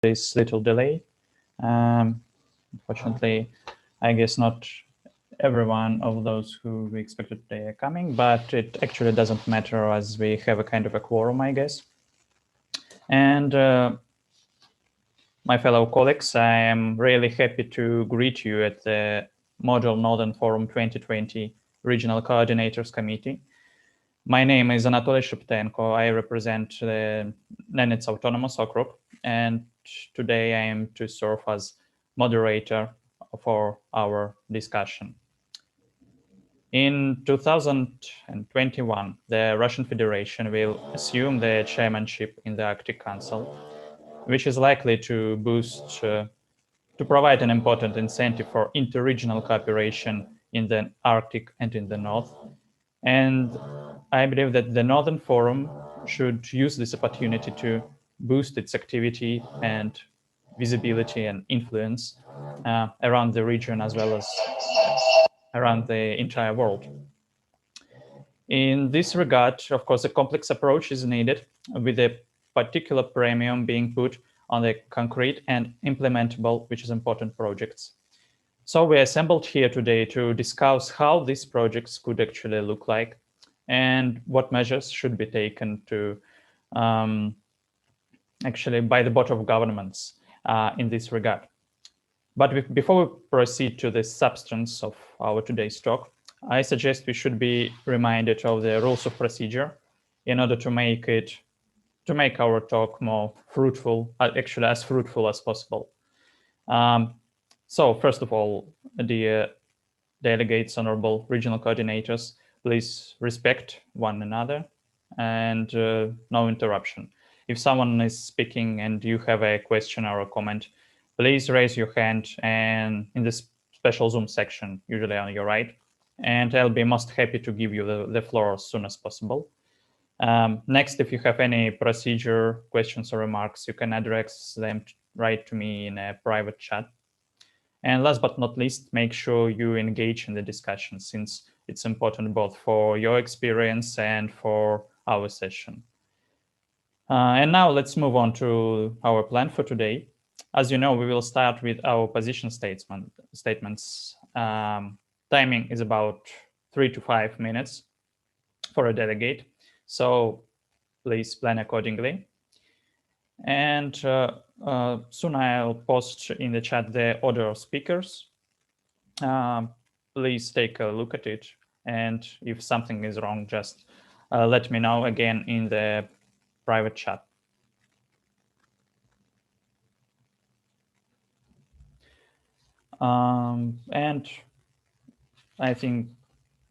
this little delay. Unfortunately, I guess not every one of those who we expected today are coming, but it actually doesn't matter as we have a kind of a quorum, I guess. And my fellow colleagues, I am really happy to greet you at the Model Northern Forum 2020 Regional Coordinators Committee. My name is Anatoly Sheptenko. I represent the Nenets Autonomous Okrug, and today I am to serve as moderator for our discussion. In 2021, the Russian Federation will assume the chairmanship in the Arctic Council, which is likely to boost, to provide an important incentive for inter-regional cooperation in the Arctic and in the North. And I believe that the Northern Forum should use this opportunity to boost its activity and visibility and influence around the region as well as around the entire world. In this regard, of course, a complex approach is needed, with a particular premium being put on the concrete and implementable, which is important, projects. So we assembled here today to discuss how these projects could actually look like and what measures should be taken to actually by the Board of Governments in this regard. But before we proceed to the substance of our today's talk, I suggest we should be reminded of the rules of procedure in order to make our talk more fruitful, actually as fruitful as possible. So first of all, dear delegates, honorable regional coordinators, please respect one another and no interruption. If someone is speaking and you have a question or a comment, please raise your hand and in this special Zoom section, usually on your right, and I'll be most happy to give you the floor as soon as possible. Next, if you have any procedure questions or remarks, you can address them right to me in a private chat. And last but not least, make sure you engage in the discussion, since it's important both for your experience and for our session. And now let's move on to our plan for today. As you know, we will start with our position statements. Timing is about 3 to 5 minutes for a delegate, so please plan accordingly. And soon I'll post in the chat the order of speakers. Please take a look at it, and if something is wrong, just let me know again in the private chat. And I think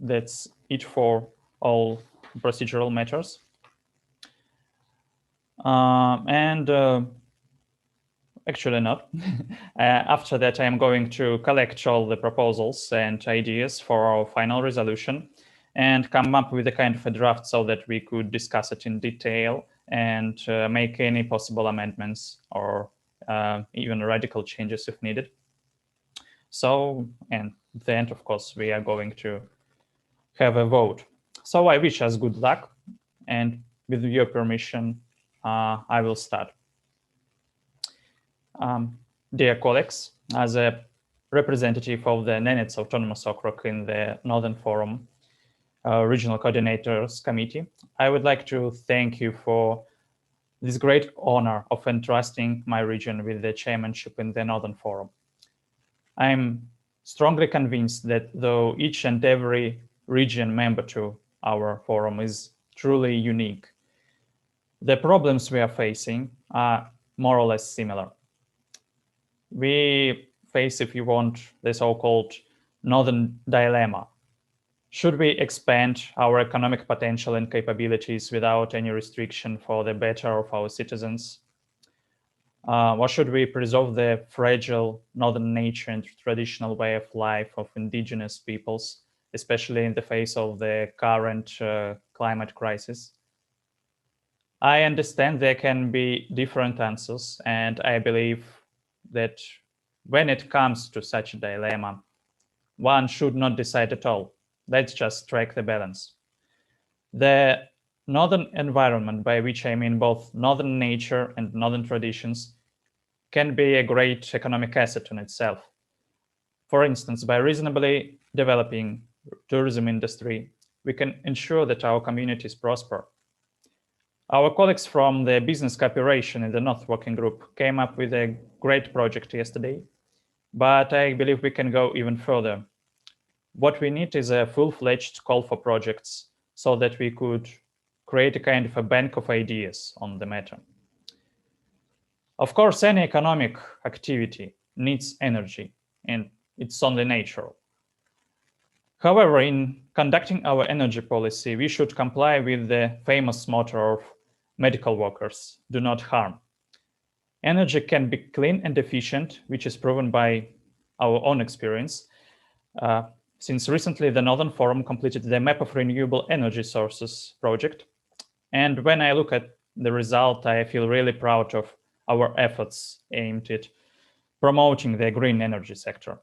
that's it for all procedural matters. Actually not. After that, I'm going to collect all the proposals and ideas for our final resolution and come up with a kind of a draft so that we could discuss it in detail and make any possible amendments or even radical changes if needed. So, and at the end, of course, we are going to have a vote. So I wish us good luck, and with your permission, I will start. Dear colleagues, as a representative of the Nenets Autonomous Okrug in the Northern Forum Regional Coordinators Committee, I would like to thank you for this great honor of entrusting my region with the chairmanship in the Northern Forum. I'm strongly convinced that though each and every region member to our forum is truly unique, the problems we are facing are more or less similar. We face, if you want, the so-called Northern dilemma. Should we expand our economic potential and capabilities without any restriction for the better of our citizens? Or should we preserve the fragile northern nature and traditional way of life of indigenous peoples, especially in the face of the current climate crisis? I understand there can be different answers, and I believe that when it comes to such a dilemma, one should not decide at all. Let's just strike the balance. The northern environment, by which I mean both northern nature and northern traditions, can be a great economic asset in itself. For instance, by reasonably developing tourism industry, we can ensure that our communities prosper. Our colleagues from the business cooperation in the North Working Group came up with a great project yesterday, but I believe we can go even further. What we need is a full-fledged call for projects so that we could create a kind of a bank of ideas on the matter. Of course, any economic activity needs energy, and it's only natural. However, in conducting our energy policy, we should comply with the famous motto of medical workers, do not harm. Energy can be clean and efficient, which is proven by our own experience. Since recently, the Northern Forum completed the Map of Renewable Energy Sources project. And when I look at the result, I feel really proud of our efforts aimed at promoting the green energy sector.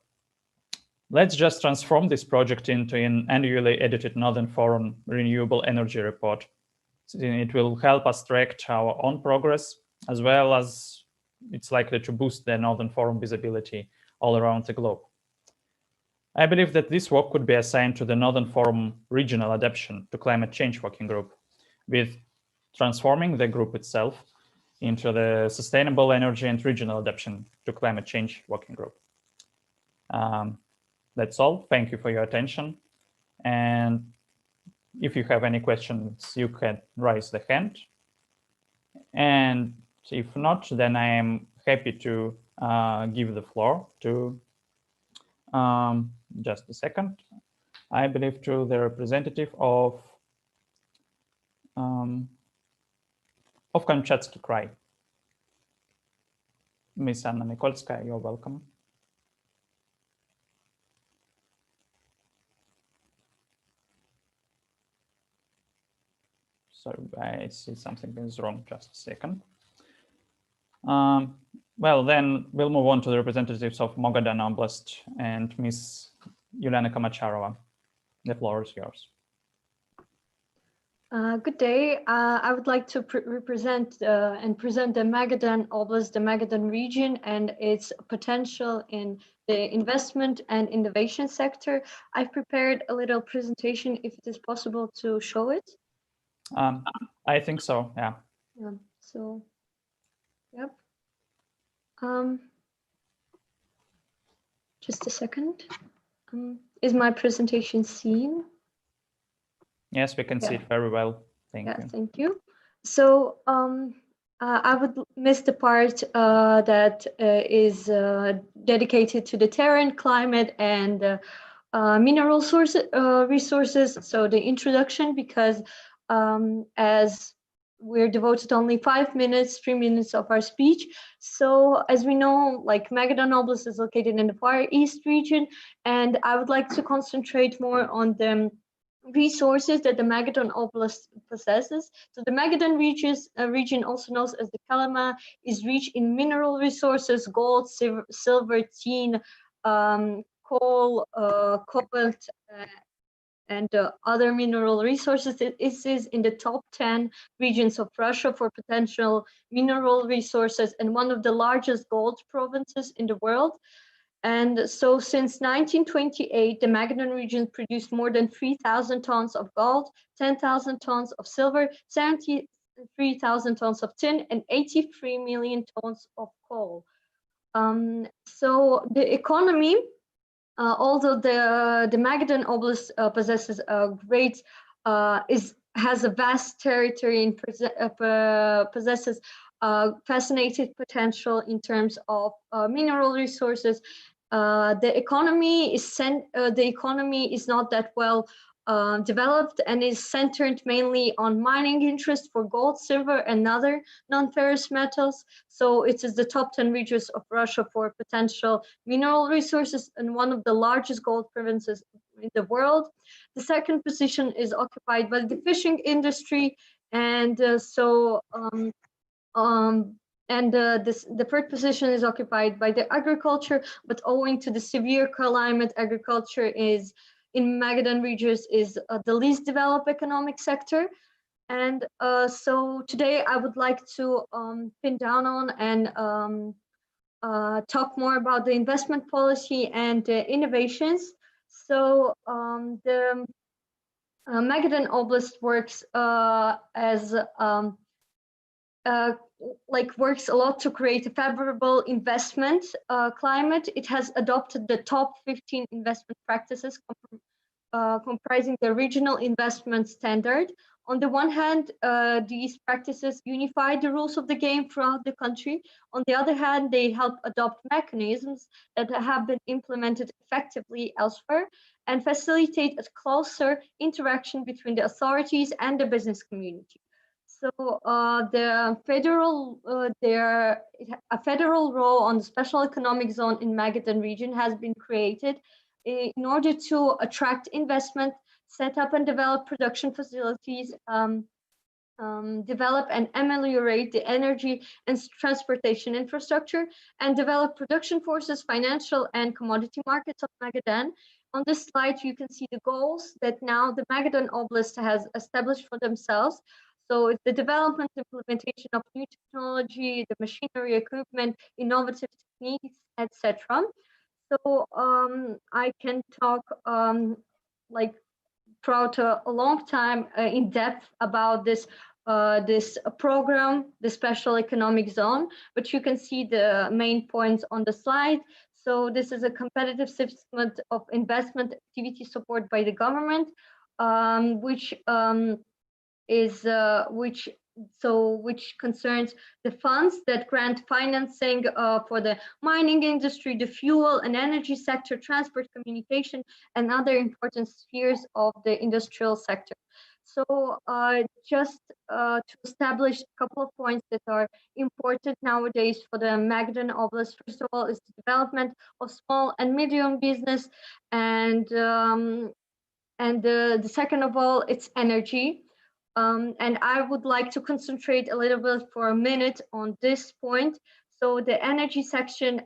Let's just transform this project into an annually edited Northern Forum Renewable Energy Report. It will help us track our own progress, as well as it's likely to boost the Northern Forum visibility all around the globe. I believe that this work could be assigned to the Northern Forum Regional Adaptation to Climate Change Working Group, with transforming the group itself into the Sustainable Energy and Regional Adaptation to Climate Change Working Group. That's all. Thank you for your attention. And if you have any questions, you can raise the hand. And if not, then I am happy to give the floor to, just a second, I believe to the representative of Kamchatsky Krai. Ms. Anna Nikolskaya, you're welcome. Sorry, I see something is wrong. Just a second. Well, then we'll move on to the representatives of Mogadhan Oblast and Ms. Yuliana Kamacharova. The floor is yours. Good day. I would like to represent and present the Mogadhan Oblast, the Mogadhan region, and its potential in the investment and innovation sector. I've prepared a little presentation, if it is possible to show it. I think so, yeah. So, yep. Just a second. Is my presentation seen? Yes, we can see it very well. Thank you. Thank you. So I would miss the part that is dedicated to the terrain, climate, and mineral resources. So the introduction, because as we're devoted only 5 minutes, 3 minutes of our speech. So as we know, like Mogadhan Oblast is located in the Far East region, and I would like to concentrate more on the resources that the Mogadhan Oblast possesses. So the Mogadhan region, also known as the Kalama, is rich in mineral resources: gold, silver, tin, coal, cobalt, and other mineral resources. It is in the top 10 regions of Russia for potential mineral resources and one of the largest gold provinces in the world. And so since 1928, the Mogadhan region produced more than 3,000 tons of gold, 10,000 tons of silver, 73,000 tons of tin, and 83 million tons of coal. So the economy, although the Mogadhan Oblast possesses a great, has a vast territory and possesses fascinating potential in terms of mineral resources, the economy is not that well developed and is centered mainly on mining interest for gold, silver, and other non-ferrous metals. So it is the top 10 regions of Russia for potential mineral resources and one of the largest gold provinces in the world. The second position is occupied by the fishing industry, and the third position is occupied by the agriculture, but owing to the severe climate, agriculture is in Mogadhan regions is the least developed economic sector. And so today I would like to pin down on and talk more about the investment policy and innovations. So the Magadan Oblast works works a lot to create a favorable investment climate. It has adopted the top 15 investment practices comprising the regional investment standard. On the one hand, these practices unify the rules of the game throughout the country. On the other hand, they help adopt mechanisms that have been implemented effectively elsewhere and facilitate a closer interaction between the authorities and the business community. So a federal role on the special economic zone in Magadan region has been created in order to attract investment, set up and develop production facilities, develop and ameliorate the energy and transportation infrastructure, and develop production forces, financial and commodity markets of Magadan. On this slide, you can see the goals that now the Magadan Oblast has established for themselves. So it's the development, implementation of new technology, the machinery, equipment, innovative techniques, etc. So I can talk throughout a long time in depth about this program, the special economic zone, but you can see the main points on the slide. So this is a competitive system of investment activity support by the government, which concerns the funds that grant financing for the mining industry, the fuel and energy sector, transport, communication, and other important spheres of the industrial sector. So just to establish a couple of points that are important nowadays for the Magadan Oblast, first of all, is the development of small and medium business, and the second of all, it's energy. And I would like to concentrate a little bit for a minute on this point. So the energy section,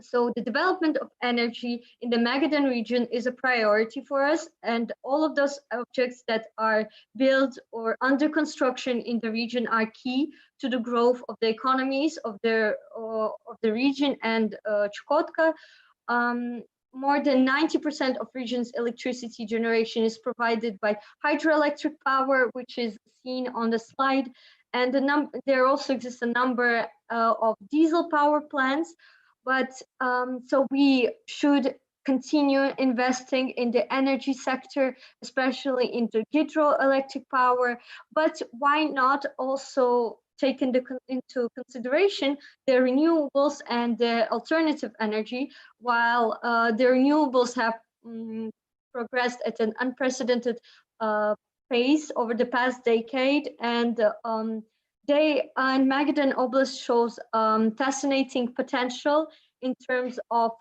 so the development of energy in the Magadan region is a priority for us, and all of those objects that are built or under construction in the region are key to the growth of the economies of the region and Chukotka. More than 90% of region's electricity generation is provided by hydroelectric power, which is seen on the slide. And there also exists a number of diesel power plants. But so we should continue investing in the energy sector, especially into hydroelectric power. But why not also take into consideration the renewables and the alternative energy, while the renewables have progressed at an unprecedented pace over the past decade, and Magadan Oblast shows fascinating potential in terms of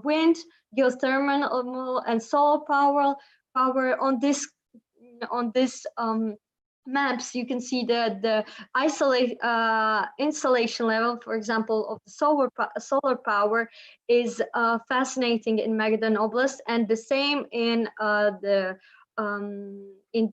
wind, geothermal, and solar power. On this maps, you can see that the installation level, for example, of the solar power is fascinating in Magadan Oblast, and the same in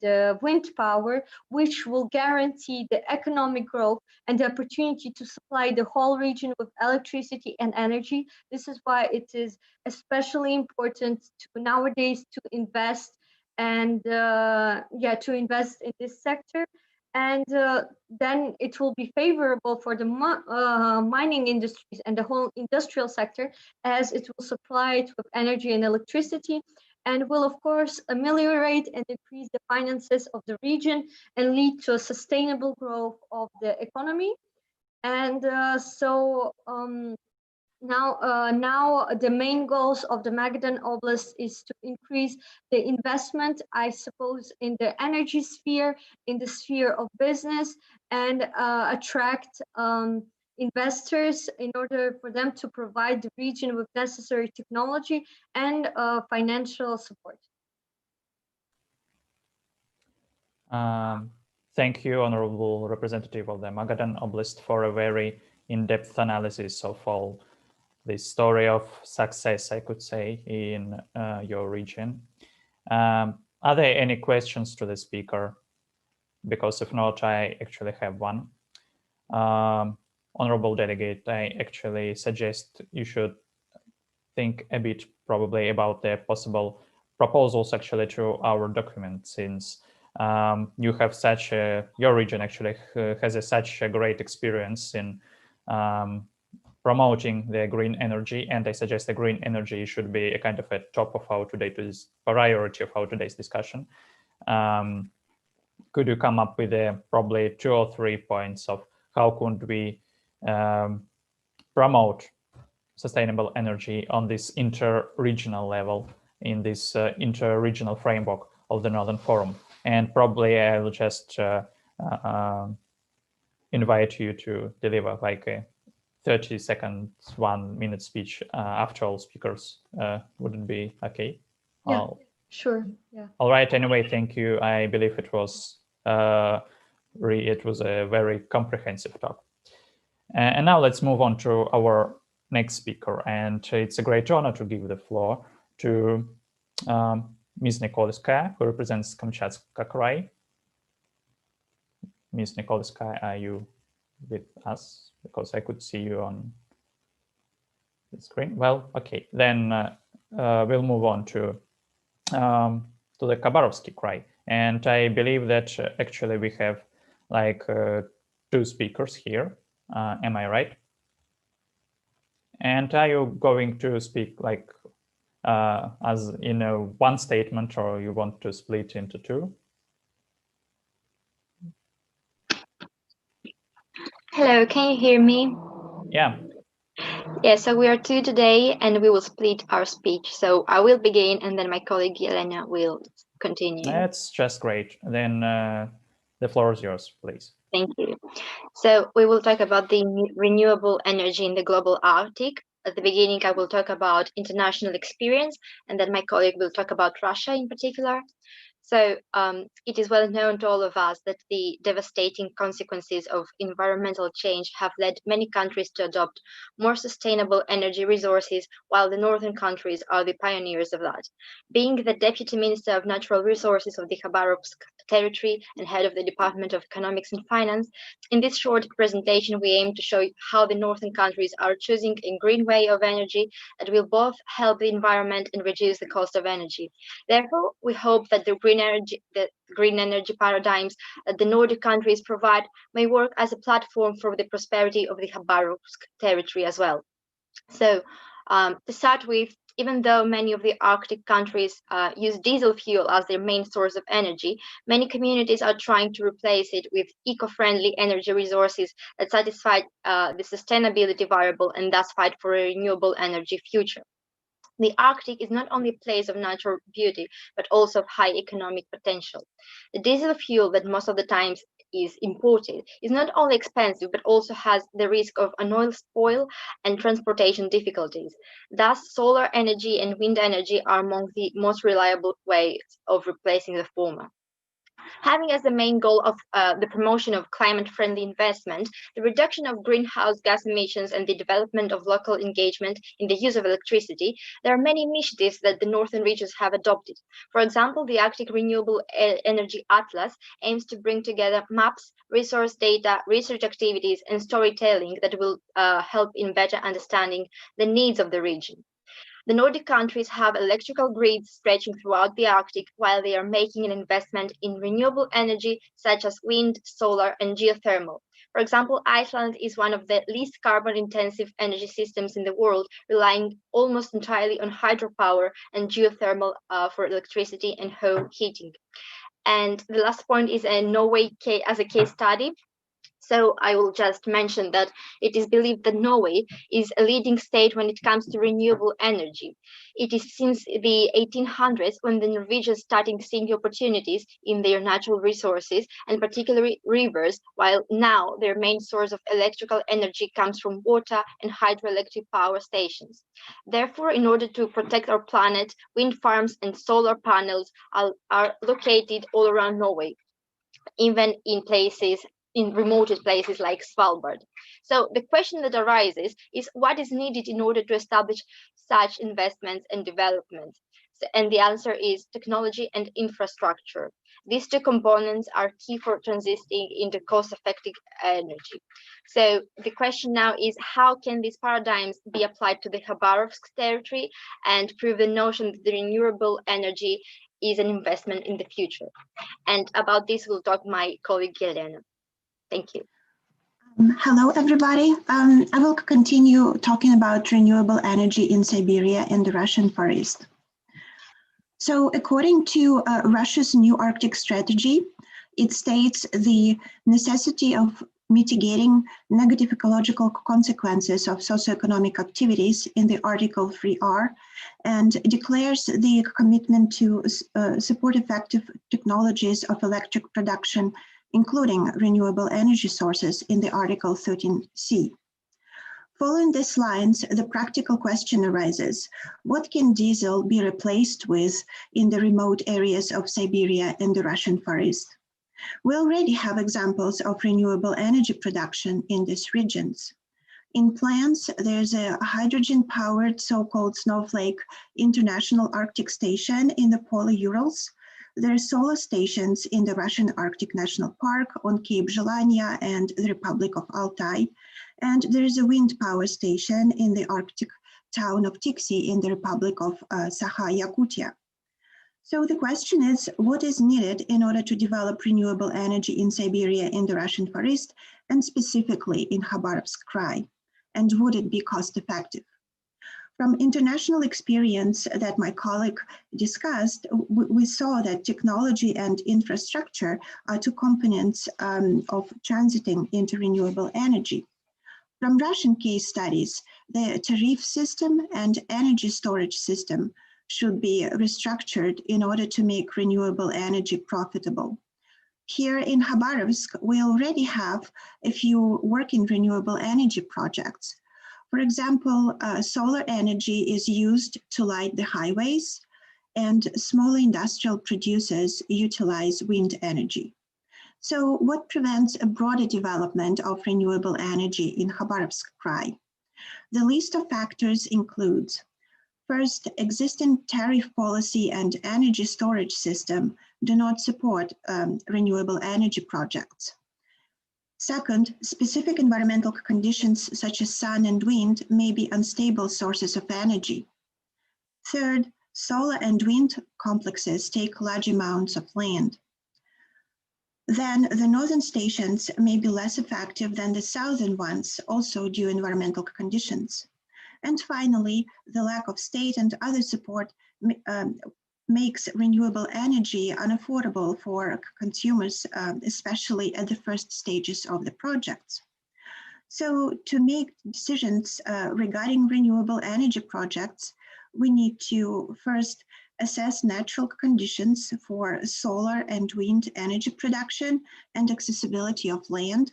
the wind power, which will guarantee the economic growth and the opportunity to supply the whole region with electricity and energy. This is why it is especially important nowadays to invest and to invest in this sector, and then it will be favorable for the mining industries and the whole industrial sector, as it will supply it with energy and electricity, and will of course ameliorate and increase the finances of the region and lead to a sustainable growth of the economy. And now the main goals of the Magadan Oblast is to increase the investment, I suppose, in the energy sphere, in the sphere of business, and attract investors in order for them to provide the region with necessary technology and financial support. Thank you, Honorable Representative of the Magadan Oblast, for a very in-depth analysis of all the story of success, I could say, in your region. Are there any questions to the speaker? Because if not, I actually have one. On honorable delegate, I actually suggest you should think a bit probably about the possible proposals actually to our document, since you have such a, your region actually has such a great experience in promoting the green energy, and I suggest the green energy should be a kind of a top of our today's priority of our today's discussion. Could you come up with probably 2 or 3 points of how could we promote sustainable energy on this inter-regional level, in this inter-regional framework of the Northern Forum? And probably I will just invite you to deliver like a 30 seconds, 1 minute speech after all speakers. Would it be okay? Yeah, sure. Yeah. All right. Anyway, thank you. I believe it was a very comprehensive talk. And now let's move on to our next speaker. And it's a great honor to give the floor to Ms. Nikolskaya, who represents Kamchatka Krai. Ms. Nikolskaya, are you with us? Because I could see you on the screen. Well, okay, then we'll move on to the Khabarovsky Krai. And I believe that actually we have like 2 speakers here. Am I right? And are you going to speak like as in a one statement, or you want to split into 2? Hello, can you hear me? Yeah. Yeah, so we are 2 today and we will split our speech. So I will begin and then my colleague Yelena will continue. That's just great. Then the floor is yours, please. Thank you. So we will talk about the renewable energy in the global Arctic. At the beginning, I will talk about international experience, and then my colleague will talk about Russia in particular. So it is well known to all of us that the devastating consequences of environmental change have led many countries to adopt more sustainable energy resources, while the northern countries are the pioneers of that. Being the Deputy Minister of Natural Resources of the Khabarovsk territory and head of the Department of Economics and Finance, in this short presentation we aim to show you how the northern countries are choosing a green way of energy that will both help the environment and reduce the cost of energy. Therefore, we hope that the green energy paradigms that the Nordic countries provide may work as a platform for the prosperity of the Khabarovsk territory as well. So to start with, even though many of the Arctic countries use diesel fuel as their main source of energy, many communities are trying to replace it with eco-friendly energy resources that satisfy the sustainability variable and thus fight for a renewable energy future. The Arctic is not only a place of natural beauty, but also of high economic potential. The diesel fuel that most of the times is imported is not only expensive, but also has the risk of an oil spill and transportation difficulties. Thus, solar energy and wind energy are among the most reliable ways of replacing the former. Having as the main goal of the promotion of climate-friendly investment, the reduction of greenhouse gas emissions and the development of local engagement in the use of electricity, there are many initiatives that the northern regions have adopted. For example, the Arctic Renewable Energy Atlas aims to bring together maps, resource data, research activities, and storytelling that will help in better understanding the needs of the region. The Nordic countries have electrical grids stretching throughout the Arctic, while they are making an investment in renewable energy such as wind, solar, and geothermal. For example, Iceland is one of the least carbon-intensive energy systems in the world, relying almost entirely on hydropower and geothermal for electricity and home heating. And the last point is Norway as a case study. So I will just mention that it is believed that Norway is a leading state when it comes to renewable energy. It is since the 1800s when the Norwegians started seeing opportunities in their natural resources and particularly rivers, while now their main source of electrical energy comes from water and hydroelectric power stations. Therefore, in order to protect our planet, wind farms and solar panels are located all around Norway, even in remote places like Svalbard. So the question that arises is what is needed in order to establish such investments and developments? And the answer is technology and infrastructure. These two components are key for transitioning into cost-effective energy. So the question now is, how can these paradigms be applied to the Khabarovsk territory and prove the notion that the renewable energy is an investment in the future? And about this will talk my colleague Elena. Thank you. Hello, everybody. I will continue talking about renewable energy in Siberia and the Russian Far East. So according to Russia's new Arctic strategy, it states the necessity of mitigating negative ecological consequences of socioeconomic activities in the Article 3R and declares the commitment to support effective technologies of electric production, including renewable energy sources in the Article 13C. Following these lines, the practical question arises: what can diesel be replaced with in the remote areas of Siberia and the Russian Far East? We already have examples of renewable energy production in these regions. In plans, there's a hydrogen-powered so-called Snowflake International Arctic Station in the Polar Urals. There are solar stations in the Russian Arctic National Park on Cape Zhelanya and the Republic of Altai. And there is a wind power station in the Arctic town of Tiksi in the Republic of Sakha-Yakutia. So the question is, what is needed in order to develop renewable energy in Siberia and the Russian Far East, and specifically in Khabarovsk Krai? And would it be cost effective? From international experience that my colleague discussed, we saw that technology and infrastructure are two components of transiting into renewable energy. From Russian case studies, the tariff system and energy storage system should be restructured in order to make renewable energy profitable. Here in Khabarovsk, we already have a few working renewable energy projects. For example, solar energy is used to light the highways, and small industrial producers utilize wind energy. So what prevents a broader development of renewable energy in Khabarovsk Krai? The list of factors includes: first, existing tariff policy and energy storage system do not support renewable energy projects. Second, specific environmental conditions such as sun and wind may be unstable sources of energy. Third, solar and wind complexes take large amounts of land. Then the northern stations may be less effective than the southern ones, also due to environmental conditions. And finally, the lack of state and other support makes renewable energy unaffordable for consumers, especially at the first stages of the projects. So to make decisions regarding renewable energy projects, we need to first assess natural conditions for solar and wind energy production and accessibility of land.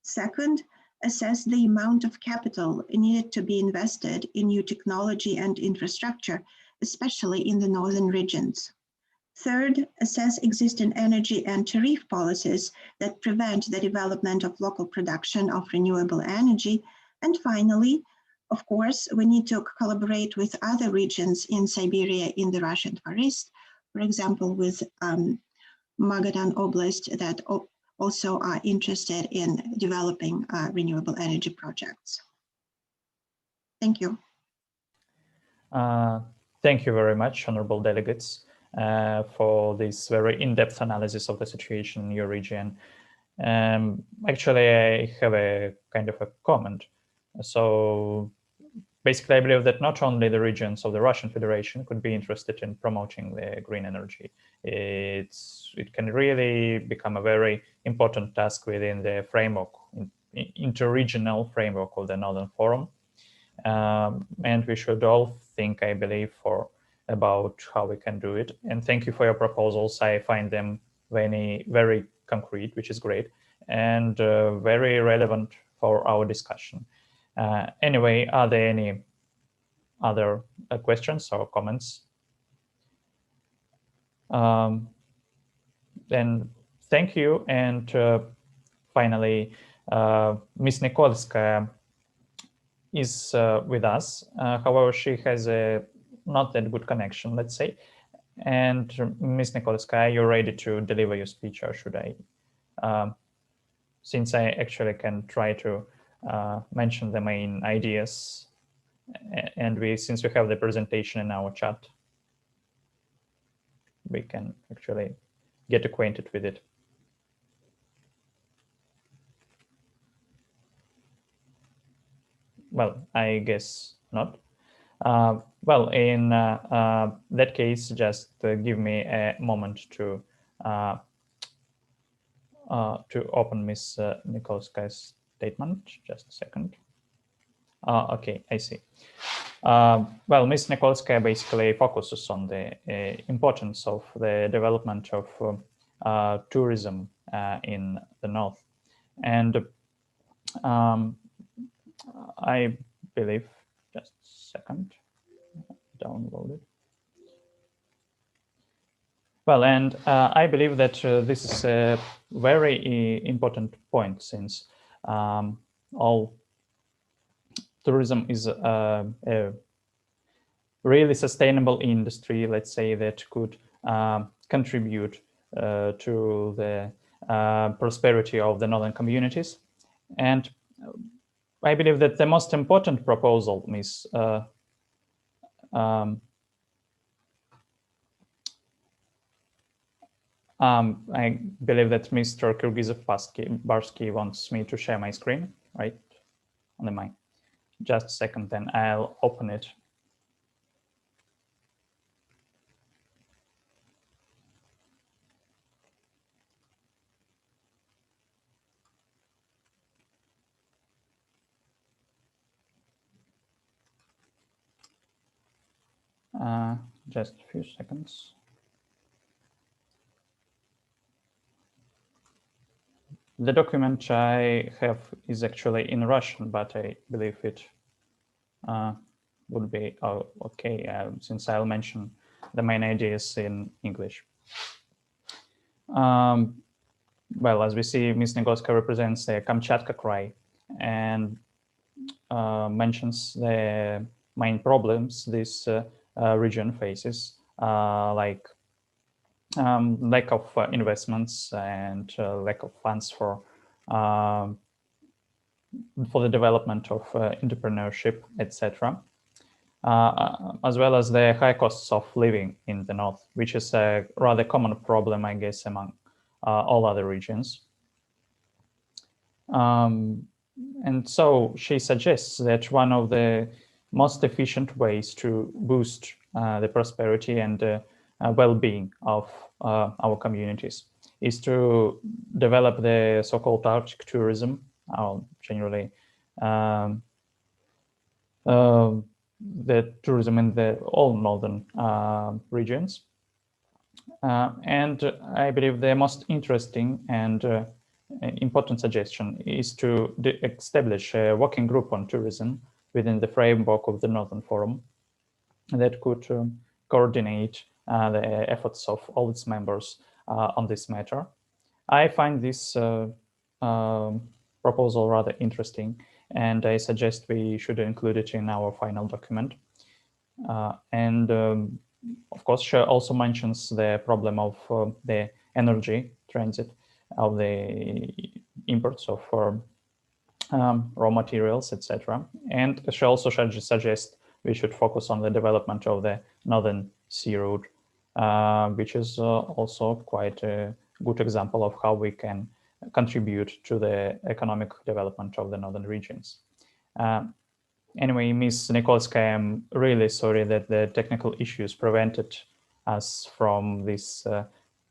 Second, assess the amount of capital needed to be invested in new technology and infrastructure, especially in the northern regions. Third, assess existing energy and tariff policies that prevent the development of local production of renewable energy. And finally, of course, we need to collaborate with other regions in Siberia in the Russian Far East, for example, with Magadan Oblast that also are interested in developing renewable energy projects. Thank you. Thank you very much, honorable delegates, for this very in-depth analysis of the situation in your region. Actually, I have a kind of a comment. So basically, I believe that not only the regions of the Russian Federation could be interested in promoting the green energy. It can really become a very important task within the framework, interregional framework of the Northern Forum. And we should all think, I believe, about how we can do it. And thank you for your proposals. I find them very concrete, which is great, and very relevant for our discussion. Anyway, are there any other questions or comments? Then thank you. And finally, Ms. Nikolskaya is with us. However, she has a not that good connection, let's say. And Ms. Nikolskaya, you're ready to deliver your speech, or should I? Since I actually can try to mention the main ideas, and since we have the presentation in our chat, we can actually get acquainted with it. Well, I guess not. Well, in that case, just give me a moment to open Ms. Nikolskaya's statement. Just a second. Okay, I see. Well, Ms. Nikolskaya basically focuses on the importance of the development of tourism in the North. And I believe, just a second, download it. Well, and I believe that this is a very important point, since all tourism is a really sustainable industry, let's say, that could contribute to the prosperity of the northern communities. And I believe that the most important proposal is I believe that Mr. Kyrgyzov-Barsky wants me to share my screen, right, on the mic. Just a second, then I'll open it. Just a few seconds. The document I have is actually in Russian, but I believe it would be okay, since I'll mention the main ideas in English. Well, as we see, Ms. Nikolskaya represents the Kamchatka Krai and mentions the main problems this region faces, like lack of investments and lack of funds for the development of entrepreneurship, etc., as well as the high costs of living in the North, which is a rather common problem, I guess, among all other regions. And so she suggests that one of the most efficient ways to boost the prosperity and well-being of our communities is to develop the so-called Arctic tourism, or generally the tourism in all northern regions. And I believe the most interesting and important suggestion is to establish a working group on tourism within the framework of the Northern Forum that could coordinate the efforts of all its members on this matter. I find this proposal rather interesting, and I suggest we should include it in our final document. Of course, she also mentions the problem of the energy transit, of the imports of raw materials, etc. And she also suggests we should focus on the development of the Northern Sea Route, which is also quite a good example of how we can contribute to the economic development of the northern regions. Anyway, Ms. Nikolskaya, I'm really sorry that the technical issues prevented us from this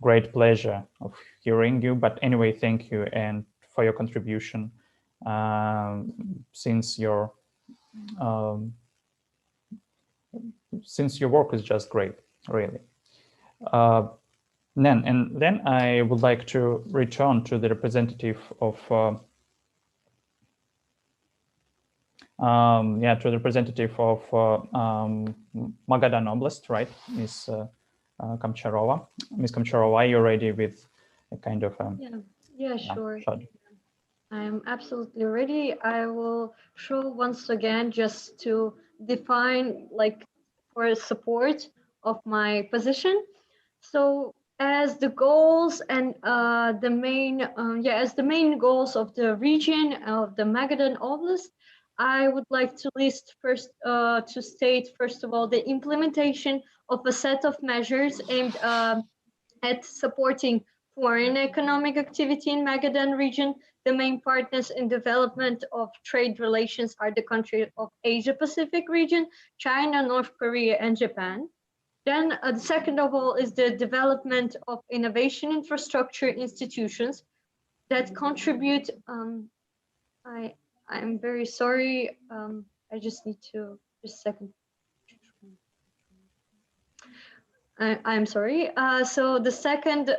great pleasure of hearing you. But anyway, thank you and for your contribution, since your work is just great, really. Then I would like to return to the representative of Magadan Oblast, right, Ms. Kamcharova. Ms. Kamcharova, are you ready with a kind of yeah, sure. shot? I'm absolutely ready. I will show once again just to define, like, for support of my position. So as the goals and as the main goals of the region of the Magadan Oblast, I would like to list first to state first of all the implementation of a set of measures aimed at supporting foreign economic activity in Magadan region. The main partners in development of trade relations are the countries of Asia Pacific region, China, North Korea, and Japan. Then the second of all is the development of innovation infrastructure institutions that contribute. I'm very sorry. I just need to just a second. I'm sorry. So the second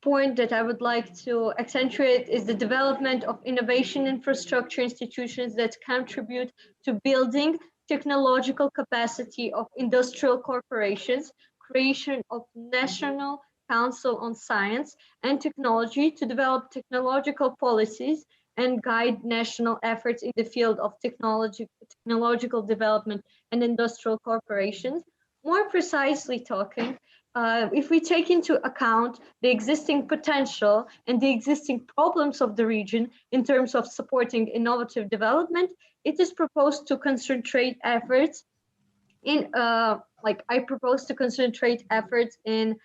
point that I would like to accentuate is the development of innovation infrastructure institutions that contribute to building technological capacity of industrial corporations, creation of National Council on Science and Technology to develop technological policies and guide national efforts in the field of technological development and industrial corporations. More precisely talking, if we take into account the existing potential and the existing problems of the region in terms of supporting innovative development, it is proposed to concentrate efforts in, I propose to concentrate efforts in,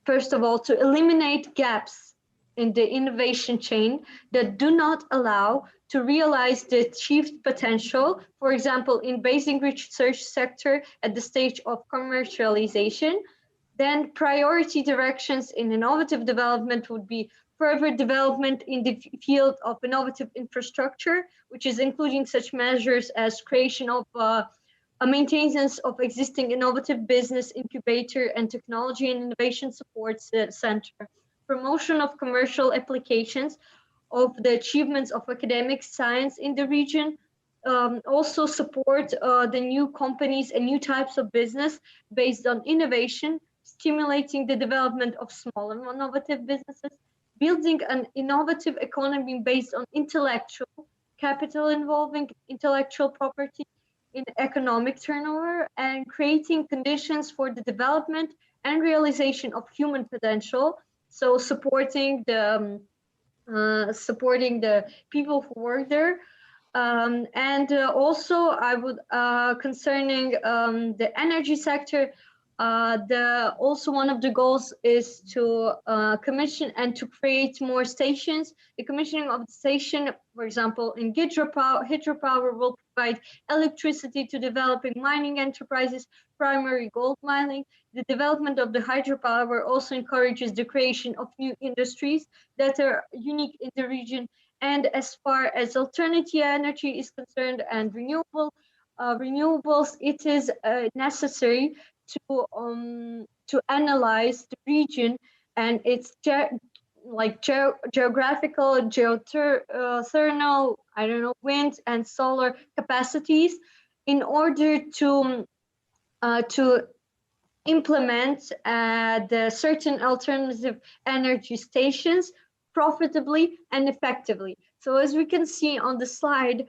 first of all, to eliminate gaps in the innovation chain that do not allow to realize the achieved potential, for example, in basic research sector at the stage of commercialization. Then priority directions in innovative development would be further development in the field of innovative infrastructure, which is including such measures as creation of a maintenance of existing innovative business incubator and technology and innovation support center, promotion of commercial applications of the achievements of academic science in the region, also support the new companies and new types of business based on innovation, stimulating the development of small and innovative businesses, building an innovative economy based on intellectual capital involving intellectual property in economic turnover, and creating conditions for the development and realization of human potential. So supporting the people who work there. Also I would, concerning the energy sector, also one of the goals is to commission and to create more stations. The commissioning of the station, for example, in hydropower will provide electricity to developing mining enterprises, primary gold mining. The development of the hydropower also encourages the creation of new industries that are unique in the region. And as far as alternative energy is concerned and renewables, it is necessary to analyze the region and its geographical, geothermal, wind and solar capacities in order to implement the certain alternative energy stations profitably and effectively. So as we can see on the slide,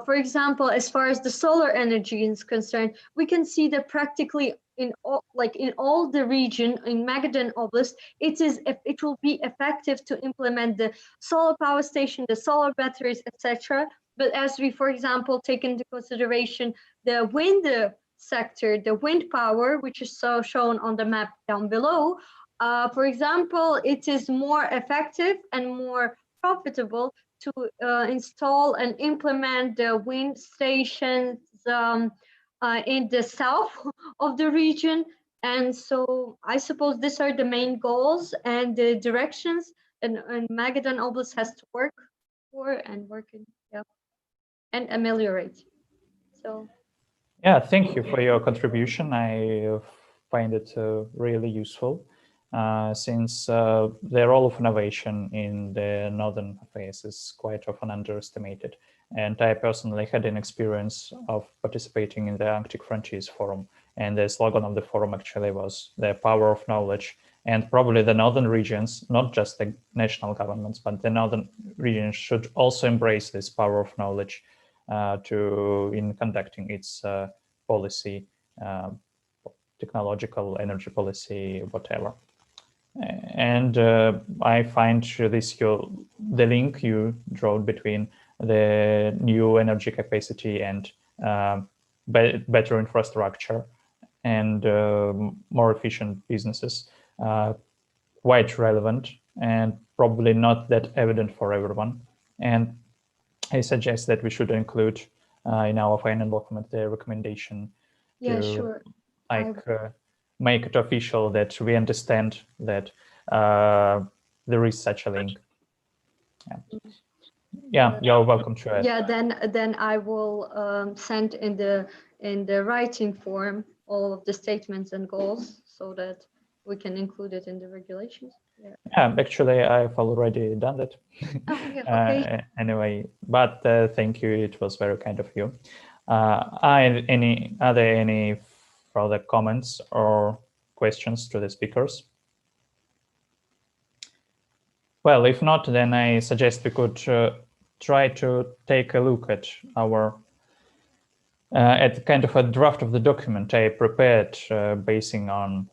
for example, as far as the solar energy is concerned, we can see that practically in all the region in Magadan Oblast, it will be effective to implement the solar power station, the solar batteries, etc. But as we, for example, take into consideration the wind sector, the wind power, which is shown on the map down below, for example, it is more effective and more profitable to install and implement the wind stations in the south of the region. And so I suppose these are the main goals and the directions and Magadan Oblast has to work for and and ameliorate. So yeah, thank you for your contribution. I find it really useful. Since the role of innovation in the northern affairs is quite often underestimated. And I personally had an experience of participating in the Arctic Frontiers Forum. And the slogan of the forum actually was the power of knowledge. And probably the northern regions, not just the national governments, but the northern regions should also embrace this power of knowledge in conducting its policy technological, energy policy, whatever. And I find the link you drew between the new energy capacity and better infrastructure and more efficient businesses quite relevant and probably not that evident for everyone. And I suggest that we should include in our final document the recommendation to make it official that we understand that there is such a link. Yeah, you're welcome to it. Yeah, then I will send in the writing form all of the statements and goals so that we can include it in the regulations. Yeah, actually, I've already done that. Oh, yeah, okay. Anyway, but thank you. It was very kind of you. Are there any further comments or questions to the speakers? Well, if not, then I suggest we could try to take a look at our at kind of a draft of the document I prepared basing on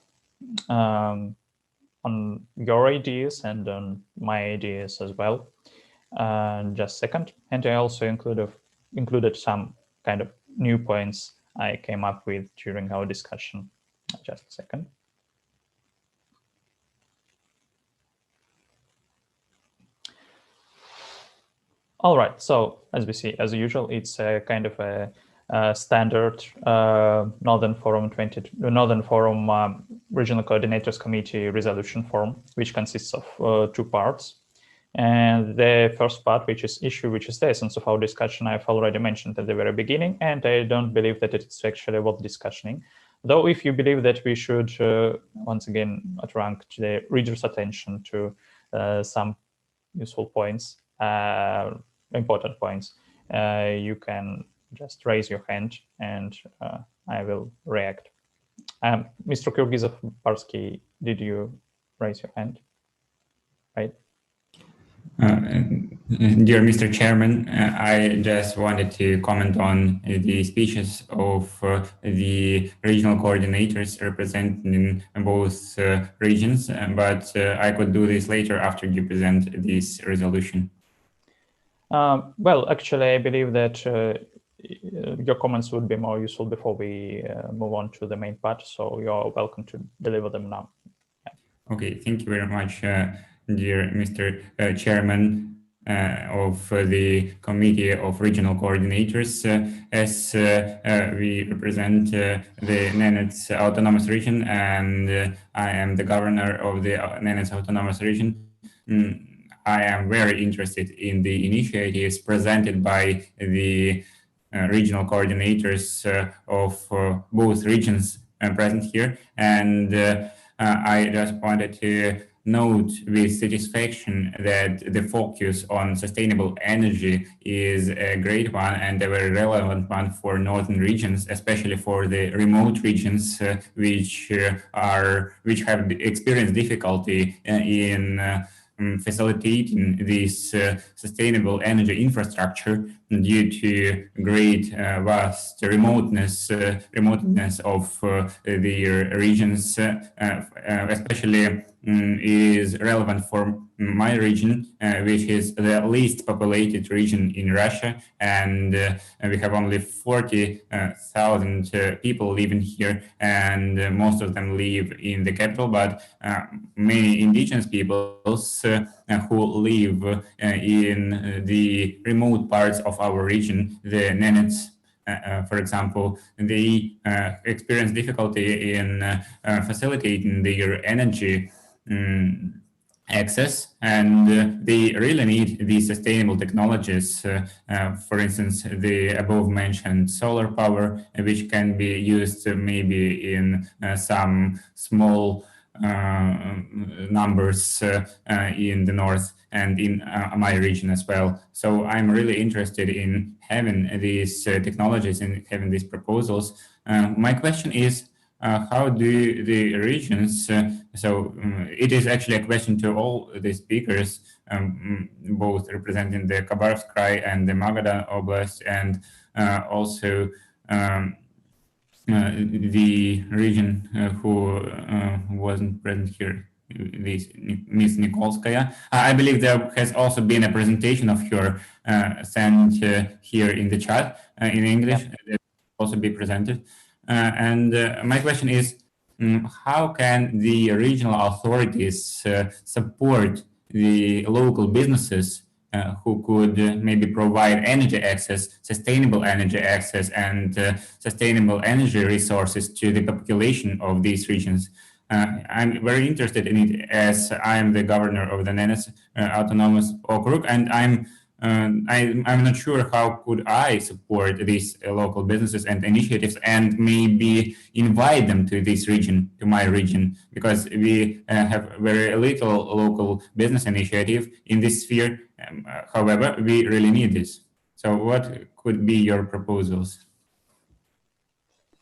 your ideas and on my ideas as well. Just a second. And I also included some kind of new points I came up with during our discussion. Just a second. All right, so as we see, as usual, it's a kind of a standard Northern Forum Regional Coordinators Committee resolution form, which consists of 2 parts. And the first part, which is the essence of our discussion, I've already mentioned at the very beginning, and I don't believe that it's actually worth discussing. Though if you believe that we should, once again, attract the reader's attention to some useful points, important points, you can just raise your hand and I will react. Mr. Kyrgyzov-Barsky, did you raise your hand? Right. Dear Mr. Chairman, I just wanted to comment on the speeches of the regional coordinators representing both regions, but I could do this later after you present this resolution. Well, actually, I believe that your comments would be more useful before we move on to the main part, so you're welcome to deliver them now. Yeah. Okay, thank you very much, dear Mr. Chairman of the Committee of Regional Coordinators. As we represent the Nenets Autonomous Region and I am the governor of the Nenets Autonomous Region, I am very interested in the initiatives presented by the regional coordinators of both regions present here. And I just wanted to note with satisfaction that the focus on sustainable energy is a great one and a very relevant one for northern regions, especially for the remote regions which have experienced difficulty in facilitating this sustainable energy infrastructure due to great vast remoteness of their regions, especially is relevant for my region, which is the least populated region in Russia, and we have only 40,000 people living here, and most of them live in the capital, but many indigenous peoples who live in the remote parts of our region, the Nenets, for example, they experience difficulty in facilitating their energy access, and they really need these sustainable technologies. For instance, the above mentioned solar power, which can be used maybe in some small numbers in the north and in my region as well. So I'm really interested in having these technologies and having these proposals. My question is, how do the regions, it is actually a question to all the speakers, both representing the Khabarovsk Krai and the Magadan Oblast, and also the region who wasn't present here, this Ms. Nikolskaya. I believe there has also been a presentation of her sent here in the chat in English that will also be presented. And my question is, how can the regional authorities support the local businesses who could maybe provide energy access, sustainable energy access, and sustainable energy resources to the population of these regions? I'm very interested in it, as I am the governor of the Nenes Autonomous Okrug, and I'm not sure how could I support these local businesses and initiatives and maybe invite them to this region, to my region, because we have very little local business initiative in this sphere. However, we really need this. So what could be your proposals?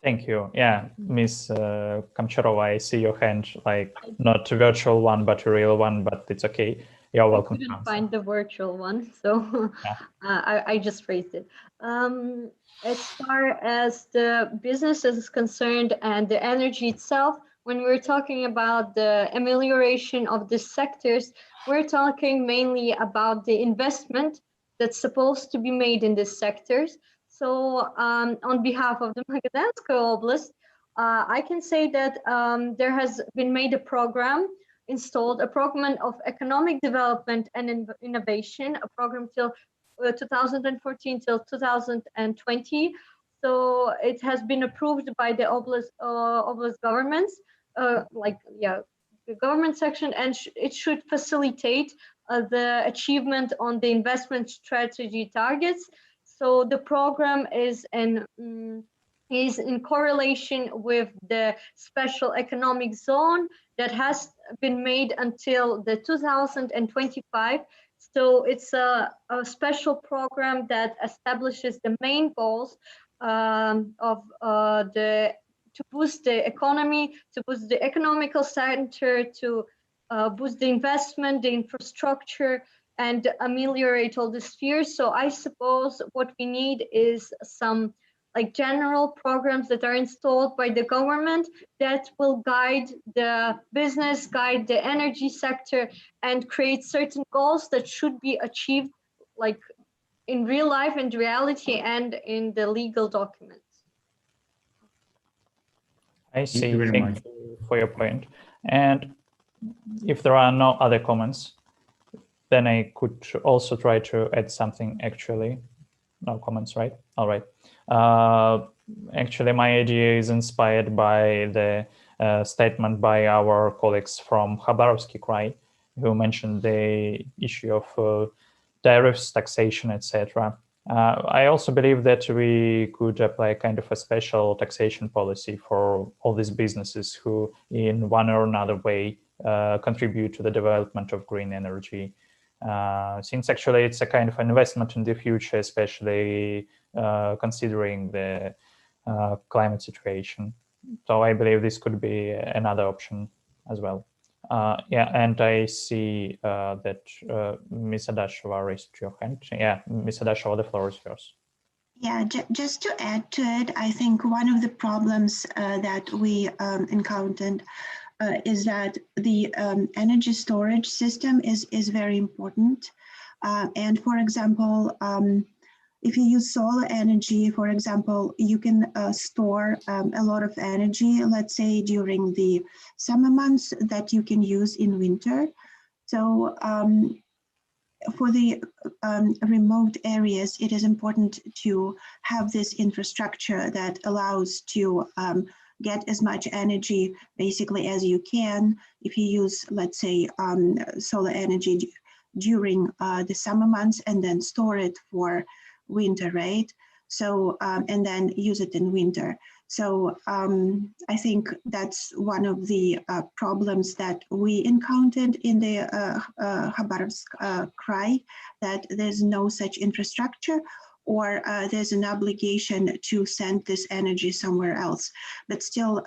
Thank you. Yeah, Ms. Kamcharova, I see your hand, like not a virtual one, but a real one, but it's okay. You're welcome. I couldn't find the virtual one, so yeah. I just raised it. As far as the business is concerned and the energy itself, when we're talking about the amelioration of the sectors, we're talking mainly about the investment that's supposed to be made in these sectors. So on behalf of the Magadanska Oblast, I can say that there has been made a program, installed a program of economic development and innovation, a program till 2014 till 2020. So it has been approved by the oblast governments, the government section, and it should facilitate the achievement on the investment strategy targets. So the program is in correlation with the special economic zone that has been made until the 2025. So it's a special program that establishes the main goals to boost the economy, to boost the economical center, to boost the investment, the infrastructure, and ameliorate all the spheres. So I suppose what we need is some general programs that are installed by the government that will guide the business, guide the energy sector, and create certain goals that should be achieved in real life, in reality, and in the legal documents. I see. Thank you for your point. And if there are no other comments, then I could also try to add something actually. No comments, right? All right. Actually, my idea is inspired by the statement by our colleagues from Khabarovsky Krai, who mentioned the issue of tariffs, taxation, etc. I also believe that we could apply kind of a special taxation policy for all these businesses who, in one or another way, contribute to the development of green energy. Since actually it's a kind of investment in the future, especially considering the climate situation. So I believe this could be another option as well. Yeah, and I see that Ms. Adashova raised your hand. Yeah, Ms. Adashova, the floor is yours. Yeah, just to add to it, I think one of the problems that we encountered is that the energy storage system is very important. And for example, if you use solar energy, for example, you can store a lot of energy, let's say during the summer months that you can use in winter. So for the remote areas, it is important to have this infrastructure that allows to get as much energy basically as you can. If you use, let's say, solar energy during the summer months and then store it for winter, right? So, and then use it in winter. So I think that's one of the problems that we encountered in the Khabarovsk Krai, that there's no such infrastructure, or there's an obligation to send this energy somewhere else. But still,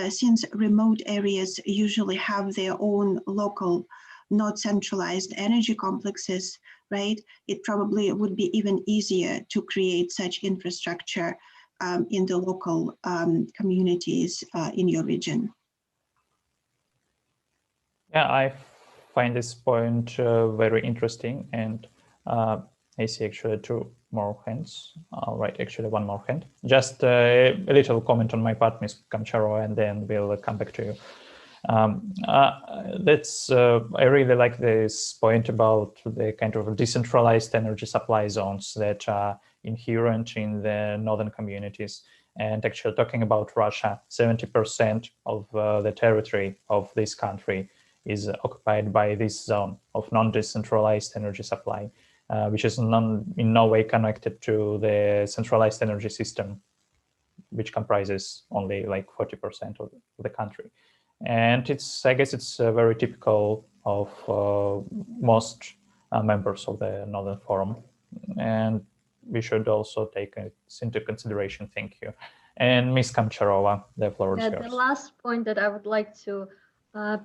since remote areas usually have their own local, not centralized energy complexes, right? It probably would be even easier to create such infrastructure in the local communities in your region. Yeah, I find this point very interesting, and I see actually two more hands. All right, actually one more hand. Just a little comment on my part, Ms. Kamcharova, and then we'll come back to you. I really like this point about the kind of decentralized energy supply zones that are inherent in the northern communities. And actually talking about Russia, 70% of the territory of this country is occupied by this zone of non-decentralized energy supply, which is in no way connected to the centralized energy system, which comprises only like 40% of the country. And I guess it's very typical of most members of the Northern Forum. And we should also take it into consideration. Thank you. And Ms. Kamcharova, the floor is yours. The last point that I would like to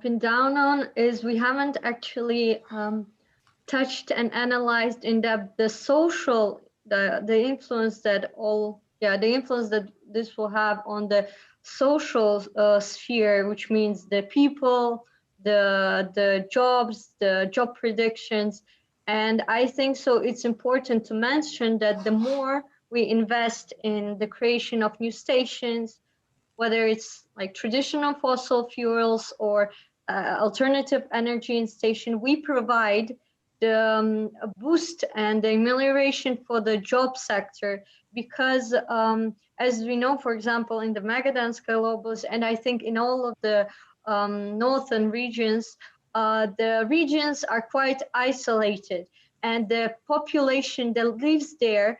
pin down on is we haven't actually touched and analyzed in depth the social, the influence that the influence that this will have on the social sphere, which means the people, the jobs, the job predictions. And I think so it's important to mention that the more we invest in the creation of new stations, whether it's like traditional fossil fuels or alternative energy in station, we provide the boost and the amelioration for the job sector, because as we know, for example, in the Magadanskaya Oblast, and I think in all of the northern regions, the regions are quite isolated, and the population that lives there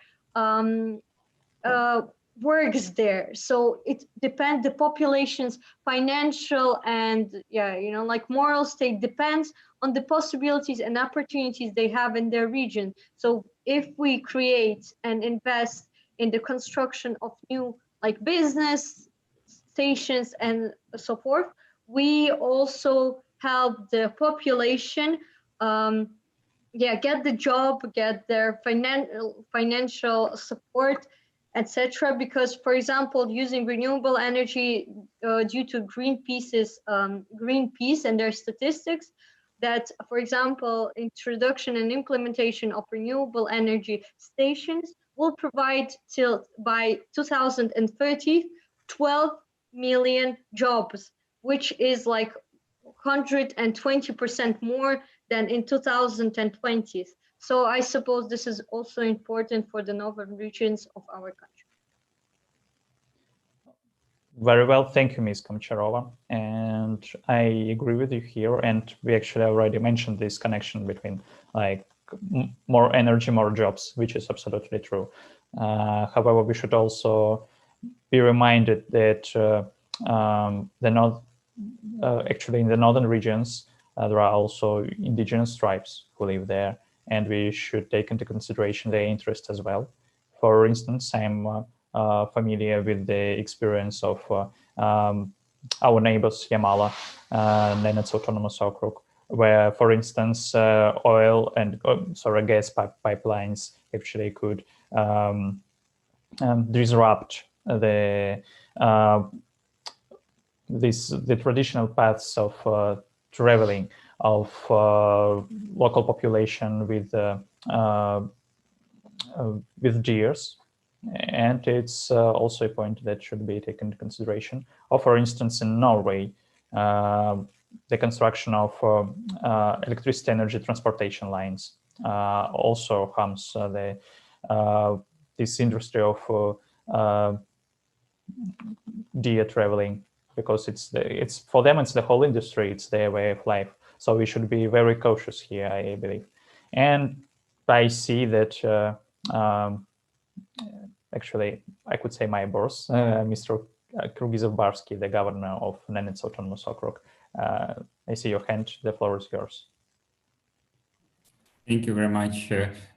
works there. So it depends, the population's financial and like moral state depends on the possibilities and opportunities they have in their region. So if we create and invest in the construction of new like business stations and so forth, we also help the population get the job, get their financial support, etc. Because, for example, using renewable energy due to Greenpeace and their statistics, that, for example, introduction and implementation of renewable energy stations will provide by 2030, 12 million jobs, which is like 120% more than in 2020. So I suppose this is also important for the northern regions of our country. Very well, thank you, Ms. Kamcharova. And I agree with you here. And we actually already mentioned this connection between like more energy, more jobs, which is absolutely true. However, we should also be reminded that actually in the northern regions, there are also indigenous tribes who live there, and we should take into consideration their interest as well. For instance, I'm familiar with the experience of our neighbors, Yamala, Nenets Autonomous Okrug, where, for instance, oil and gas pipelines actually could disrupt the traditional paths of traveling of local population with deers. And it's also a point that should be taken into consideration. Or, for instance, in Norway, the construction of electricity energy transportation lines also harms this industry of deer traveling, because it's for them, it's the whole industry, it's their way of life. So we should be very cautious here, I believe. And I see that actually, I could say my boss, Mr. Krugizov-Barsky, the governor of Nenets Autonomous Okrug. I see your hand. The floor is yours. Thank you very much,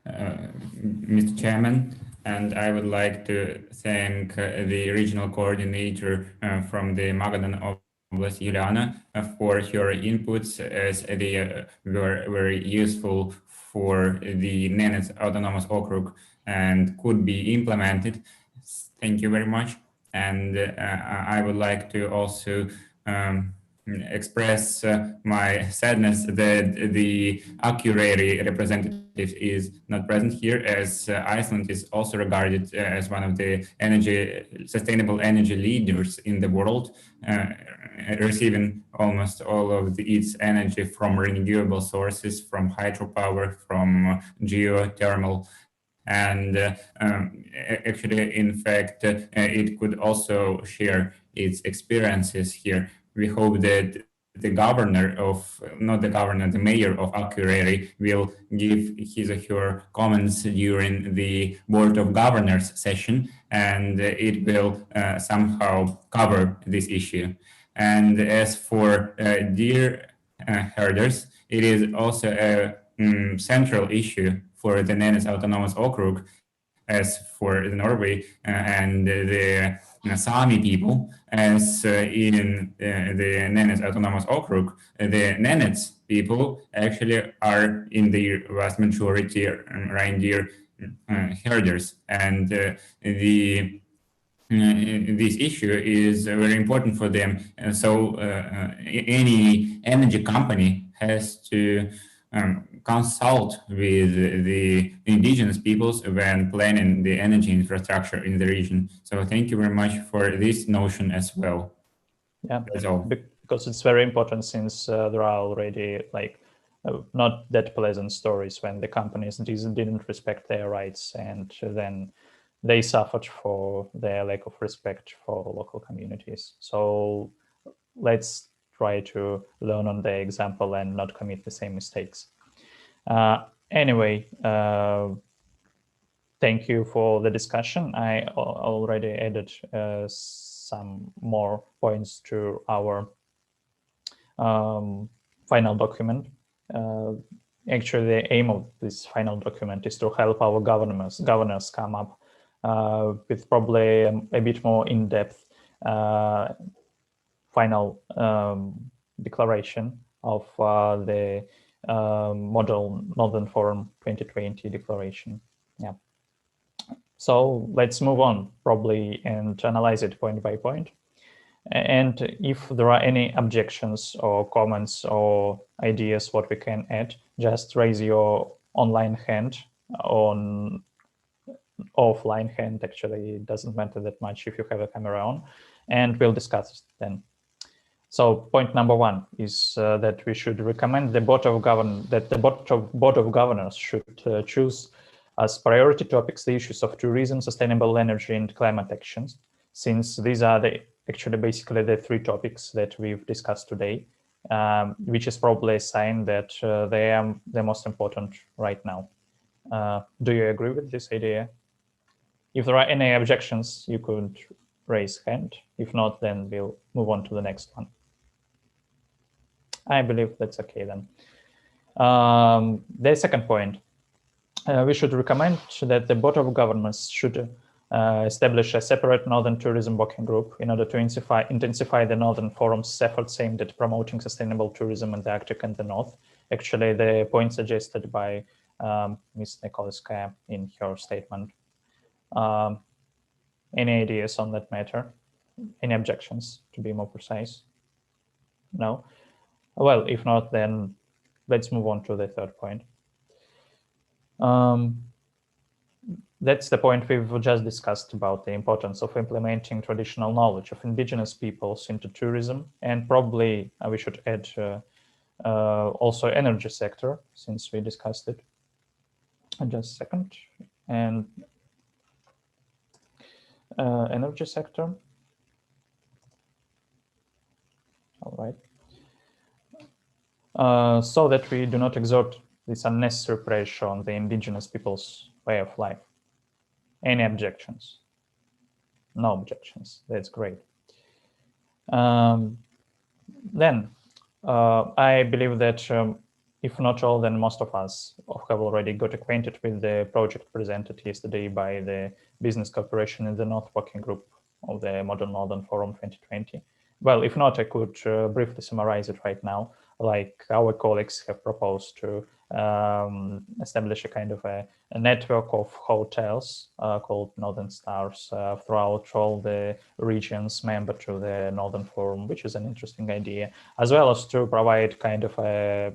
Mr. Chairman. And I would like to thank the regional coordinator from the Magadan Oblast, Juliana, for her inputs, as they were very useful for the Nenets Autonomous Okrug and could be implemented. Thank you very much. And I would like to also express my sadness that the actuary representative is not present here, as Iceland is also regarded as one of the sustainable energy leaders in the world, receiving almost all of its energy from renewable sources, from hydropower, from geothermal. And actually, in fact, it could also share its experiences here. We hope that the mayor of Akureyri will give his or her comments during the Board of Governors session, and it will somehow cover this issue. And as for deer herders, it is also a central issue for the Nenes Autonomous Okrug, as for Norway and the Sami people, as in the Nenes Autonomous Okrug, the Nenets people actually are in the vast majority reindeer herders, and this issue is very important for them. So any energy company has to consult with the indigenous peoples when planning the energy infrastructure in the region. So thank you very much for this notion as well. Yeah, that's all. Because it's very important, since there are already not that pleasant stories when the companies didn't respect their rights, and then they suffered for their lack of respect for local communities. So let's try to learn on their example and not commit the same mistakes. Anyway, thank you for the discussion. I already added some more points to our final document. Actually, the aim of this final document is to help our governors come up with probably a bit more in-depth final declaration of the Model Northern Forum 2020 declaration. Yeah. So let's move on probably and analyze it point by point. And if there are any objections or comments or ideas what we can add, just raise your online hand on offline hand. Actually, it doesn't matter that much if you have a camera on, and we'll discuss it then. So point number one is that we should recommend the Board of Governors should choose as priority topics the issues of tourism, sustainable energy, and climate actions, since these are basically the three topics that we've discussed today, which is probably a sign that they are the most important right now. Do you agree with this idea? If there are any objections, you could raise hand. If not, then we'll move on to the next one. I believe that's okay then. The second point, we should recommend that the Board of Governors should establish a separate Northern Tourism Working Group in order to intensify the Northern Forum's efforts aimed at promoting sustainable tourism in the Arctic and the North. Actually, the point suggested by Ms. Nikolskaya in her statement. Any ideas on that matter? Any objections, to be more precise? No? Well, if not, then let's move on to the third point. That's the point we've just discussed about the importance of implementing traditional knowledge of indigenous peoples into tourism, and probably we should add also energy sector, since we discussed it. Just a second. And energy sector. All right. So that we do not exert this unnecessary pressure on the indigenous people's way of life. Any objections? No objections. That's great. Then I believe that if not all, then most of us have already got acquainted with the project presented yesterday by the Business Corporation in the North Working Group of the Model Northern Forum 2020. Well, if not, I could briefly summarize it right now, like our colleagues have proposed to establish a kind of a network of hotels called Northern Stars throughout all the regions member to the Northern Forum, which is an interesting idea, as well as to provide kind of a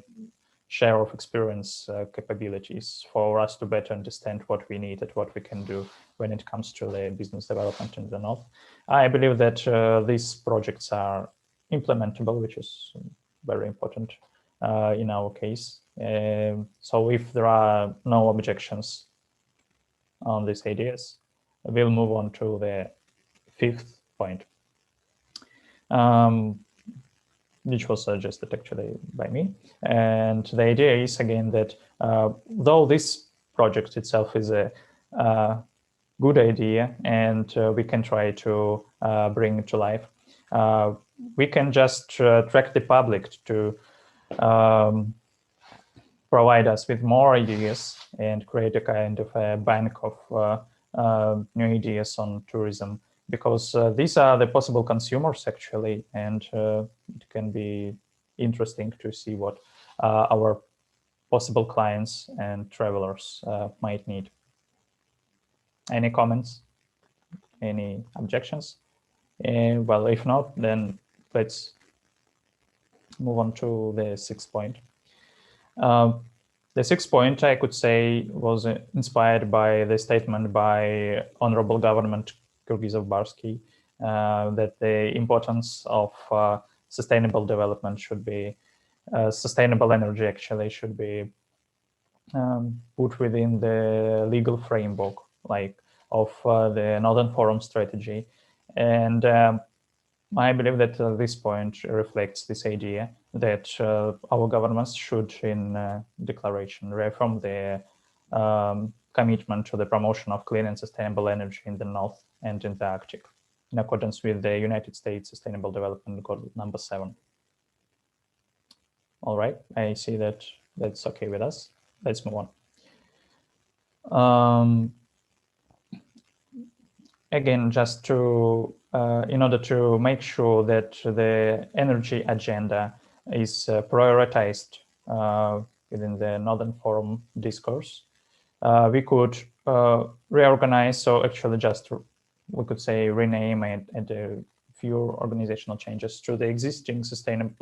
share of experience capabilities for us to better understand what we need and what we can do when it comes to the business development in the North. I believe that these projects are implementable, which is very important in our case. So if there are no objections on these ideas, we'll move on to the 5th point, which was suggested actually by me. And the idea is again that though this project itself is a good idea and we can try to bring it to life, we can just track the public to provide us with more ideas and create a kind of a bank of new ideas on tourism, because these are the possible consumers actually, and it can be interesting to see what our possible clients and travelers might need. Any comments? Any objections? Well, if not, then let's move on to the 6th point. The 6th point, I could say, was inspired by the statement by Honorable Government Kyrgyzov-Barsky that the importance of sustainable development should be, sustainable energy actually should be put within the legal framework, like of the Northern Forum strategy. And I believe that this point reflects this idea that our governments should, in declaration, reaffirm their commitment to the promotion of clean and sustainable energy in the North and in the Arctic, in accordance with the United States Sustainable Development Goal number 7. All right, I see that that's okay with us. Let's move on. Again, just to, in order to make sure that the energy agenda is prioritized within the Northern Forum discourse, we could reorganize, so actually just, we could say, rename it and a few organizational changes to the existing sustainable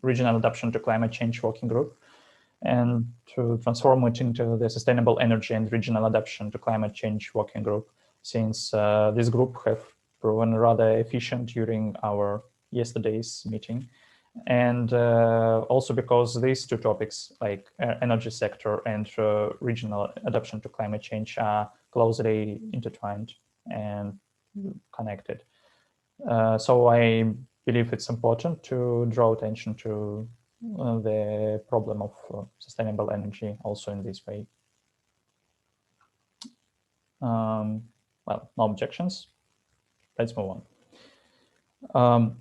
regional adaptation to climate change working group, and to transform it into the Sustainable Energy and Regional Adaptation to Climate Change Working Group, since this group have proven rather efficient during our yesterday's meeting. And also because these two topics, like energy sector and regional adaptation to climate change, are closely intertwined and connected. So I believe it's important to draw attention to the problem of sustainable energy also in this way. Well, no objections. Let's move on.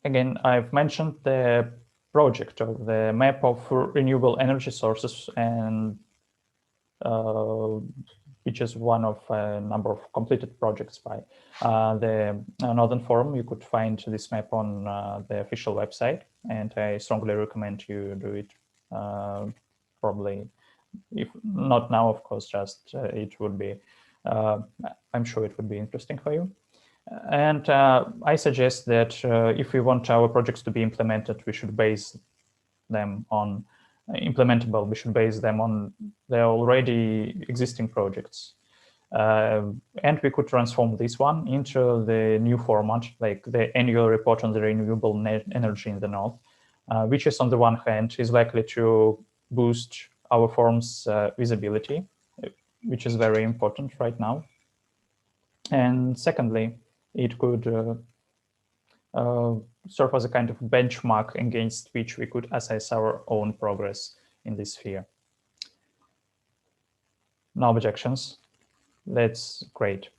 Again, I've mentioned the project of the map of renewable energy sources, and which is one of a number of completed projects by the Northern Forum. You could find this map on the official website, and I strongly recommend you do it probably. If not now, of course, just it would be, I'm sure it would be interesting for you. And I suggest that if we want our projects to be implemented, we should base them on implementable. We should base them on the already existing projects. And we could transform this one into the new format, like the annual report on the renewable energy in the North, which is on the one hand is likely to boost our forum's visibility, which is very important right now. And secondly, it could serve as a kind of benchmark against which we could assess our own progress in this sphere. No objections. That's great.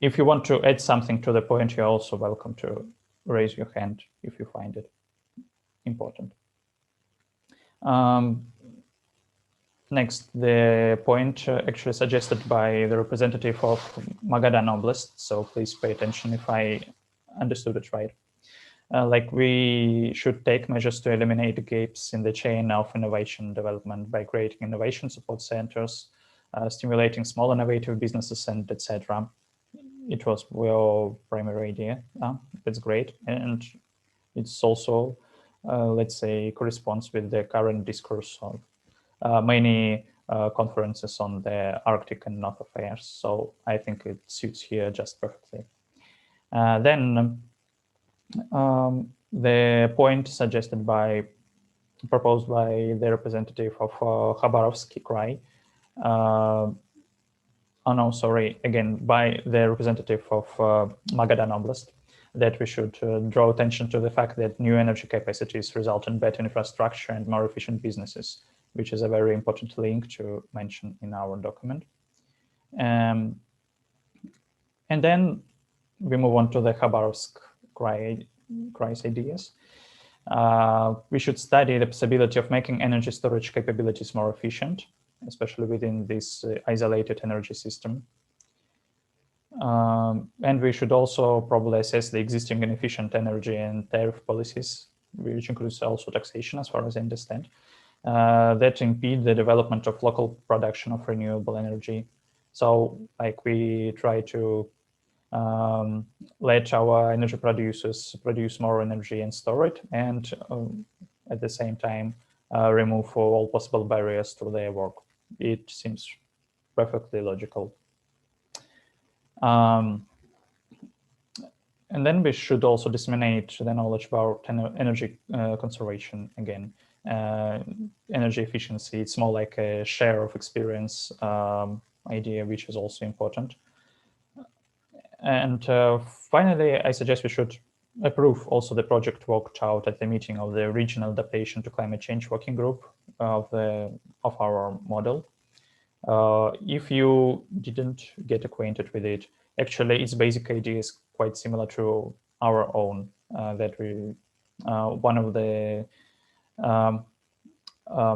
If you want to add something to the point, you're also welcome to raise your hand if you find it important. Next, the point actually suggested by the representative of Magadan Oblast, so please pay attention if I understood it right. like we should take measures to eliminate the gaps in the chain of innovation development by creating innovation support centers, stimulating small innovative businesses, and etc. It was your primary idea. That's great. And it's also, let's say, corresponds with the current discourse of many conferences on the Arctic and North affairs. So I think it suits here just perfectly. Then the point proposed by the representative of Khabarovsk Krai, by the representative of Magadan Oblast, that we should draw attention to the fact that new energy capacities result in better infrastructure and more efficient businesses, which is a very important link to mention in our document. And then we move on to the Khabarovsk Krai's ideas. We should study the possibility of making energy storage capabilities more efficient, especially within this isolated energy system. And we should also probably assess the existing inefficient energy and tariff policies, which includes also taxation, as far as I understand, that impede the development of local production of renewable energy. So, like, we try to let our energy producers produce more energy and store it, and at the same time remove all possible barriers to their work. It seems perfectly logical. And then we should also disseminate the knowledge about energy conservation again. Energy efficiency, it's more like a share of experience idea, which is also important. And finally, I suggest we should approve also the project worked out at the meeting of the Regional Adaptation to Climate Change Working Group of our model. If you didn't get acquainted with it, actually its basic idea is quite similar to our own, that we, one of the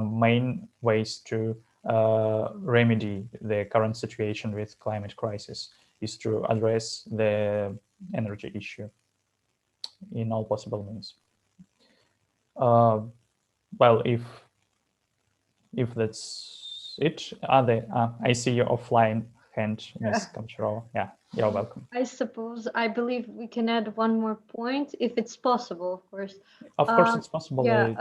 main ways to remedy the current situation with climate crisis is to address the energy issue in all possible means. Well, if that's it, I see your offline hand, Ms. Kamcharova. Yeah, you're welcome. I believe we can add one more point, if it's possible, of course. Of course, it's possible. Yeah,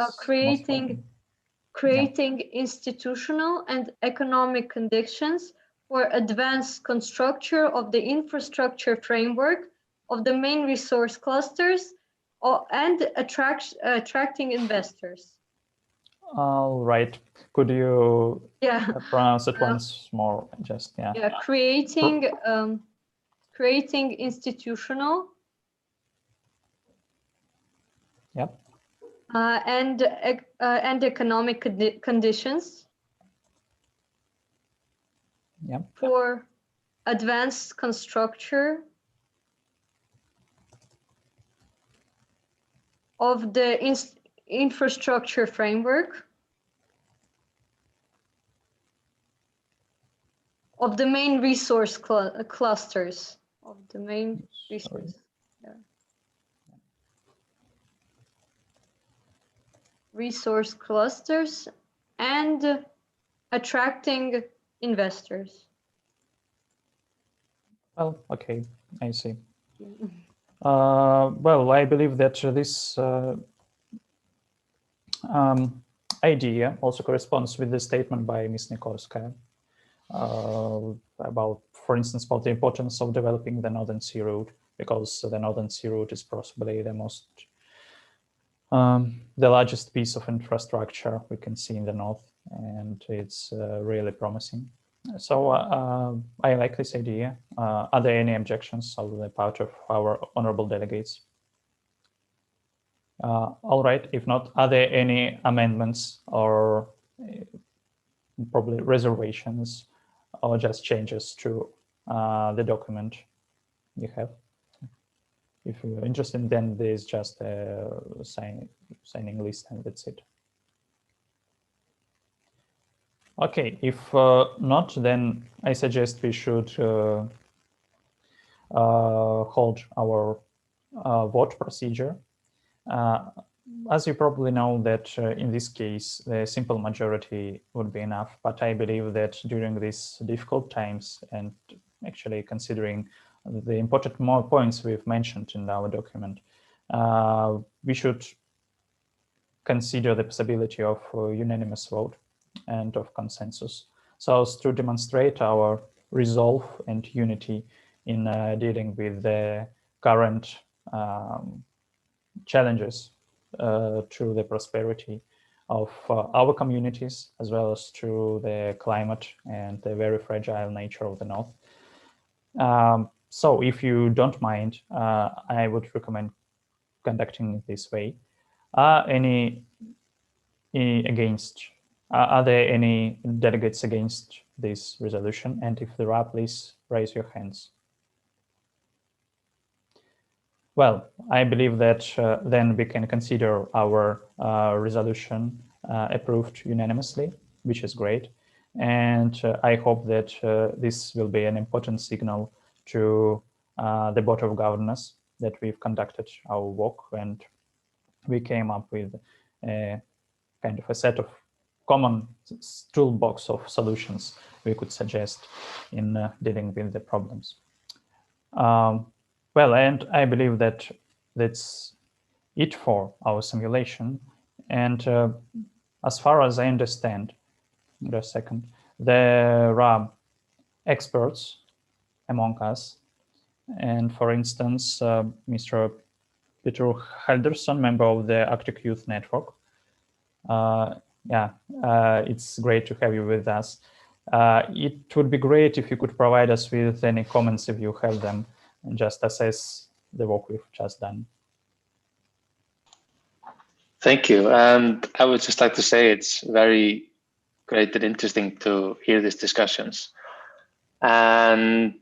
creating institutional and economic conditions for advanced construction of the infrastructure framework of the main resource clusters and attracting investors. All right. Could you pronounce it once more? Just creating institutional and economic conditions for advanced construction of the infrastructure framework of the main resource clusters of the main resource. Resource clusters and attracting investors. Well, okay, I see. Well, I believe that this idea also corresponds with the statement by Ms. Nikolskaya about, for instance, about the importance of developing the Northern Sea route, because the Northern Sea route is possibly the most the largest piece of infrastructure we can see in the north, and it's really promising. So I like this idea. Are there any objections on the part of our honorable delegates? All right, if not, are there any amendments or probably reservations or just changes to the document you have? If you're interested, then there's just a signing list and that's it. Okay, if not, then I suggest we should hold our vote procedure. As you probably know that in this case, the simple majority would be enough, but I believe that during these difficult times and actually considering the important more points we've mentioned in our document, we should consider the possibility of unanimous vote and of consensus, so as to demonstrate our resolve and unity in dealing with the current challenges to the prosperity of our communities, as well as to the climate and the very fragile nature of the North. So if you don't mind, I would recommend conducting it this way. Are there any delegates against this resolution? And if there are, please raise your hands. Well, I believe that then we can consider our resolution approved unanimously, which is great. And I hope that this will be an important signal to the Board of Governors that we've conducted our work and we came up with a kind of a set of common toolbox of solutions we could suggest in dealing with the problems. Well, and I believe that that's it for our simulation. And as far as I understand, just a second, there are experts among us. And for instance, Mr. Peter Halderson, member of the Arctic Youth Network. It's great to have you with us. It would be great if you could provide us with any comments if you have them, and just assess the work we've just done. Thank you. And I would just like to say it's very great and interesting to hear these discussions. And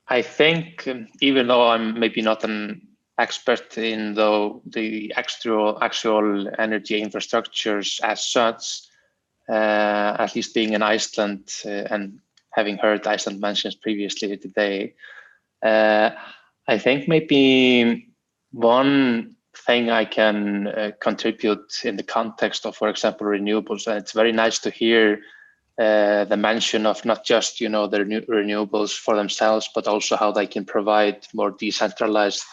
I think even though I'm maybe not an expert in the actual energy infrastructures as such, at least being in Iceland and having heard Iceland mentioned previously today, I think maybe one thing I can contribute in the context of, for example, renewables, and it's very nice to hear the mention of not just, the renewables for themselves, but also how they can provide more decentralized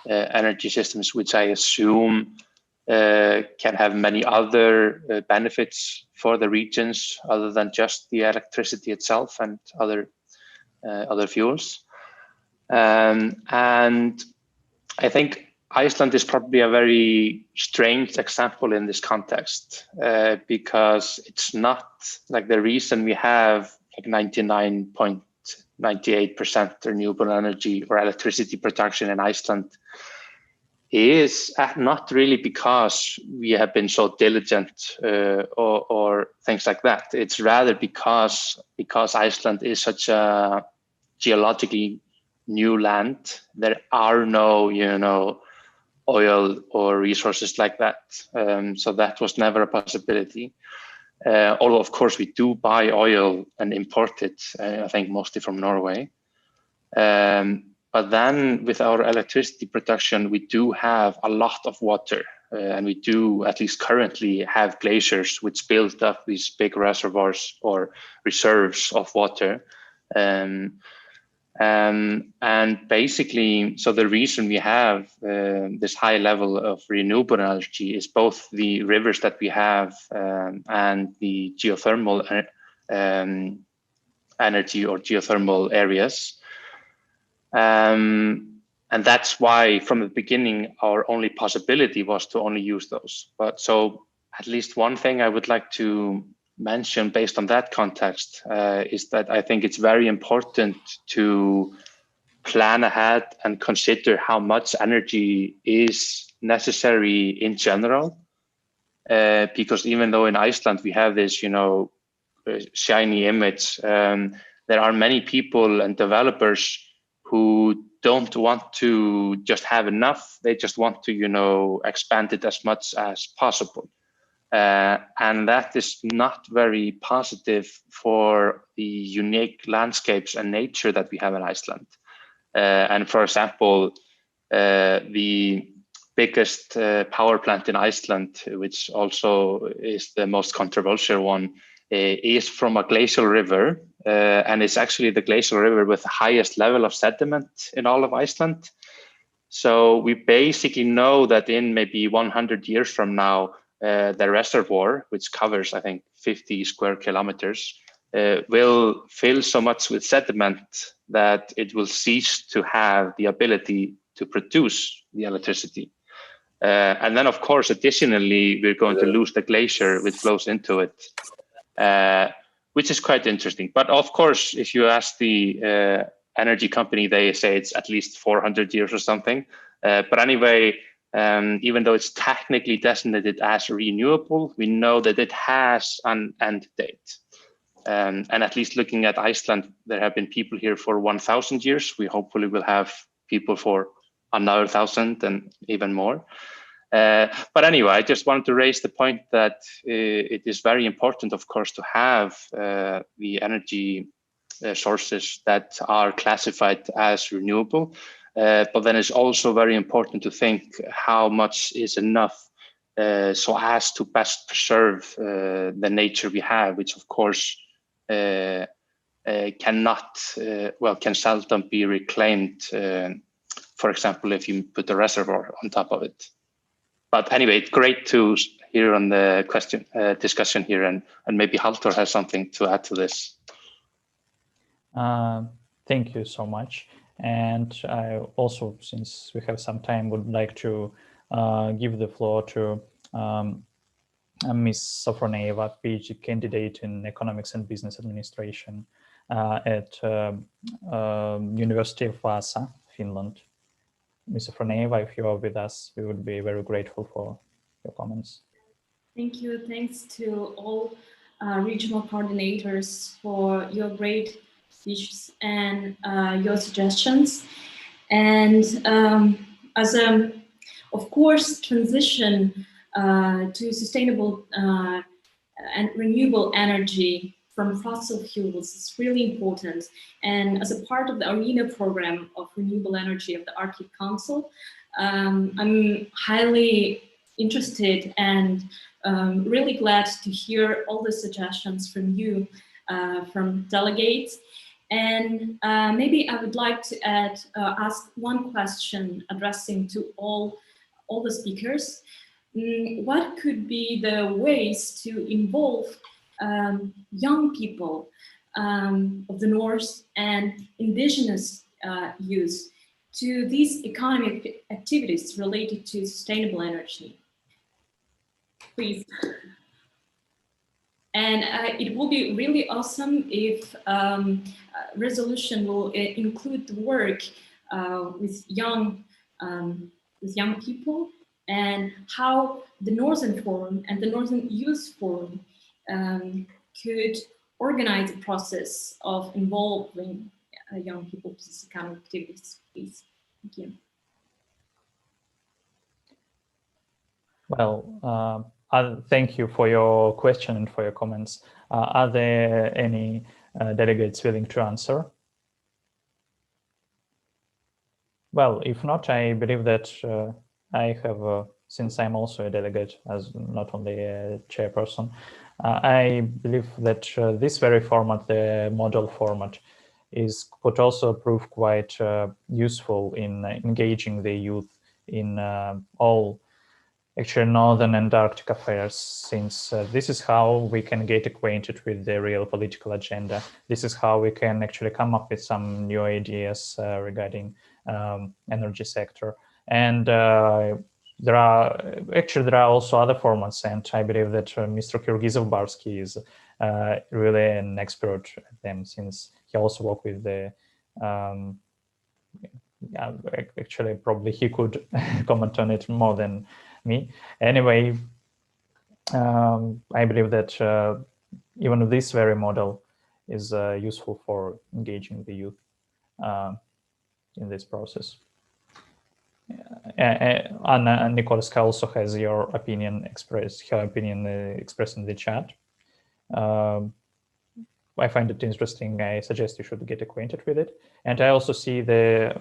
energy systems, which I assume can have many other benefits for the regions other than just the electricity itself and other fuels. And I think Iceland is probably a very strange example in this context because it's not like the reason we have like 99.98% renewable energy or electricity production in Iceland is not really because we have been so diligent or things like that. It's rather because Iceland is such a geologically new land. There are no, oil or resources like that. So that was never a possibility. Although, of course, we do buy oil and import it, I think mostly from Norway. But then with our electricity production, we do have a lot of water. And we do, at least currently, have glaciers which build up these big reservoirs or reserves of water. And basically, so the reason we have this high level of renewable energy is both the rivers that we have and the geothermal energy or geothermal areas. And that's why from the beginning, our only possibility was to only use those. But so at least one thing I would like to mention based on that context is that I think it's very important to plan ahead and consider how much energy is necessary in general. Because even though in Iceland we have this, shiny image, there are many people and developers who don't want to just have enough. They just want to, expand it as much as possible. And that is not very positive for the unique landscapes and nature that we have in Iceland. And for example, the biggest power plant in Iceland, which also is the most controversial one, is from a glacial river, and it's actually the glacial river with the highest level of sediment in all of Iceland. So we basically know that in maybe 100 years from now, the reservoir, which covers, I think, 50 square kilometers, will fill so much with sediment that it will cease to have the ability to produce the electricity. And then, of course, additionally, we're going to lose the glacier which flows into it, which is quite interesting. But of course, if you ask the energy company, they say it's at least 400 years or something. But anyway, even though it's technically designated as renewable, we know that it has an end date. And at least looking at Iceland, there have been people here for 1,000 years. We hopefully will have people for another 1,000 and even more. But anyway, I just wanted to raise the point that it is very important, of course, to have the energy sources that are classified as renewable. But then it's also very important to think how much is enough so as to best preserve the nature we have, which of course can seldom be reclaimed. For example, if you put a reservoir on top of it. But anyway, it's great to hear on the discussion here, and maybe Halldór has something to add to this. Thank you so much. And I also, since we have some time, would like to give the floor to Ms. Sofroneeva, PhD candidate in Economics and Business Administration at University of Vaasa, Finland. Ms. Sofroneeva, if you are with us, we would be very grateful for your comments. Thank you. Thanks to all regional coordinators for your great speeches and your suggestions. And as a, of course, transition to sustainable and renewable energy from fossil fuels is really important. And as a part of the ARENA program of renewable energy of the Arctic Council, I'm highly interested and really glad to hear all the suggestions from you, from delegates. And maybe I would like to ask one question addressing to all the speakers. What could be the ways to involve young people of the North and indigenous youth to these economic activities related to sustainable energy? Please. And it will be really awesome if resolution will include the work with young people, and how the Northern Forum and the Northern Youth Forum could organize a process of involving young people to these economic activities, please. Thank you. Well, thank you for your question and for your comments. Are there any delegates willing to answer? Well, if not, I believe that I have, since I'm also a delegate, as not only a chairperson, I believe that this very format, the model format, could also prove quite useful in engaging the youth in all actually Northern and Arctic affairs, since this is how we can get acquainted with the real political agenda. This is how we can actually come up with some new ideas regarding energy sector. And there are also other formats, and I believe that Mr. Kyrgyzov-Barsky is really an expert at them, since he also worked with the actually probably he could comment on it more than me. Anyway, I believe that even this very model is useful for engaging the youth in this process. Anna Nikolska also has her opinion expressed in the chat. I find it interesting. I suggest you should get acquainted with it. And I also see the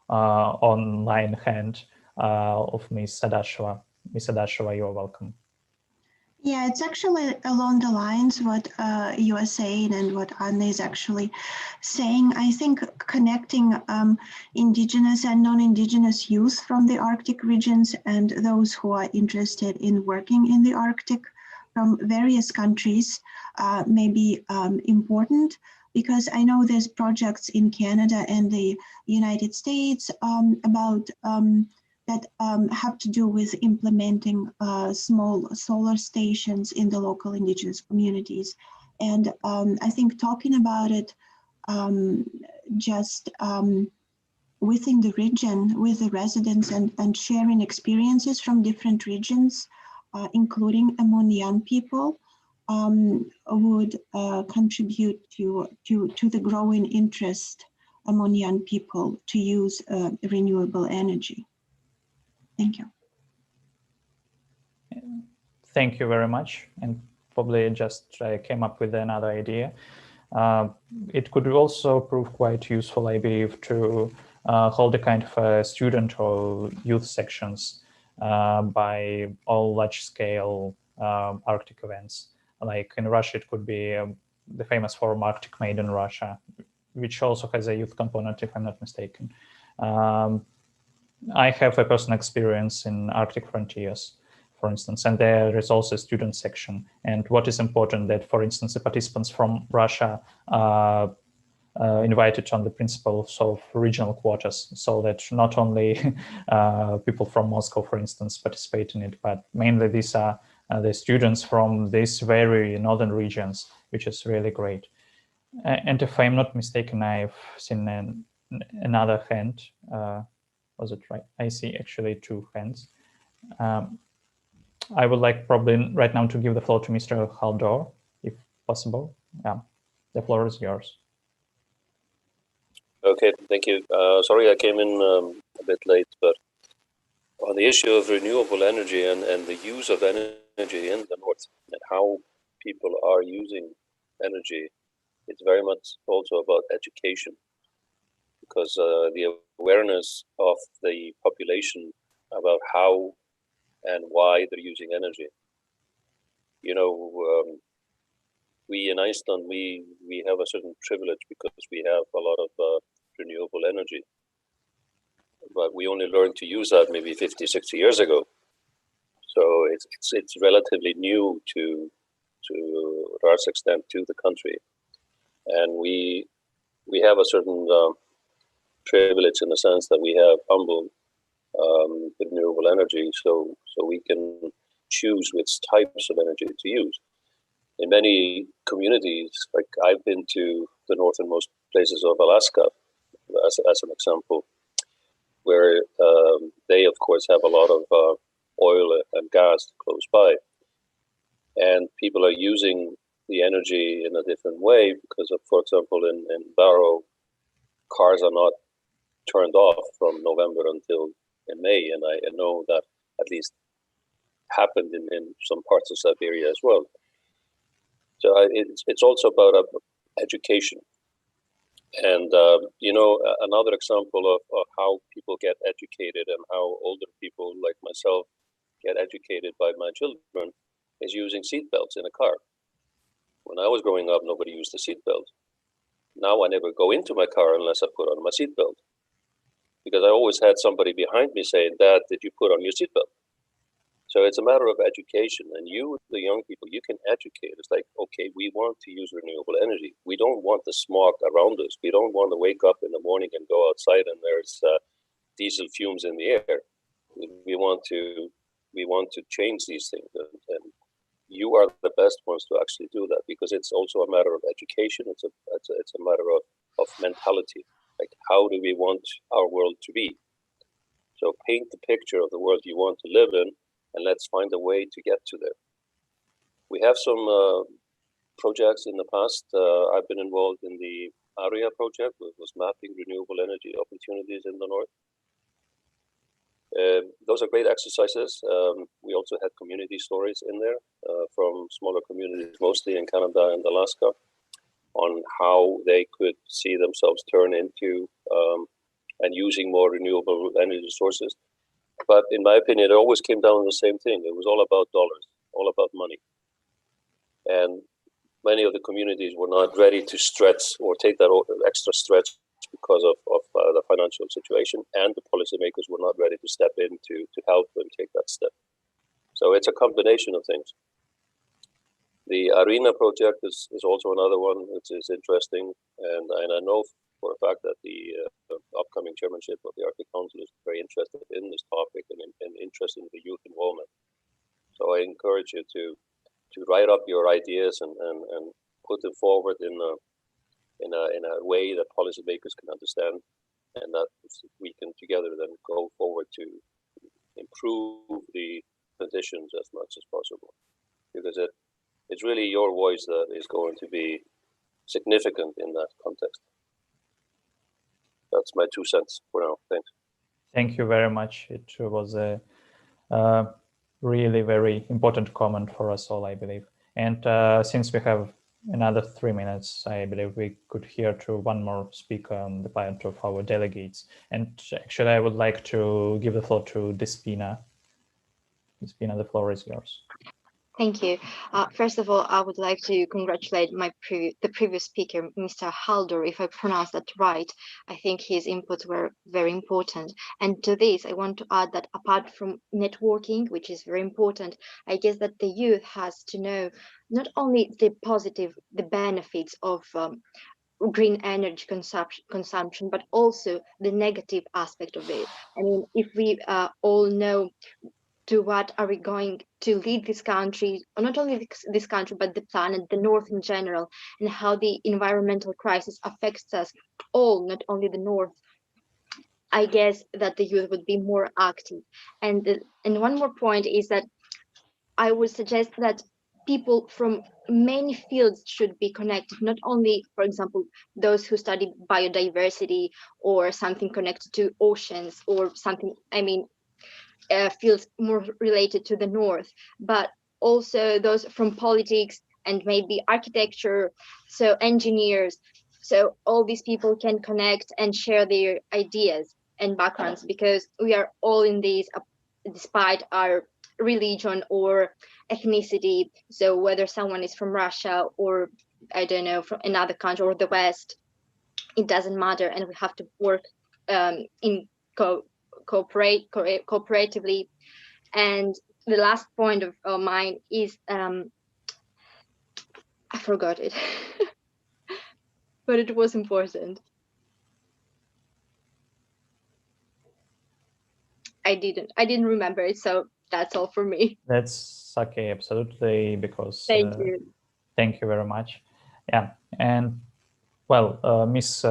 online hand of Ms. Sadasheva. Ms. Sadasheva, you are welcome. Yeah, it's actually along the lines what you are saying and what Anna is actually saying. I think connecting indigenous and non-indigenous youth from the Arctic regions and those who are interested in working in the Arctic from various countries may be important, because I know there's projects in Canada and the United States about that have to do with implementing small solar stations in the local indigenous communities. And I think talking about it just within the region with the residents and sharing experiences from different regions, including among young people, would contribute to the growing interest among young people to use renewable energy. Thank you. Thank you very much. And probably just came up with another idea. It could also prove quite useful, I believe, to hold a kind of student or youth sections by all large-scale Arctic events. Like in Russia, it could be the famous Forum Arctic Made in Russia, which also has a youth component, if I'm not mistaken. I have a personal experience in Arctic Frontiers, for instance, and there is also a student section. And what is important that, for instance, the participants from Russia are invited on the principles of regional quotas, so that not only people from Moscow, for instance, participate in it, but mainly these are the students from these very northern regions, which is really great. And if I'm not mistaken, I've seen another hand. Was it right? I see actually two hands. I would like probably right now to give the floor to Mr. Haldor, if possible. The floor is yours. Okay, thank you. Sorry I came in a bit late, but on the issue of renewable energy and the use of energy in the north and how people are using energy, it's very much also about education, because the awareness of the population about how and why they're using energy. You know, we in Iceland, we have a certain privilege because we have a lot of renewable energy, but we only learned to use that maybe 50, 60 years ago. So it's relatively new to a large extent to the country, and we have a certain privilege in the sense that we have humble renewable energy, so we can choose which types of energy to use. In many communities, like I've been to the northernmost places of Alaska, as an example, where they of course have a lot of oil and gas close by, and people are using the energy in a different way because of, for example, in Barrow, cars are not turned off from November until in May, and I know that at least happened in some parts of Siberia as well. So it's also about education. And, you know, another example of how people get educated and how older people like myself get educated by my children is using seatbelts in a car. When I was growing up, nobody used a seatbelt. Now I never go into my car unless I put on my seatbelt, because I always had somebody behind me saying, "Dad, did you put on your seatbelt?" So it's a matter of education, and you, the young people, you can educate. It's like, okay, we want to use renewable energy. We don't want the smog around us. We don't want to wake up in the morning and go outside and there's diesel fumes in the air. We want to change these things, and you are the best ones to actually do that, because it's also a matter of education. It's a matter of mentality. Like, how do we want our world to be? So paint the picture of the world you want to live in, and let's find a way to get to there. We have some projects in the past. I've been involved in the ARIA project, which was mapping renewable energy opportunities in the north. Those are great exercises. We also had community stories in there from smaller communities, mostly in Canada and Alaska, on how they could see themselves turn into and using more renewable energy sources. But in my opinion, it always came down to the same thing. It was all about dollars, all about money. And many of the communities were not ready to stretch or take that extra stretch because of the financial situation, and the policymakers were not ready to step in to help them take that step. So it's a combination of things. The Arena project is also another one which is interesting, and I know for a fact that the upcoming chairmanship of the Arctic Council is very interested in this topic and interested in the youth involvement. So I encourage you to write up your ideas and put them forward in a way that policymakers can understand, and that we can together then go forward to improve the conditions as much as possible, because it's really your voice that is going to be significant in that context. That's my 2 cents for now. Thanks. Thank you very much. It was a really very important comment for us all, I believe. And since we have another 3 minutes, I believe we could hear to one more speaker on the part of our delegates. And actually, I would like to give the floor to Despina. Despina, the floor is yours. Thank you. First of all, I would like to congratulate the previous speaker, Mr. Haldor, if I pronounced that right. I think his inputs were very important. And to this, I want to add that apart from networking, which is very important, I guess that the youth has to know not only the benefits of green energy consumption, but also the negative aspect of it. I mean, if we all know to what are we going to lead this country, or not only this country, but the planet, the North in general, and how the environmental crisis affects us all, not only the North, I guess that the youth would be more active. And one more point is that I would suggest that people from many fields should be connected, not only, for example, those who study biodiversity or something connected to oceans or something, I mean, fields more related to the North, but also those from politics and maybe architecture, so engineers. So all these people can connect and share their ideas and backgrounds, because we are all in these, despite our religion or ethnicity. So whether someone is from Russia or, I don't know, from another country or the West, it doesn't matter, and we have to work in cooperatively. And the last point of mine is I forgot it but it was important. I didn't remember it, so that's all for me. That's okay, absolutely, because Thank you. Thank you very much. Yeah, and well, Ms.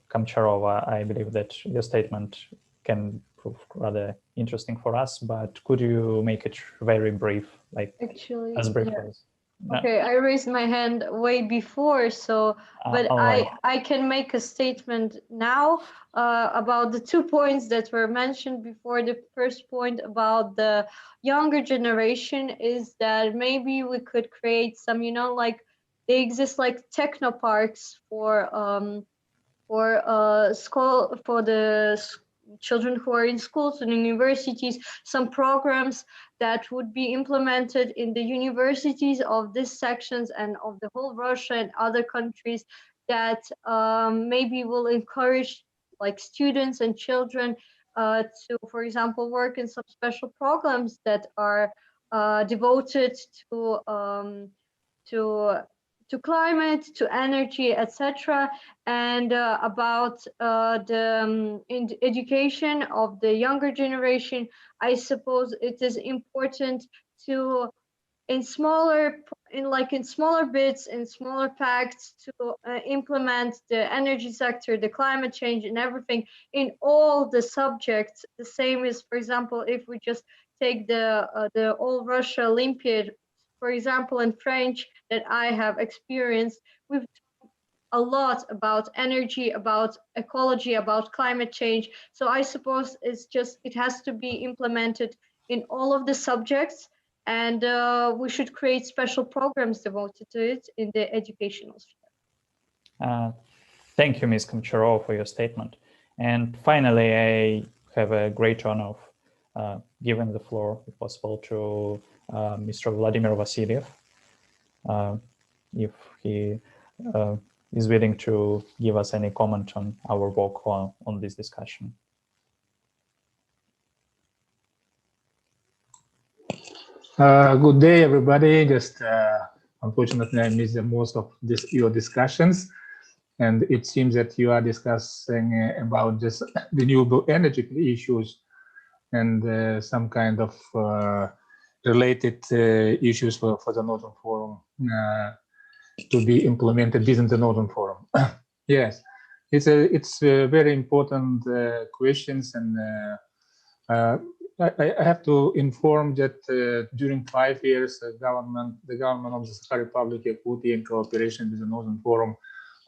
Kamcharova, I believe that your statement can prove rather interesting for us, but could you make it very brief, like Actually, as brief yeah. as? No. Okay, I raised my hand way before, so but right. I can make a statement now about the 2 points that were mentioned before. The first point about the younger generation is that maybe we could create some, like they exist like techno parks for school, for the children who are in schools and universities, some programs that would be implemented in the universities of these sections and of the whole Russia and other countries that maybe will encourage like students and children to, for example, work in some special programs that are devoted to climate, to energy, etc., and about the education of the younger generation. I suppose it is important to, in smaller bits, in smaller packs, to implement the energy sector, the climate change, and everything in all the subjects. The same as, for example, if we just take the All Russia Olympiad, for example, in French that I have experienced, we've talked a lot about energy, about ecology, about climate change. So I suppose it has to be implemented in all of the subjects, and we should create special programs devoted to it in the educational sphere. Thank you, Ms. Kamcharova, for your statement. And finally, I have a great honor of giving the floor, if possible, to Mr. Vladimir Vasilyev, if he is willing to give us any comment on our work on this discussion. Good day, everybody. Just unfortunately, I missed most of your discussions, and it seems that you are discussing about just renewable energy issues and some kind of related issues for the Northern Forum to be implemented within the Northern Forum. Yes, it's very important questions, and I have to inform that during 5 years, the government of the Sakha Republic, Yakutia, in cooperation with the Northern Forum,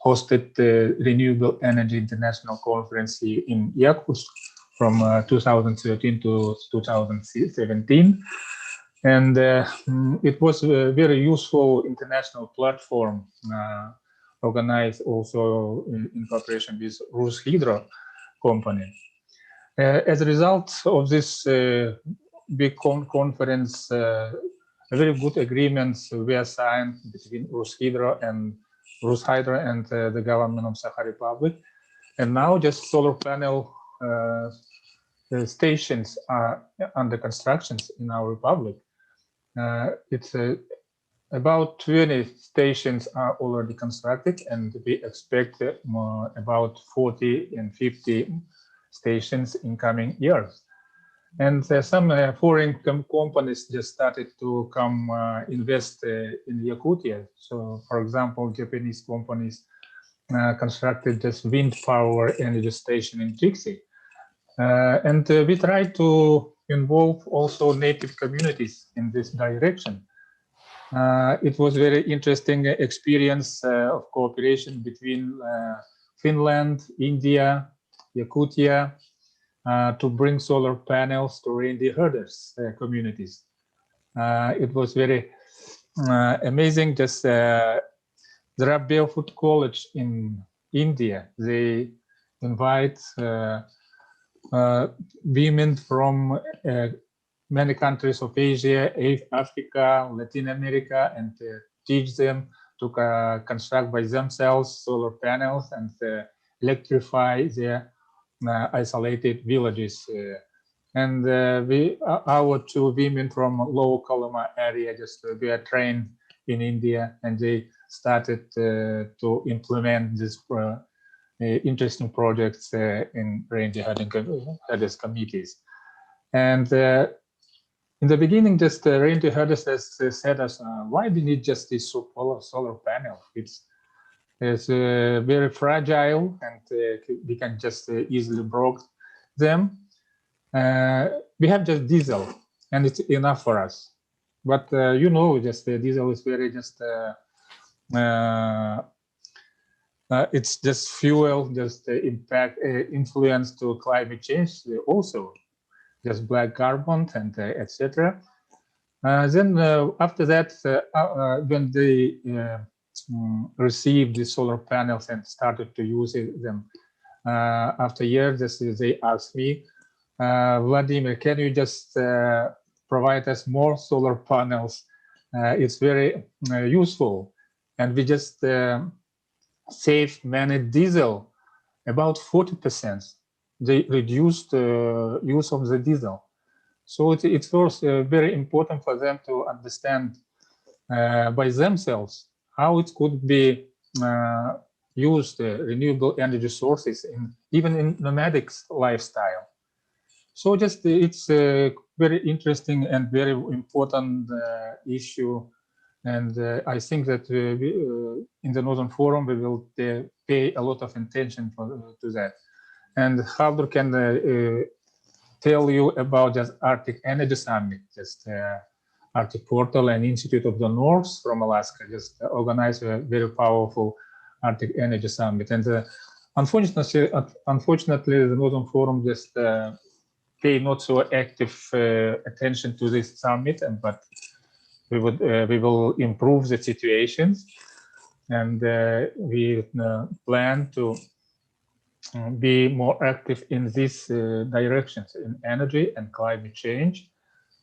hosted the Renewable Energy International Conference in Yakutsk from 2013 to 2017. And it was a very useful international platform organized also in cooperation with Rushydro company. As a result of this big conference, very good agreements were signed between Rushydro and the government of Sakha Republic. And now just solar panel stations are under construction in our republic. It's about 20 stations are already constructed, and we expect about 40 and 50 stations in coming years. And some foreign companies just started to come invest in Yakutia. So, for example, Japanese companies constructed this wind power energy station in Trixie. And we try to involve also native communities in this direction. It was very interesting experience of cooperation between Finland, India, Yakutia, to bring solar panels to reindeer herders communities. It was very amazing. Just the Barefoot College in India, they invite women from many countries of Asia, Africa, Latin America, and teach them to construct by themselves solar panels and electrify their isolated villages. And our two women from Lower Coloma area just were trained in India, and they started to implement this interesting projects in reindeer herders committees. And in the beginning, just reindeer herders said us, why we need just this solar panel? It's very fragile, and we can just easily break them. We have just diesel, and it's enough for us. But you know, just diesel is very just it's just fuel, just impact influence to climate change also, just black carbon and etc. Then after that, when they received the solar panels and started to use them, after years, they asked me, Vladimir, can you just provide us more solar panels? It's very useful, and we just save many diesel, about 40%. They reduced the use of the diesel. So it was very important for them to understand by themselves how it could be used, renewable energy sources, even in nomadic lifestyle. So just it's a very interesting and very important issue. And I think that in the Northern Forum, we will pay a lot of attention to that. And Haldur can tell you about just Arctic Energy Summit, just Arctic Portal and Institute of the North from Alaska just organized a very powerful Arctic Energy Summit. And unfortunately, the Northern Forum just pay not so active attention to this summit, but we will improve the situations, and we plan to be more active in these directions in energy and climate change.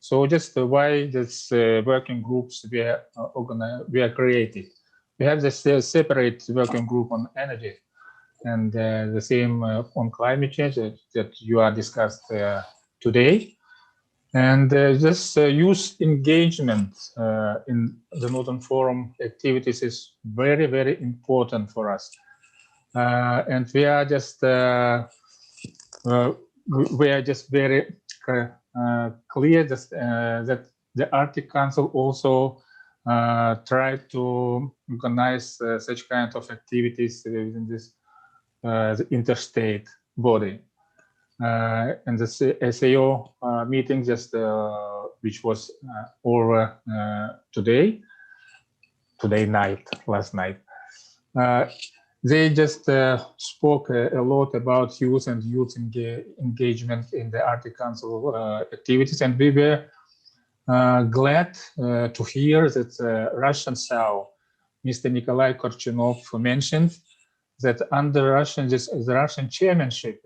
So just why this working groups were created. We have this separate working group on energy and the same on climate change that you are discussed today. And this youth engagement in the Northern Forum activities is very, very important for us. And we are just very clear that the Arctic Council also tried to organize such kind of activities within this the interstate body. And the SAO meeting just which was over last night. They just spoke a lot about youth and youth engagement in the Arctic Council activities, and we were glad to hear that Russian SAO, Mr. Nikolai Korchinov, mentioned that under the Russian chairmanship,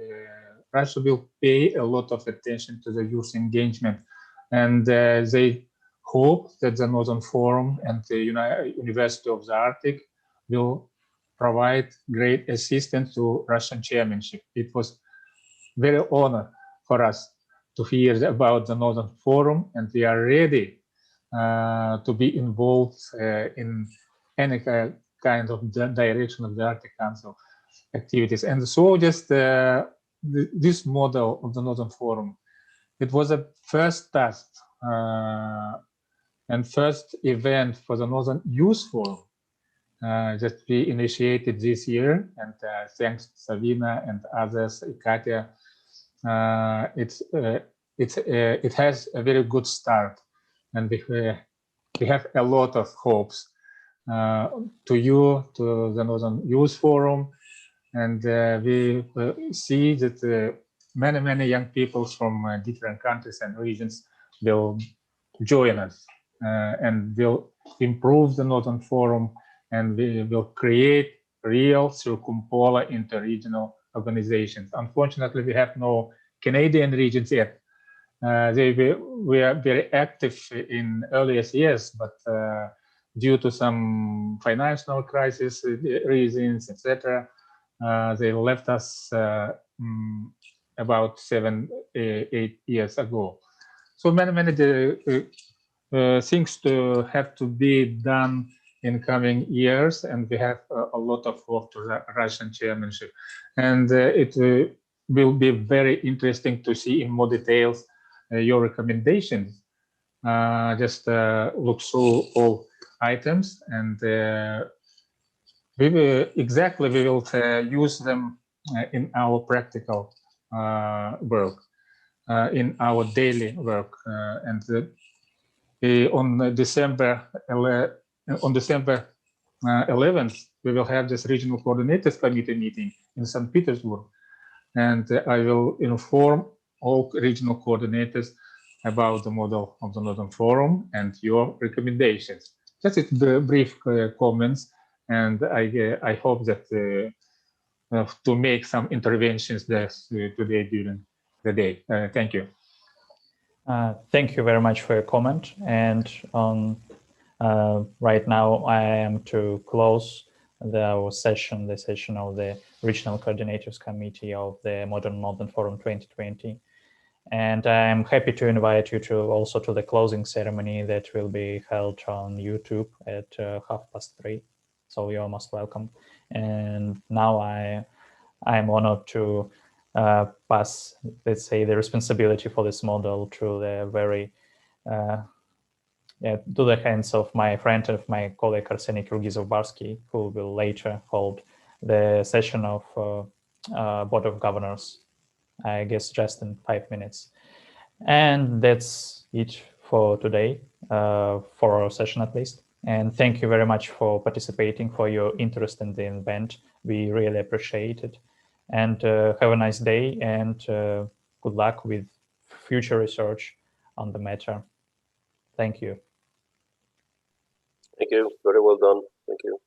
Russia will pay a lot of attention to the youth engagement, and they hope that the Northern Forum and the University of the Arctic will provide great assistance to Russian chairmanship. It was very honor for us to hear about the Northern Forum, and we are ready to be involved in any kind of direction of the Arctic Council activities. And so just this model of the Northern Forum, it was a first task and first event for the Northern Youth Forum that we initiated this year, and thanks to Savina and others, Katya, it has a very good start, and we have a lot of hopes to you, to the Northern Youth Forum, and we see that many young people from different countries and regions will join us and will improve the Northern Forum, and we will create real circumpolar interregional organizations. Unfortunately, we have no Canadian regions yet. We are very active in earliest years, but due to some financial crisis reasons, etc., they left us about 7-8 years ago. So many things to have to be done in coming years, and we have a lot of hope to the Russian chairmanship. And it will be very interesting to see in more details your recommendations. Just look through all items, and we will use them in our practical work, in our daily work. And on December 11th, we will have this Regional Coordinators Committee meeting in St. Petersburg, and I will inform all regional coordinators about the model of the Northern Forum and your recommendations. Just brief comments, and I hope that to make some interventions today during the day. Thank you. Thank you very much for your comment. And right now I am to close the session of the Regional Coordinators Committee of the Modern Northern Forum 2020. And I'm happy to invite you also to the closing ceremony that will be held on YouTube at 3:30. So you're most welcome. And now I'm honored to pass, let's say, the responsibility for this model to the to the hands of my friend and my colleague Arseniy Kyrgyzov-Barsky, who will later hold the session of Board of Governors, I guess just in 5 minutes. And that's it for today, for our session at least. And thank you very much for participating, for your interest in the event. We really appreciate it. And have a nice day, and good luck with future research on the matter. Thank you. Thank you. Very well done. Thank you.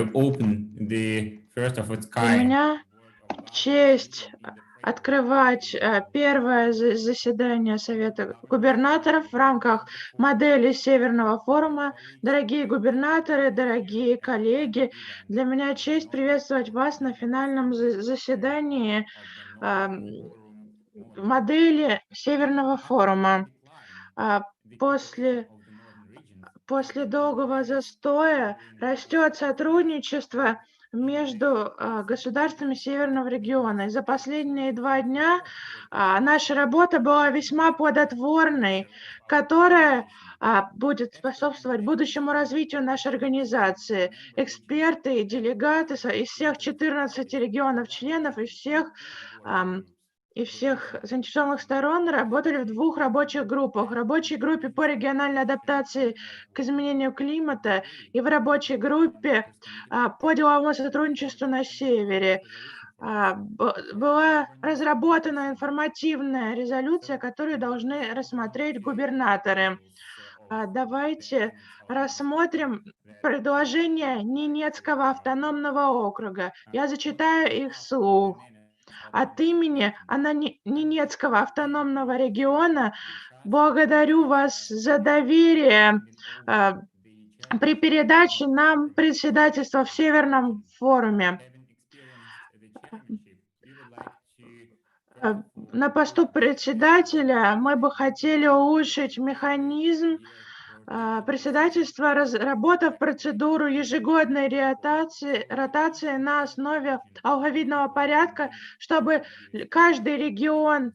open the first of its Для kind. меня честь открывать первое заседание Совета губернаторов в рамках модели Северного форума. Дорогие губернаторы, дорогие коллеги, для меня честь приветствовать вас на финальном заседании модели Северного форума. После долгого застоя растет сотрудничество между государствами Северного региона. И за последние 2 дня наша работа была весьма плодотворной, которая будет способствовать будущему развитию нашей организации. Эксперты и делегаты из всех 14 регионов-членов и всех заинтересованных сторон работали в 2 рабочих группах. В рабочей группе по региональной адаптации к изменению климата и в рабочей группе по деловому сотрудничеству на севере. Была разработана информативная резолюция, которую должны рассмотреть губернаторы. Давайте рассмотрим предложения Ненецкого автономного округа. Я зачитаю их вслух. От имени Ненецкого автономного региона благодарю вас за доверие при передаче нам председательства в Северном форуме. На посту председателя мы бы хотели улучшить механизм председательства, разработав процедуру ежегодной ротации на основе алфавитного порядка, чтобы каждый регион,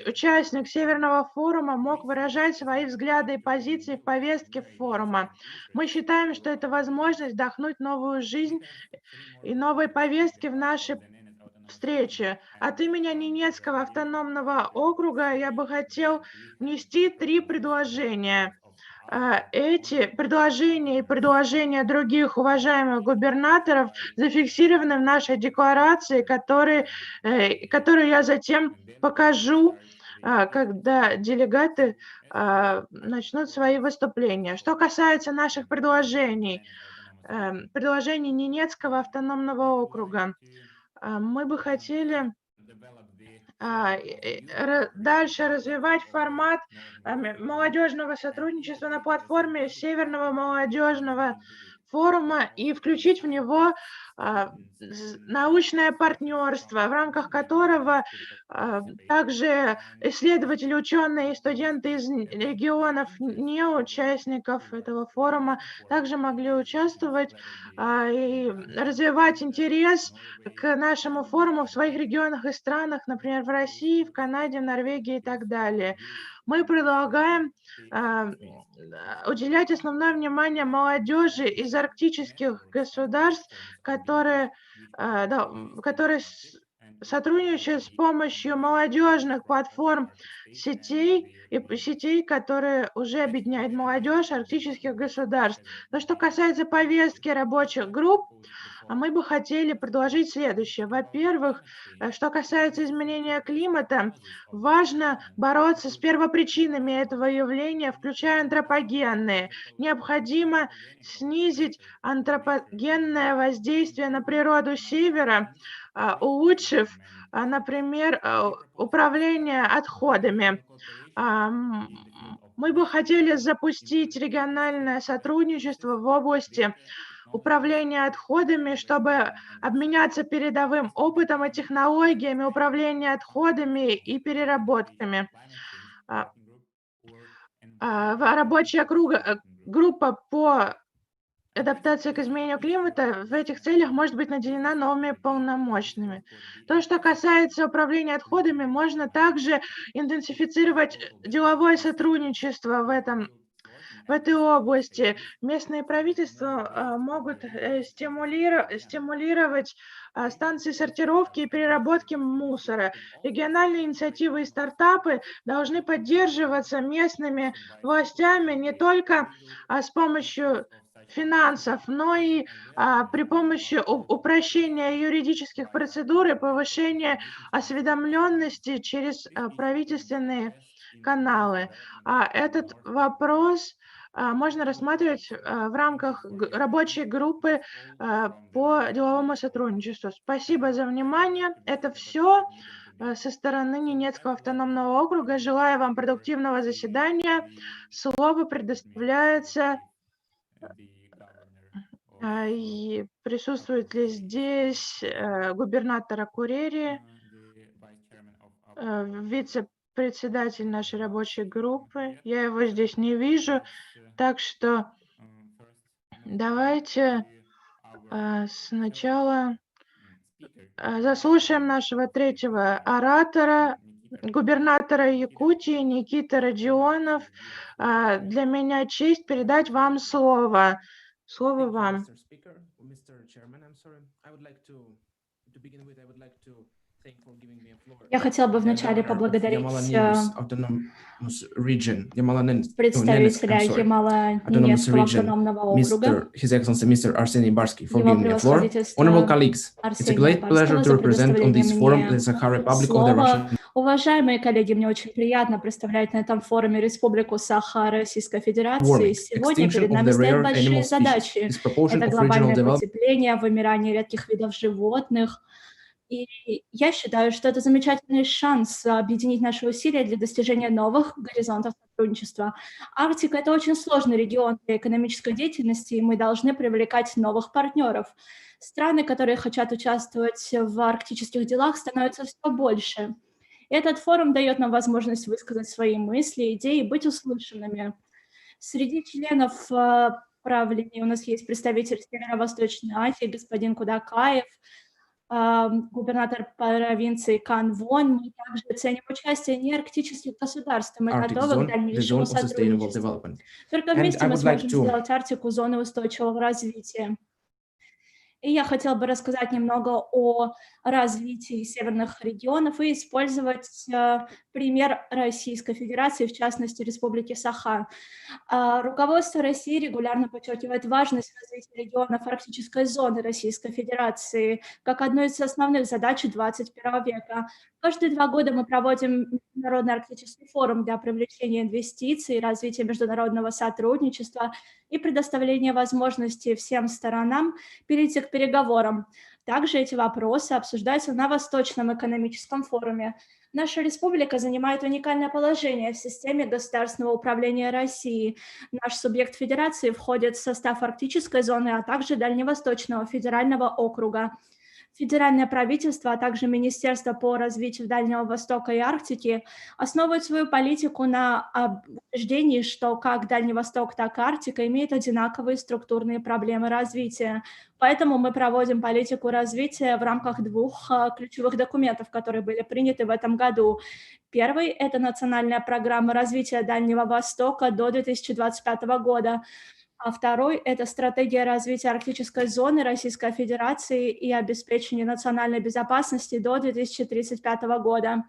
участник Северного форума, мог выражать свои взгляды и позиции в повестке форума. Мы считаем, что это возможность вдохнуть новую жизнь и новые повестки в нашей встречи. От имени Ненецкого автономного округа я бы хотел внести 3 предложения. Эти предложения и предложения других уважаемых губернаторов зафиксированы в нашей декларации, которую я затем покажу, когда делегаты начнут свои выступления. Что касается наших предложений Ненецкого автономного округа, мы бы хотели дальше развивать формат молодежного сотрудничества на платформе Северного молодежного форума и включить в него научное партнерство, в рамках которого также исследователи, ученые и студенты из регионов, не участников этого форума, также могли участвовать и развивать интерес к нашему форуму в своих регионах и странах, например, в России, в Канаде, в Норвегии и так далее. Мы предлагаем уделять основное внимание молодежи из арктических государств, которые сотрудничают с помощью молодежных платформ сетей, которые уже объединяют молодежь арктических государств. Но что касается повестки рабочих групп, мы бы хотели предложить следующее. Во-первых, что касается изменения климата, важно бороться с первопричинами этого явления, включая антропогенные. Необходимо снизить антропогенное воздействие на природу Севера, улучшив, например, управление отходами. Мы бы хотели запустить региональное сотрудничество в области управления отходами, чтобы обменяться передовым опытом и технологиями управления отходами и переработками. Рабочая группа по адаптации к изменению климата в этих целях может быть наделена новыми полномочиями. То, что касается управления отходами, можно также интенсифицировать деловое сотрудничество в этой области. Местные правительства могут стимулировать станции сортировки и переработки мусора. Региональные инициативы и стартапы должны поддерживаться местными властями не только с помощью финансов, но и при помощи упрощения юридических процедур и повышения осведомленности через правительственные каналы. Этот вопрос можно рассматривать в рамках рабочей группы по деловому сотрудничеству. Спасибо за внимание. Это все со стороны Ненецкого автономного округа. Желаю вам продуктивного заседания. Слово предоставляется. И присутствует ли здесь губернатора Курерии, вице-председатель нашей рабочей группы? Я его здесь не вижу, так что давайте сначала заслушаем нашего третьего оратора, губернатора Якутии Никита Родионов. Для меня честь передать вам слово. Слово вам. Я хотел бы вначале поблагодарить представителя Ямало-Ненецкого автономного округа, его превосходительство Арсения Барского за предоставление мне слова. Уважаемые коллеги, мне очень приятно представлять на этом форуме Республику Саха Российской Федерации. Сегодня перед нами стоят большие задачи. Это глобальное потепление, вымирание редких видов животных. И я считаю, что это замечательный шанс объединить наши усилия для достижения новых горизонтов сотрудничества. Арктика — это очень сложный регион для экономической деятельности, и мы должны привлекать новых партнеров. Страны, которые хотят участвовать в арктических делах, становятся все больше. Этот форум дает нам возможность высказать свои мысли, идеи, быть услышанными. Среди членов правления у нас есть представитель Северо-Восточной Азии, господин Кудакаев, губернатор провинции Канвон. Мы также ценим участие неарктических государств, и мы готовы к дальнейшему сотрудничеству. Только вместе мы сможем сделать Арктику зоной устойчивого развития. И я хотела бы рассказать немного о развитии северных регионов и использовать пример Российской Федерации, в частности, Республики Саха. Руководство России регулярно подчеркивает важность развития регионов арктической зоны Российской Федерации как одной из основных задач 21 века. Каждые 2 года мы проводим Международный арктический форум для привлечения инвестиций, развития международного сотрудничества и предоставления возможностей всем сторонам перейти к переговорам. Также эти вопросы обсуждаются на Восточном экономическом форуме. Наша республика занимает уникальное положение в системе государственного управления России. Наш субъект федерации входит в состав арктической зоны, а также Дальневосточного федерального округа. Федеральное правительство, а также Министерство по развитию Дальнего Востока и Арктики основывают свою политику на убеждении, что как Дальний Восток, так и Арктика имеют одинаковые структурные проблемы развития. Поэтому мы проводим политику развития в рамках 2 ключевых документов, которые были приняты в этом году. Первый – это национальная программа развития Дальнего Востока до 2025 года. А второй – это стратегия развития арктической зоны Российской Федерации и обеспечения национальной безопасности до 2035 года.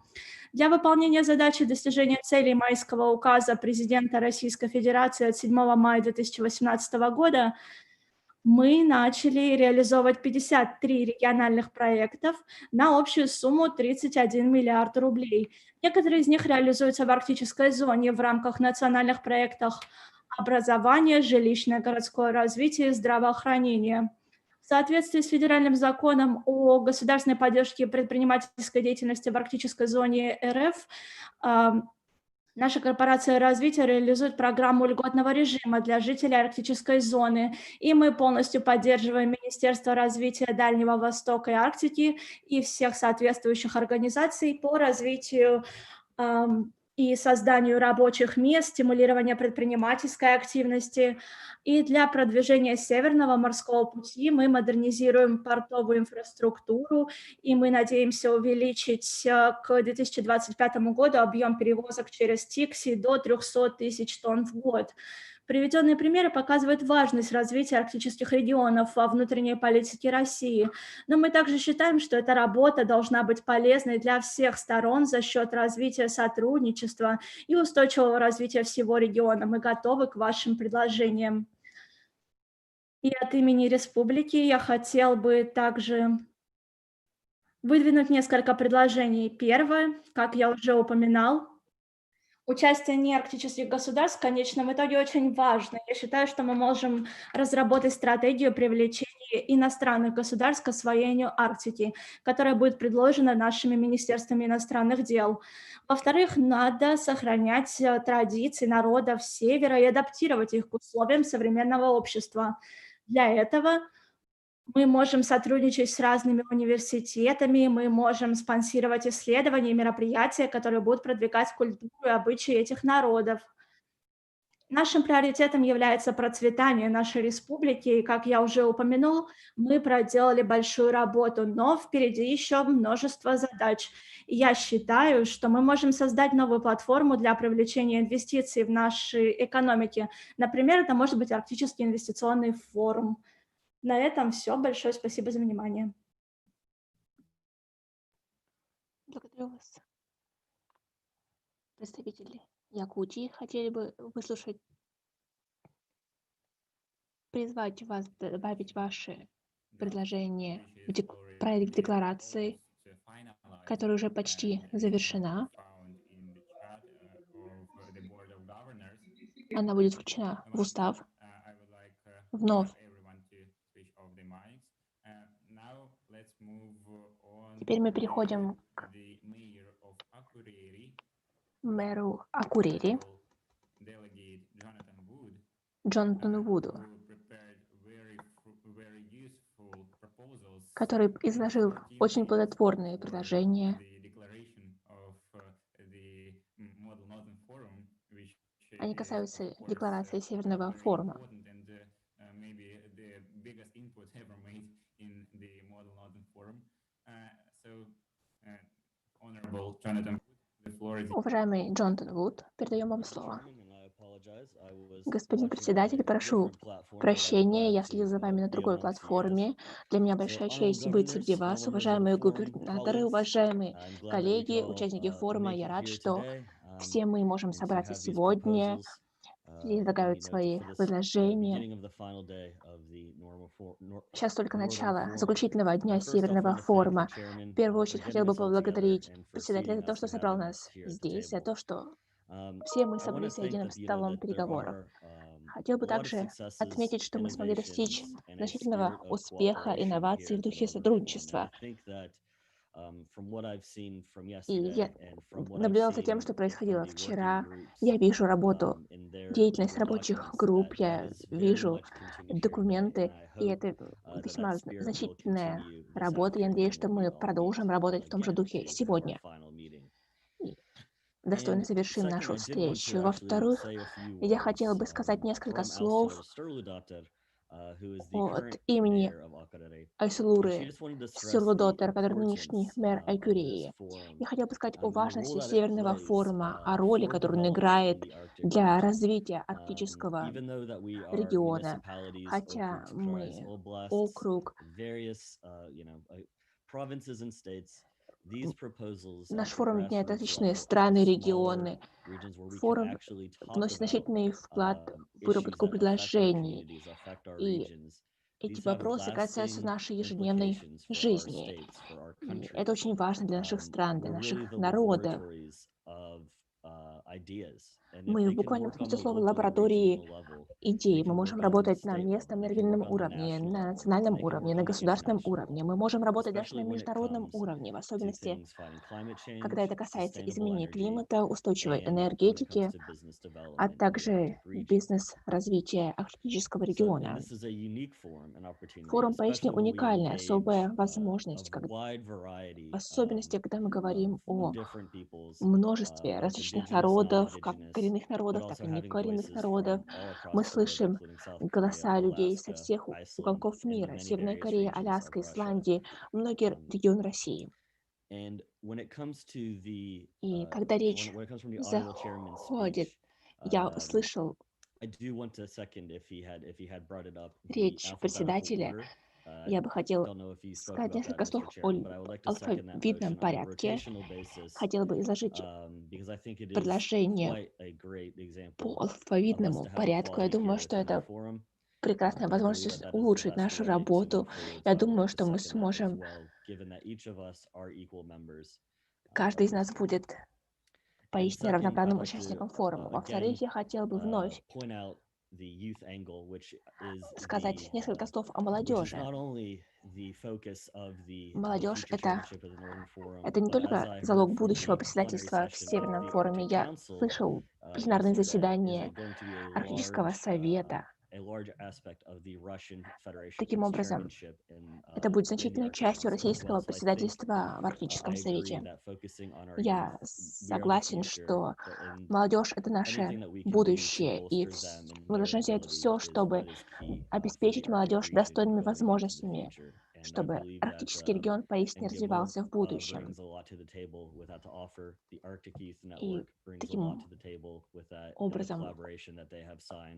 Для выполнения задачи достижения целей Майского указа президента Российской Федерации от 7 мая 2018 года мы начали реализовывать 53 региональных проектов на общую сумму 31 миллиард рублей. Некоторые из них реализуются в арктической зоне в рамках национальных проектов образование, жилищное городское развитие, здравоохранение. В соответствии с федеральным законом о государственной поддержке предпринимательской деятельности в арктической зоне РФ, наша корпорация развития реализует программу льготного режима для жителей арктической зоны, и мы полностью поддерживаем Министерство развития Дальнего Востока и Арктики и всех соответствующих организаций по развитию и созданию рабочих мест, стимулирования предпринимательской активности. И для продвижения Северного морского пути мы модернизируем портовую инфраструктуру, и мы надеемся увеличить к 2025 году объем перевозок через Тикси до 300 тысяч тонн в год. Приведенные примеры показывают важность развития арктических регионов во внутренней политике России, но мы также считаем, что эта работа должна быть полезной для всех сторон за счет развития сотрудничества и устойчивого развития всего региона. Мы готовы к вашим предложениям. И от имени республики я хотел бы также выдвинуть несколько предложений. Первое, как я уже упоминал, Участие неарктических государств в конечном итоге очень важно. Я считаю, что мы можем разработать стратегию привлечения иностранных государств к освоению Арктики, которая будет предложена нашими министерствами иностранных дел. Во-вторых, надо сохранять традиции народов Севера и адаптировать их к условиям современного общества. Для этого мы можем сотрудничать с разными университетами, мы можем спонсировать исследования и мероприятия, которые будут продвигать культуру и обычаи этих народов. Нашим приоритетом является процветание нашей республики, и, как я уже упомянул, мы проделали большую работу, но впереди еще множество задач. И я считаю, что мы можем создать новую платформу для привлечения инвестиций в нашей экономике. Например, это может быть Арктический инвестиционный форум. На этом все. Большое спасибо за внимание. Благодарю вас. Представители Якутии хотели бы выслушать, призвать вас добавить ваши предложения в проект декларации, которая уже почти завершена. Она будет включена в устав. Вновь. Теперь мы переходим к мэру Акурери, Джонатану Вуду, который изложил очень плодотворные предложения. Они касаются декларации Северного форума. Уважаемый Джонатан Вуд, передаем вам слово. Господин председатель, прошу прощения, я следил за вами на другой платформе. Для меня большая честь быть среди вас, уважаемые губернаторы, уважаемые коллеги, участники форума. Я рад, что все мы можем собраться сегодня, излагают свои предложения. Сейчас только начало заключительного дня Северного форума. В первую очередь хотел бы поблагодарить председателя за то, что собрал нас здесь, за то, что все мы собрались за единым столом переговоров. Хотел бы также отметить, что мы смогли достичь значительного успеха инноваций в духе сотрудничества. И я наблюдал за тем, что происходило вчера. Я вижу работу, деятельность рабочих групп, я вижу документы, и это весьма значительная работа. Я надеюсь, что мы продолжим работать в том же духе сегодня. И достойно завершим нашу встречу. Во-вторых, я хотела бы сказать несколько слов от имени Айсулуры Сюрлудотер, который нынешний мэр Айкюреи. Я хотела бы сказать о важности Северного форума, о роли, которую он играет для развития арктического региона. Хотя мы округ, наш форум объединяет различные страны, регионы. Форум вносит значительный вклад в выработку предложений. И эти вопросы касаются нашей ежедневной жизни. И это очень важно для наших стран, для наших народов. Мы в буквальном смысле слова лаборатории идей. Мы можем работать на местном, на региональном уровне, на национальном уровне, на государственном уровне. Мы можем работать даже на международном уровне, в особенности, когда это касается изменения климата, устойчивой энергетики, а также бизнес-развития арктического региона. Форум поистине уникальная, особая возможность, в особенности, когда мы говорим о множестве различных народов, как коренных народов, так и некоренных народов. Мы слышим голоса людей со всех уголков мира: Северной Кореи, Аляска, Исландии, многие регионы России. И когда речь заходит, я услышал речь председателя. Я бы хотел сказать несколько слов о алфавитном порядке. Хотел бы изложить предложение по алфавитному порядку. Я думаю, что это прекрасная возможность улучшить нашу работу. Я думаю, что мы сможем... Каждый из нас будет поистине равноправным участникам форума. Во-вторых, я хотел бы вновь сказать несколько слов о молодежи. Молодежь — это не только залог будущего председательства в Северном форуме. Я слышал пленарные заседания Арктического совета. Таким образом, это будет значительной частью российского председательства в Арктическом совете. Я согласен, что молодежь — это наше будущее, и мы должны сделать все, чтобы обеспечить молодежь достойными возможностями, чтобы арктический регион поистине развивался в будущем. И таким образом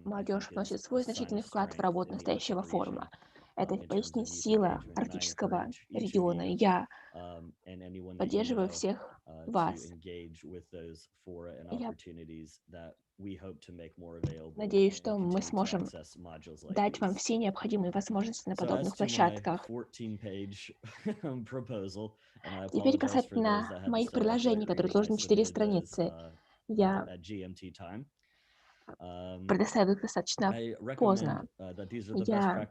молодежь вносит свой значительный вклад в работу настоящего форума. Это поистине сила арктического региона. Я поддерживаю всех вас. Я надеюсь, что мы сможем дать вам все необходимые возможности на подобных площадках. Теперь касательно моих предложений, которые сложены на 4 страницы. Я предоставил их достаточно поздно. Я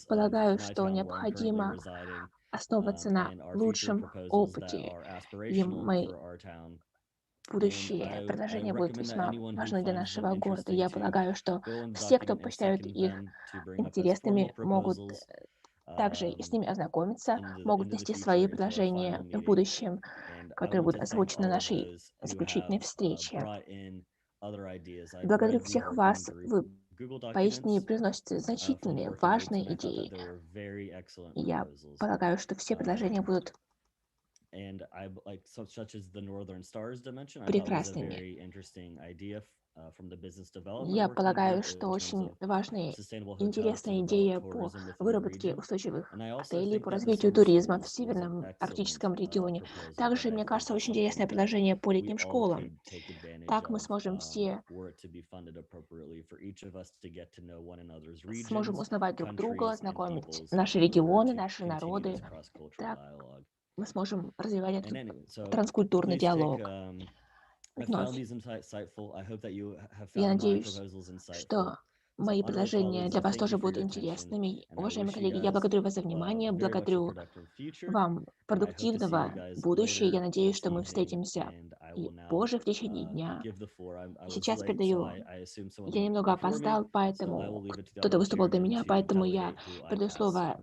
полагаю, что необходимо основываться на лучшем опыте, и мои будущие предложения будут весьма важны для нашего города. Я полагаю, что все, кто посчитают их интересными, могут также с ними ознакомиться, могут внести свои предложения в будущем, которые будут озвучены на нашей заключительной встрече. Благодарю всех вас. Вы поистине приносите значительные, важные идеи. И я полагаю, что все предложения будут прекрасными. Я полагаю, что очень важная и интересная идея по выработке устойчивых отелей, по развитию туризма в Северном арктическом регионе. Также, мне кажется, очень интересное предложение по летним школам. Так мы сможем все узнавать друг друга, знакомить наши регионы, наши народы. Так мы сможем развивать этот транскультурный диалог. Вновь. Я надеюсь, что мои предложения для вас тоже будут интересными. Уважаемые коллеги, я благодарю вас за внимание, благодарю вам продуктивного будущего. Я надеюсь, что мы встретимся и позже в течение дня. Сейчас передаю, я немного опоздал, поэтому кто-то выступал до меня, поэтому я передаю слово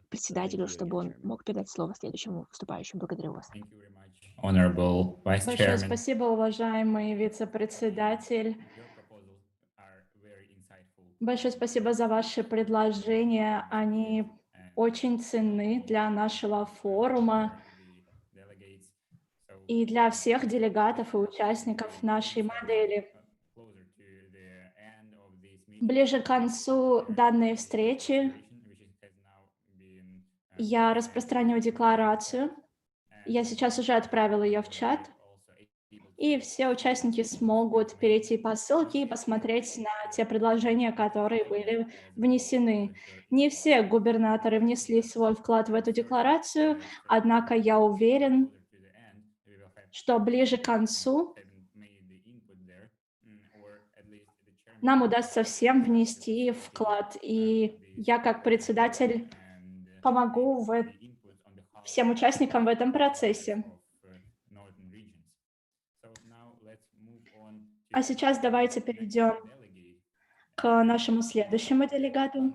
председателю, чтобы он мог передать слово следующему выступающему. Благодарю вас. Большое спасибо, уважаемый вице-председатель. Большое спасибо за ваши предложения. Они очень ценны для нашего форума и для всех делегатов и участников нашей модели. Ближе к концу данной встречи я распространю декларацию. Я сейчас уже отправила ее в чат. И все участники смогут перейти по ссылке и посмотреть на те предложения, которые были внесены. Не все губернаторы внесли свой вклад в эту декларацию, однако я уверен, что ближе к концу нам удастся всем внести вклад. И я, как председатель, помогу всем участникам в этом процессе. А сейчас давайте перейдем к нашему следующему делегату.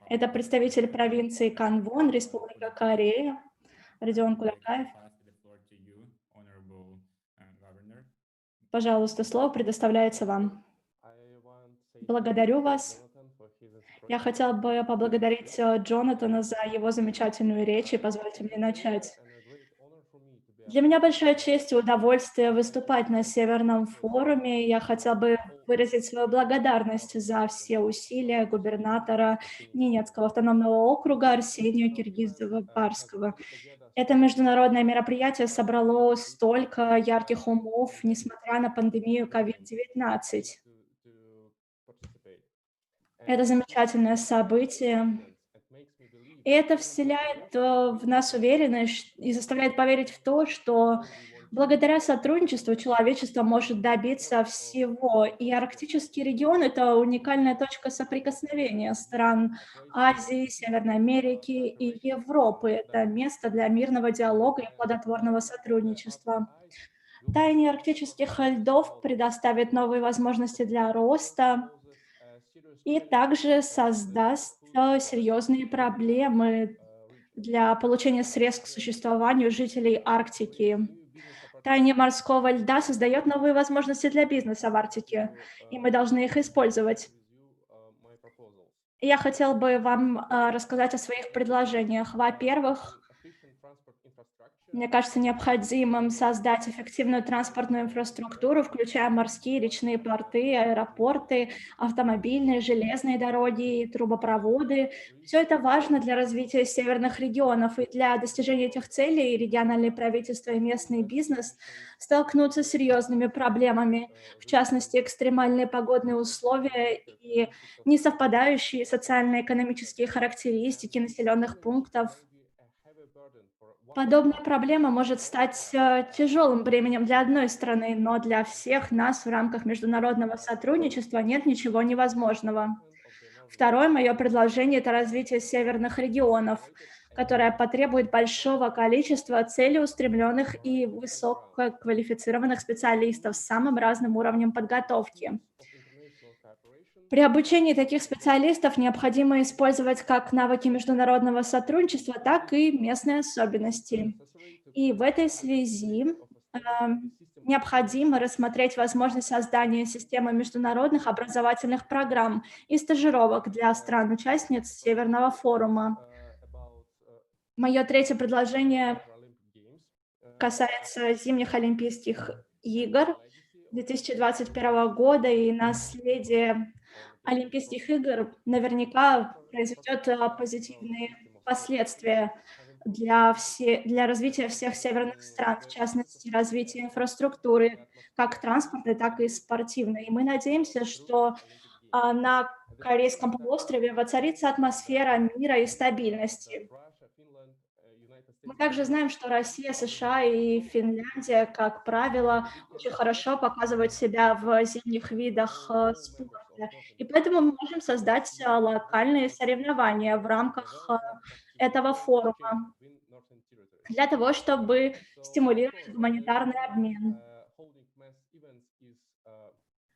Это представитель провинции Канвон, Республика Корея, Родион Кулакаев. Пожалуйста, слово предоставляется вам. Благодарю вас. Я хотела бы поблагодарить Джонатана за его замечательную речь, и позвольте мне начать. Для меня большая честь и удовольствие выступать на Северном форуме. Я хотела бы выразить свою благодарность за все усилия губернатора Ненецкого автономного округа Арсения Киргизова-Барского. Это международное мероприятие собрало столько ярких умов, несмотря на пандемию COVID-19. Это замечательное событие. И это вселяет в нас уверенность и заставляет поверить в то, что Благодаря сотрудничеству человечество может добиться всего, и арктический регион — это уникальная точка соприкосновения стран Азии, Северной Америки и Европы. Это место для мирного диалога и плодотворного сотрудничества. Таяние арктических льдов предоставит новые возможности для роста и также создаст серьезные проблемы для получения средств к существованию жителей Арктики. Таяние морского льда создает новые возможности для бизнеса в Арктике, и мы должны их использовать. Я хотел бы вам рассказать о своих предложениях. Во-первых, мне кажется необходимым создать эффективную транспортную инфраструктуру, включая морские, речные порты, аэропорты, автомобильные, железные дороги и трубопроводы. Все это важно для развития северных регионов, и для достижения этих целей региональные правительства и местный бизнес столкнутся с серьезными проблемами, в частности, экстремальные погодные условия и несовпадающие социально-экономические характеристики населенных пунктов. Подобная проблема может стать тяжелым бременем для одной страны, но для всех нас в рамках международного сотрудничества нет ничего невозможного. Второе мое предложение — это развитие северных регионов, которое потребует большого количества целеустремленных и высококвалифицированных специалистов с самым разным уровнем подготовки. При обучении таких специалистов необходимо использовать как навыки международного сотрудничества, так и местные особенности. И в этой связи необходимо рассмотреть возможность создания системы международных образовательных программ и стажировок для стран-участниц Северного форума. Мое третье предложение касается зимних Олимпийских игр 2021 года, и наследие Олимпийских игр наверняка произведет позитивные последствия для развития всех северных стран, в частности, развития инфраструктуры, как транспортной, так и спортивной. И мы надеемся, что на Корейском полуострове воцарится атмосфера мира и стабильности. Мы также знаем, что Россия, США и Финляндия, как правило, очень хорошо показывают себя в зимних видах спорта. И поэтому мы можем создать локальные соревнования в рамках этого форума для того, чтобы стимулировать гуманитарный обмен.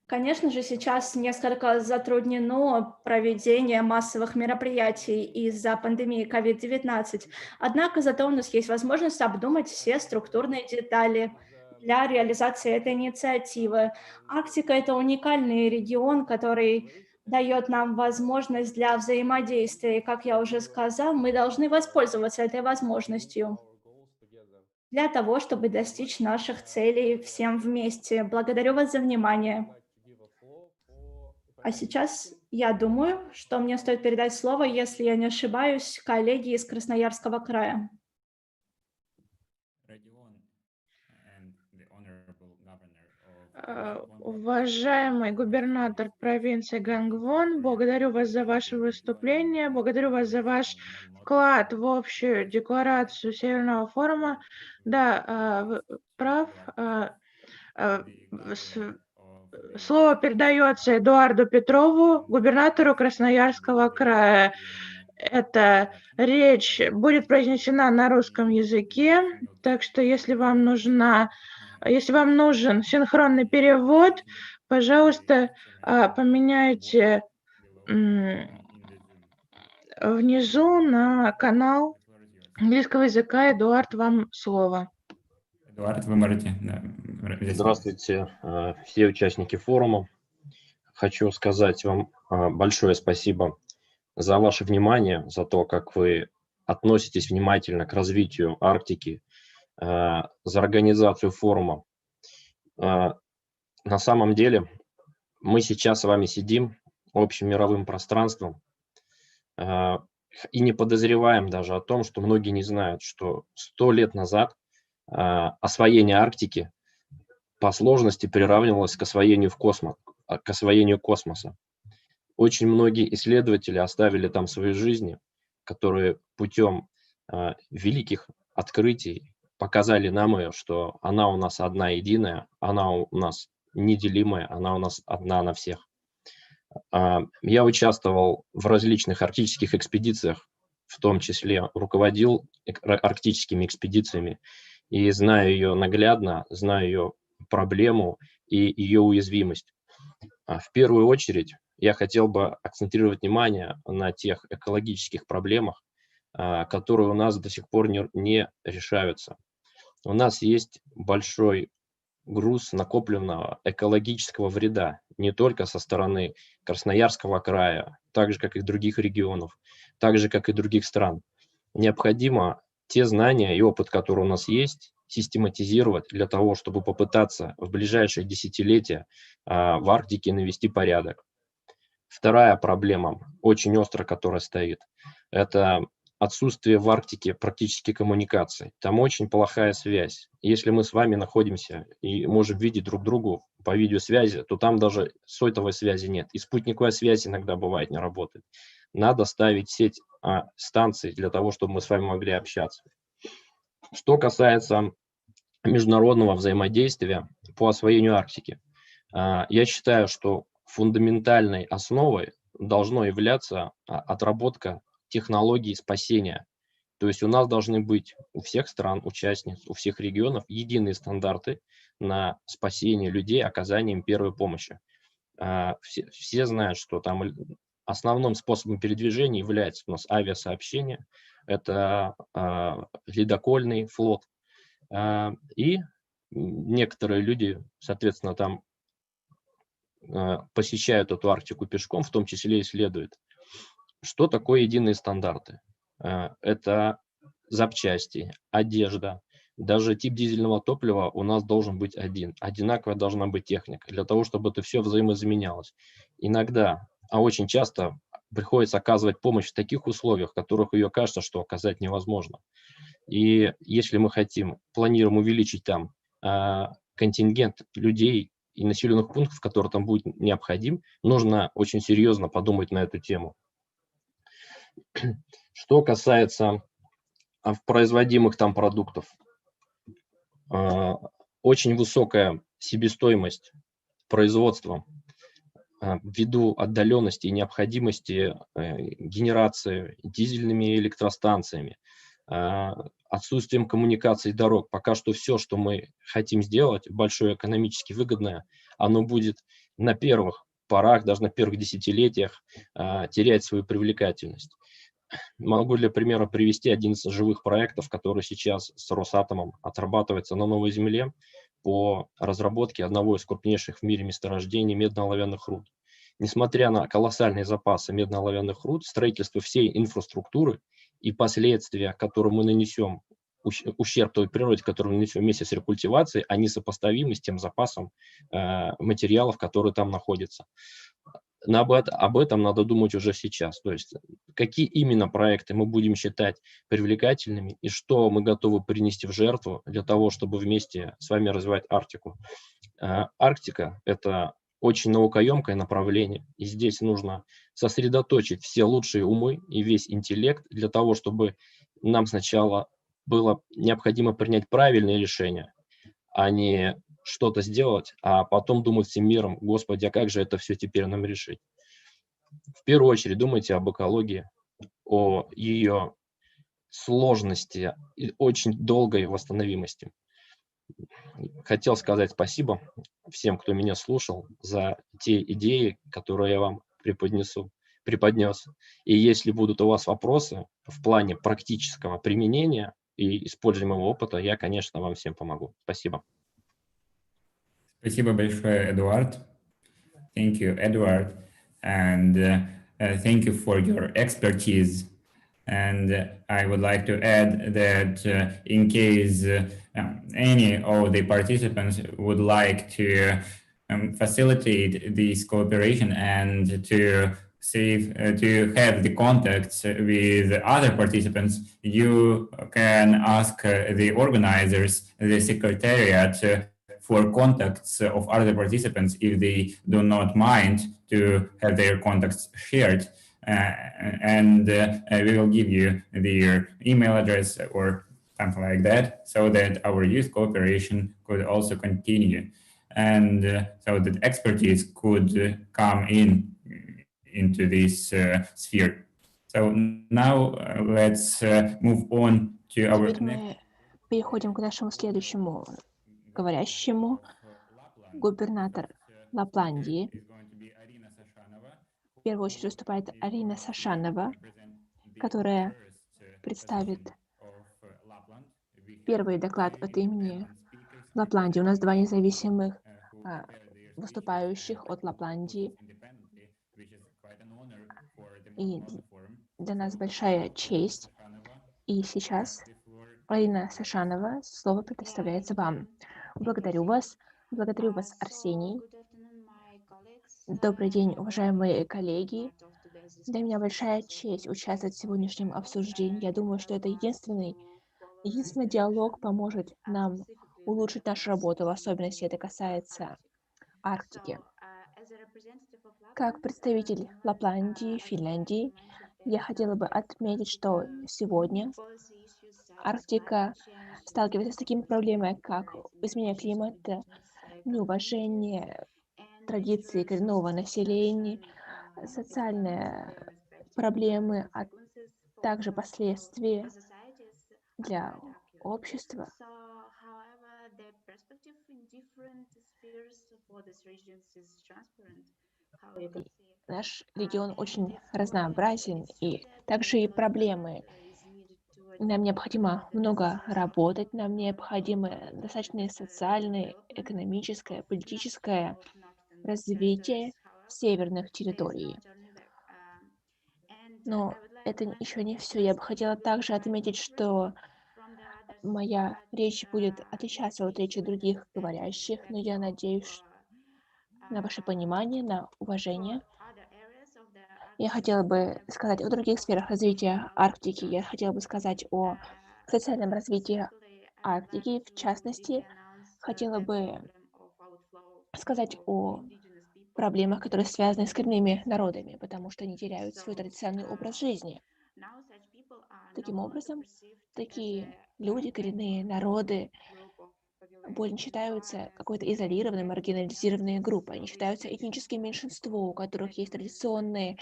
Конечно же, сейчас несколько затруднено проведение массовых мероприятий из-за пандемии COVID-19, однако зато у нас есть возможность обдумать все структурные детали для реализации этой инициативы. Арктика — это уникальный регион, который дает нам возможность для взаимодействия, и, как я уже сказал, мы должны воспользоваться этой возможностью для того, чтобы достичь наших целей всем вместе. Благодарю вас за внимание. А сейчас я думаю, что мне стоит передать слово, если я не ошибаюсь, коллеге из Красноярского края. Уважаемый губернатор провинции Гангвон, благодарю вас за ваше выступление, благодарю вас за ваш вклад в общую декларацию Северного форума. Да, прав. Слово передается Эдуарду Петрову, губернатору Красноярского края. Эта речь будет произнесена на русском языке, так что если вам нужен синхронный перевод, пожалуйста, поменяйте внизу на канал английского языка. Эдуард, вам слово. Эдуард, вы можете... Здравствуйте, все участники форума. Хочу сказать вам большое спасибо за ваше внимание, за то, как вы относитесь внимательно к развитию Арктики, за организацию форума. На самом деле мы сейчас с вами сидим общим мировым пространством и не подозреваем даже о том, что многие не знают, что 100 лет назад освоение Арктики по сложности приравнивалось к освоению космоса. Очень многие исследователи оставили там свои жизни, которые путем великих открытий, показали нам ее, что она у нас одна единая, она у нас неделимая, она у нас одна на всех. Я участвовал в различных арктических экспедициях, в том числе руководил арктическими экспедициями, и знаю ее наглядно, знаю ее проблему и ее уязвимость. В первую очередь я хотел бы акцентировать внимание на тех экологических проблемах, которые у нас до сих пор не решаются. У нас есть большой груз накопленного экологического вреда не только со стороны Красноярского края, так же, как и других регионов, так же, как и других стран. Необходимо те знания и опыт, который у нас есть, систематизировать для того, чтобы попытаться в ближайшие десятилетия в Арктике навести порядок. Вторая проблема, очень остро, которая стоит, это отсутствие в Арктике практически коммуникаций. Там очень плохая связь. Если мы с вами находимся и можем видеть друг другу по видеосвязи, то там даже сотовой связи нет. И спутниковая связь иногда бывает не работает. Надо ставить сеть станций для того, чтобы мы с вами могли общаться. Что касается международного взаимодействия по освоению Арктики, я считаю, что фундаментальной основой должно являться отработка технологий спасения. То есть у нас должны быть у всех стран-участниц, у всех регионов единые стандарты на спасение людей оказанием первой помощи. Все знают, что там основным способом передвижения является у нас авиасообщение, это ледокольный флот. И некоторые люди, соответственно, там посещают эту Арктику пешком, в том числе исследуют. Что такое единые стандарты? Это запчасти, одежда, даже тип дизельного топлива у нас должен быть один. Одинаковая должна быть техника, для того, чтобы это все взаимозаменялось. Иногда, а очень часто приходится оказывать помощь в таких условиях, в которых ее кажется, что оказать невозможно. И если мы планируем увеличить там контингент людей и населенных пунктов, которые там будет необходим, нужно очень серьезно подумать на эту тему. Что касается производимых там продуктов, очень высокая себестоимость производства ввиду отдаленности и необходимости генерации дизельными электростанциями, отсутствием коммуникаций дорог. Пока что все, что мы хотим сделать, большое экономически выгодное, оно будет на первых порах, даже на первых десятилетиях терять свою привлекательность. Могу для примера привести один из живых проектов, который сейчас с Росатомом отрабатывается на Новой Земле по разработке одного из крупнейших в мире месторождений медно-оловянных руд. Несмотря на колоссальные запасы медно-оловянных руд, строительство всей инфраструктуры и последствия, которые мы нанесем, ущерб той природе, который мы нанесем вместе с рекультивацией, они сопоставимы с тем запасом материалов, которые там находятся. Об этом надо думать уже сейчас. То есть, какие именно проекты мы будем считать привлекательными и что мы готовы принести в жертву для того, чтобы вместе с вами развивать Арктику. Арктика – это очень наукоемкое направление, и здесь нужно сосредоточить все лучшие умы и весь интеллект для того, чтобы нам сначала было необходимо принять правильные решения, а не что-то сделать, а потом думать всем миром: Господи, а как же это все теперь нам решить? В первую очередь думайте об экологии, о ее сложности и очень долгой восстановимости. Хотел сказать спасибо всем, кто меня слушал, за те идеи, которые я вам преподнес. И если будут у вас вопросы в плане практического применения и используемого опыта, я, конечно, вам всем помогу. Спасибо. Спасибо большое, Эдуард. Thank you, Edward, and thank you for your expertise. And I would like to add that in case any of the participants would like to facilitate this cooperation and to have the contacts with other participants, you can ask the organizers, the secretariat, for contacts of other participants if they do not mind to have their contacts shared. And we will give you their email address or something like that, so that our youth cooperation could also continue, and so that expertise could come into this sphere. So now let's move on to our Теперь мы переходим к нашему следующему говорящему, губернатор Лапландии. В первую очередь выступает Арина Сашанова, которая представит первый доклад от имени Лапландии. У нас два независимых выступающих от Лапландии. И для нас большая честь. И сейчас, Арина Сашанова, слово предоставляется вам. Благодарю вас, Арсений. Добрый день, уважаемые коллеги. Для меня большая честь участвовать в сегодняшнем обсуждении. Я думаю, что это единственный диалог поможет нам улучшить нашу работу, в особенности это касается Арктики. Как представитель Лапландии, Финляндии, я хотела бы отметить, что сегодня Арктика сталкивается с такими проблемами, как изменение климата, неуважение традиций коренного населения, социальные проблемы, а также последствия для общества. Наш регион очень разнообразен, и также и проблемы. Нам необходимо много работать, нам необходимо достаточное социальное, экономическое, политическое развитие северных территорий. Но это еще не все. Я бы хотела также отметить, что моя речь будет отличаться от речи других говорящих, но я надеюсь на ваше понимание, на уважение. Я хотела бы сказать о других сферах развития Арктики. Я хотела бы сказать о социальном развитии Арктики. В частности, хотела бы сказать о проблемах, которые связаны с коренными народами, потому что они теряют свой традиционный образ жизни. Таким образом, такие люди, коренные народы, более не считаются какой-то изолированной, маргинализированной группой. Они считаются этническим меньшинством, у которых есть традиционный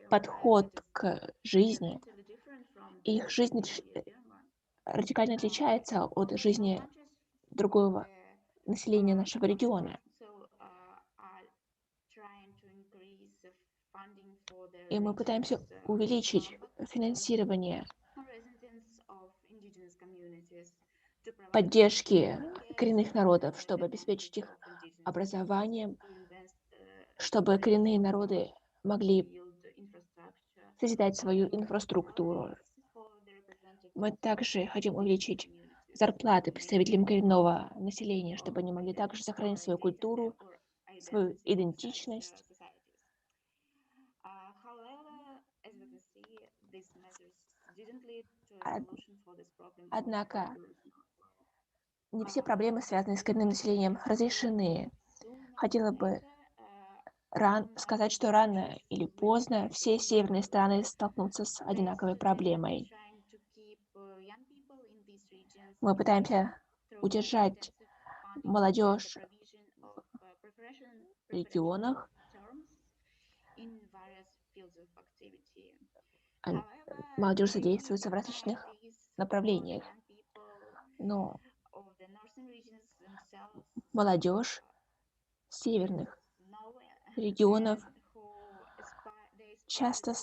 подход к жизни. Их жизнь радикально отличается от жизни другого населения нашего региона. И мы пытаемся увеличить финансирование поддержки коренных народов, чтобы обеспечить их образованием, чтобы коренные народы могли созидать свою инфраструктуру. Мы также хотим увеличить зарплаты представителям коренного населения, чтобы они могли также сохранить свою культуру, свою идентичность. Однако не все проблемы, связанные с коренным населением, разрешены. Хотела бы сказать, что рано или поздно все северные страны столкнутся с одинаковой проблемой. Мы пытаемся удержать молодежь в регионах. Молодежь задействуется в различных направлениях. Но молодежь северных регионов часто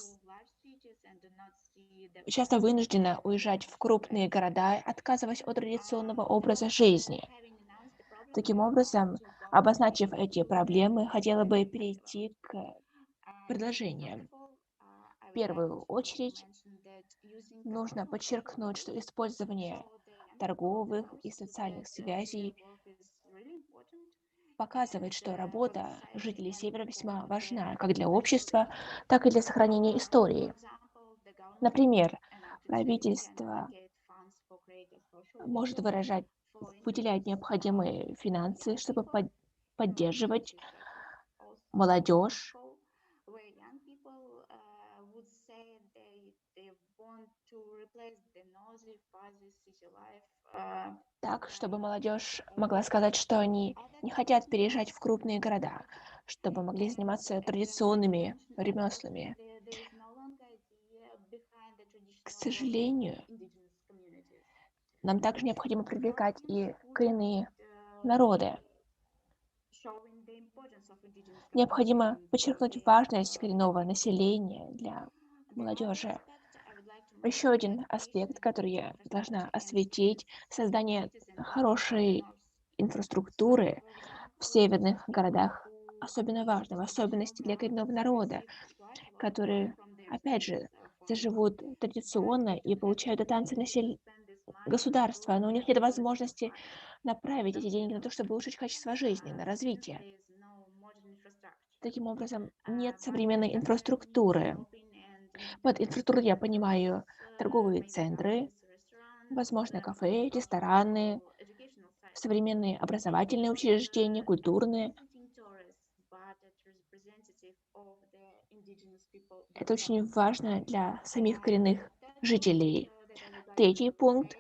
вынуждена уезжать в крупные города, отказываясь от традиционного образа жизни. Таким образом, обозначив эти проблемы, хотела бы перейти к предложениям. В первую очередь, нужно подчеркнуть, что использование торговых и социальных связей показывает, что работа жителей Севера весьма важна как для общества, так и для сохранения истории. Например, правительство может выделять необходимые финансы, чтобы поддерживать молодежь. так, чтобы молодежь могла сказать, что они не хотят переезжать в крупные города, чтобы могли заниматься традиционными ремеслами. К сожалению, нам также необходимо привлекать и коренные народы. Необходимо подчеркнуть важность коренного населения для молодежи. Еще один аспект, который я должна осветить, создание хорошей инфраструктуры в северных городах особенно важно, в особенности для коренного народа, которые, опять же, заживут традиционно и получают дотации государства, но у них нет возможности направить эти деньги на то, чтобы улучшить качество жизни, на развитие. Таким образом, нет современной инфраструктуры. Под инфраструктурой я понимаю торговые центры, возможно, кафе, рестораны, современные образовательные учреждения, культурные. Это очень важно для самих коренных жителей. Третий пункт.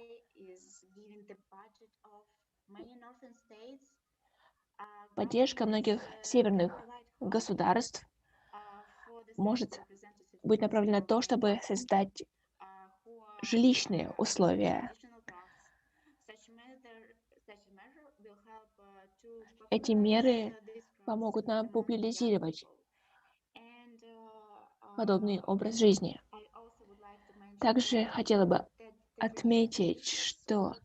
Поддержка многих северных государств может быть направлена на то, чтобы создать жилищные условия. Эти меры помогут нам популяризировать подобный образ жизни. Также хотела бы отметить, что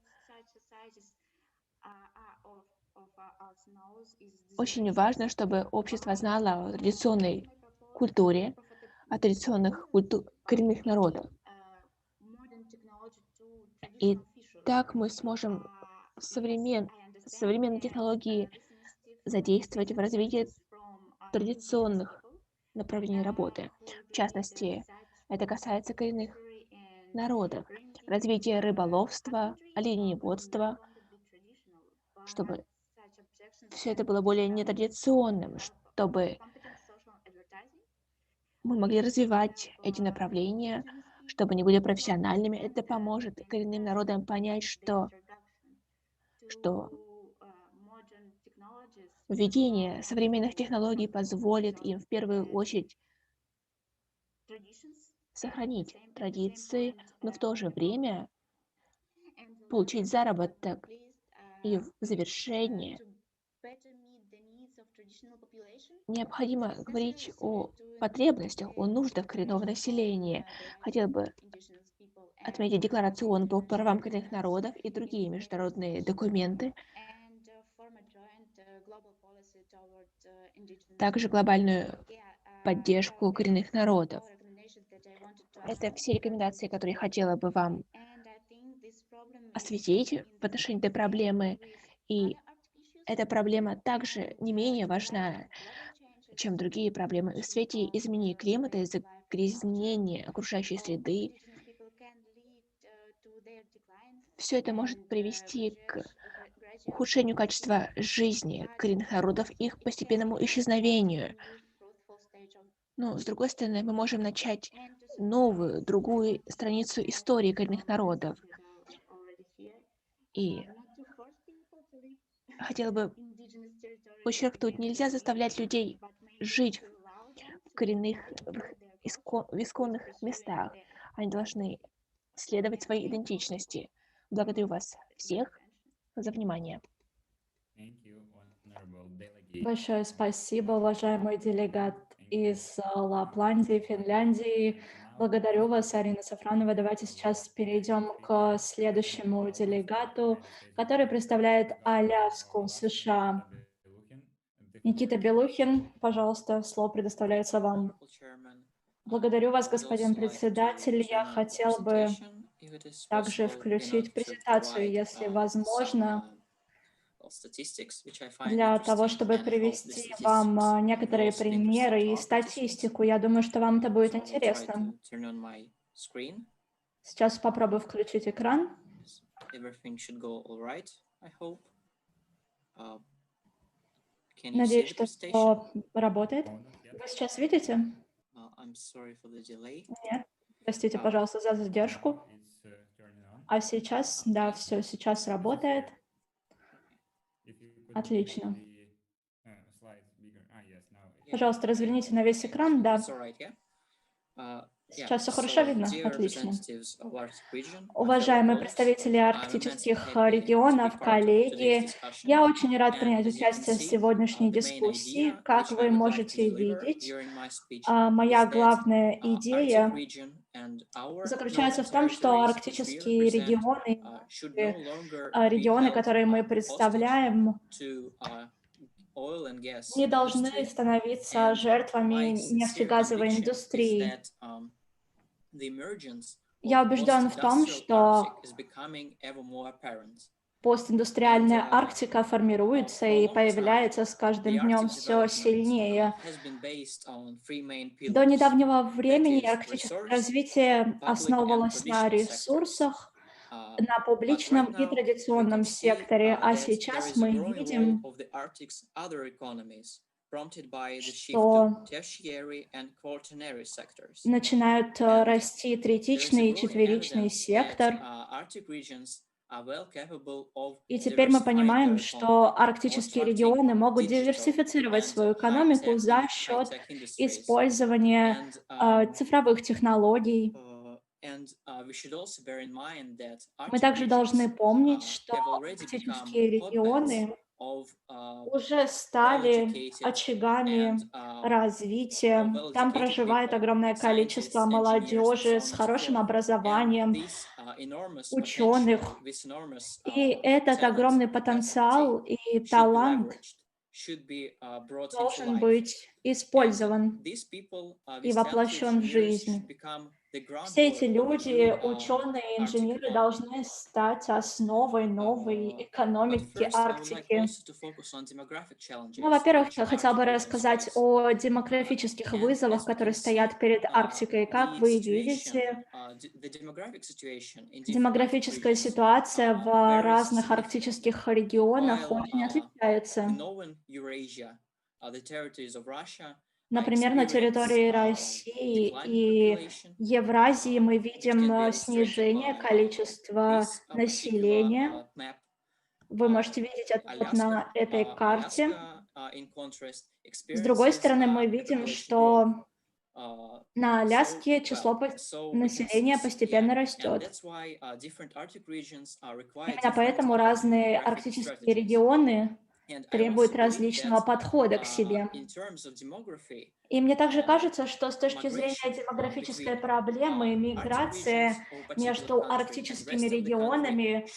очень важно, чтобы общество знало о традиционной культуре, о традиционных коренных народах. И так мы сможем современные технологии задействовать в развитии традиционных направлений работы. В частности, это касается коренных народов. Развитие рыболовства, оленеводства, чтобы все это было более нетрадиционным, чтобы мы могли развивать эти направления, чтобы они были профессиональными. Это поможет коренным народам понять, что введение современных технологий позволит им в первую очередь сохранить традиции, но в то же время получить заработок и в завершение необходимо говорить о потребностях, о нуждах коренного населения. Хотела бы отметить Декларацию ООН по правам коренных народов и другие международные документы, также глобальную поддержку коренных народов. Это все рекомендации, которые я хотела бы вам осветить в отношении этой проблемы. И эта проблема также не менее важна, чем другие проблемы. В свете изменения климата и загрязнения окружающей среды все это может привести к ухудшению качества жизни коренных народов, их постепенному исчезновению. Но, с другой стороны, мы можем начать новую, другую страницу истории коренных народов. И хотела бы подчеркнуть, нельзя заставлять людей жить в коренных, в исконных местах. Они должны следовать своей идентичности. Благодарю вас всех за внимание. Большое спасибо, уважаемый делегат из Лапландии, Финляндии. Благодарю вас, Арина Сафронова. Давайте сейчас перейдем к следующему делегату, который представляет Аляску, США. Никита Белухин, пожалуйста, слово предоставляется вам. Благодарю вас, господин председатель. Я хотел бы также включить презентацию, если возможно, для того, чтобы привести вам некоторые примеры и статистику. Я думаю, что вам это будет интересно. Сейчас попробую включить экран. Надеюсь, что все работает. Вы сейчас видите? Нет. Простите, пожалуйста, за задержку. А сейчас, да, все сейчас работает. Отлично. Пожалуйста, разверните на весь экран, да. Сейчас все хорошо видно? Отлично. Уважаемые представители арктических регионов, коллеги, я очень рад принять участие в сегодняшней дискуссии. Как вы можете видеть, моя главная идея заключается в том, что арктические регионы, регионы, которые мы представляем, не должны становиться жертвами нефтегазовой индустрии. Я убежден в том, что постиндустриальная Арктика формируется и появляется с каждым днем все сильнее. До недавнего времени арктическое развитие основывалось на ресурсах, на публичном и традиционном секторе, а сейчас мы видим, что начинают расти третичный и четверичный сектор. И теперь мы понимаем, что арктические регионы могут диверсифицировать свою экономику за счет использования цифровых технологий. Мы также должны помнить, что арктические регионы уже стали очагами развития. Там проживает огромное количество молодежи с хорошим образованием, ученых. И этот огромный потенциал и талант должен быть использован и воплощен в жизнь. Все эти люди, ученые, инженеры должны стать основой новой экономики Арктики. Ну, во-первых, я хотела бы рассказать о демографических вызовах, которые стоят перед Арктикой. Как вы видите, демографическая ситуация в разных арктических регионах очень отличается. Например, на территории России и Евразии мы видим снижение количества населения. Вы можете видеть это вот на этой карте. С другой стороны, мы видим, что на Аляске число населения постепенно растет. Именно поэтому разные арктические регионы требуют различного подхода к себе. И мне также кажется, что с точки зрения демографической проблемы, миграция между арктическими регионами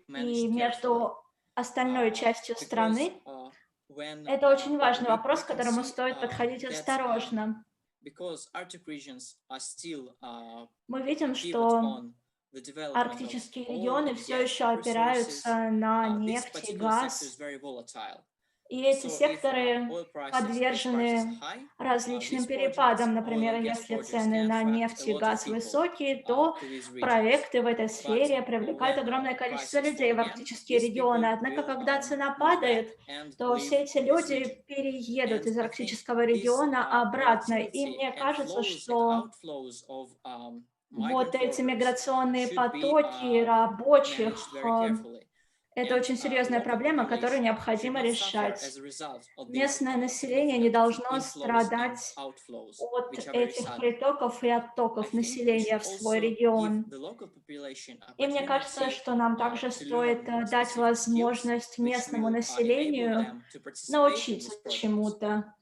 и между остальной частью страны — это очень важный вопрос, к которому стоит подходить осторожно. Мы видим, что арктические регионы все еще опираются на нефть и газ, и эти секторы подвержены различным перепадам. Например, если цены на нефть и газ высокие, то проекты в этой сфере привлекают огромное количество людей в арктические регионы. Однако, когда цена падает, то все эти люди переедут из арктического региона обратно. И мне кажется, что вот эти миграционные потоки рабочих — это очень серьезная проблема, которую необходимо решать. Местное население не должно страдать от этих притоков и оттоков населения в свой регион. И мне кажется, что нам также стоит дать возможность местному населению научиться чему-то,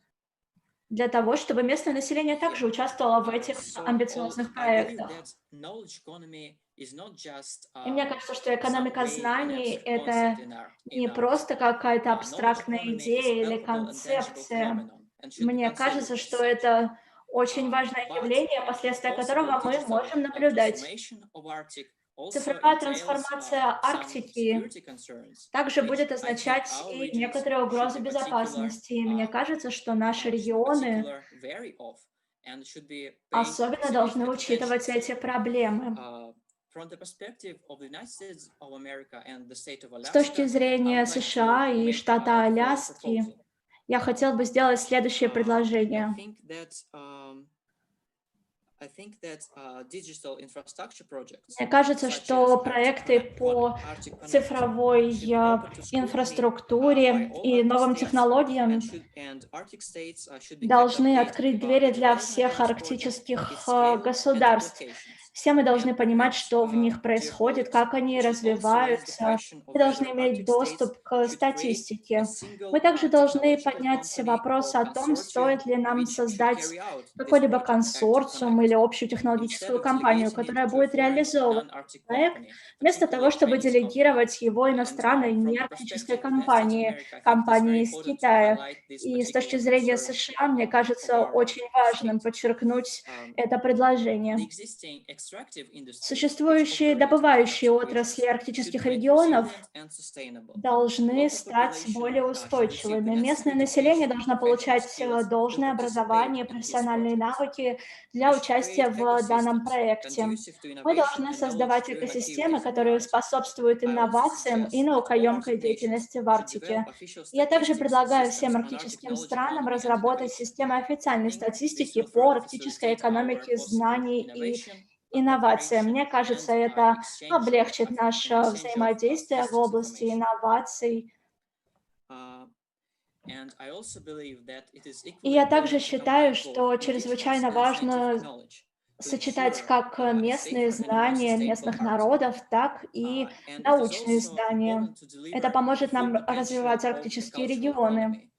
для того, чтобы местное население также участвовало в этих амбициозных проектах. И мне кажется, что экономика знаний — это не просто какая-то абстрактная идея или концепция. Мне кажется, что это очень важное явление, последствия которого мы можем наблюдать. Цифровая трансформация Арктики также будет означать и некоторые угрозы безопасности. И мне кажется, что наши регионы особенно должны учитывать эти проблемы. С точки зрения США и штата Аляски, я хотел бы сделать следующее предложение. Мне кажется, что проекты по цифровой инфраструктуре и новым технологиям должны открыть двери для всех арктических государств. Все мы должны понимать, что в них происходит, как они развиваются. Мы должны иметь доступ к статистике. Мы также должны поднять вопрос о том, стоит ли нам создать какой-либо консорциум или общую технологическую компанию, которая будет реализовывать проект, вместо того, чтобы делегировать его иностранной неарктической компании, компании из Китая. И с точки зрения США, мне кажется очень важным подчеркнуть это предложение. Существующие добывающие отрасли арктических регионов должны стать более устойчивыми. Местное население должно получать должное образование, профессиональные навыки для участия в данном проекте. Мы должны создавать экосистемы, которые способствуют инновациям и наукоемкой деятельности в Арктике. Я также предлагаю всем арктическим странам разработать системы официальной статистики по арктической экономике знаний и инновациям. Мне кажется, это облегчит наше взаимодействие в области инноваций. И я также считаю, что чрезвычайно важно сочетать как местные знания местных народов, так и научные знания. Это поможет нам развивать арктические регионы.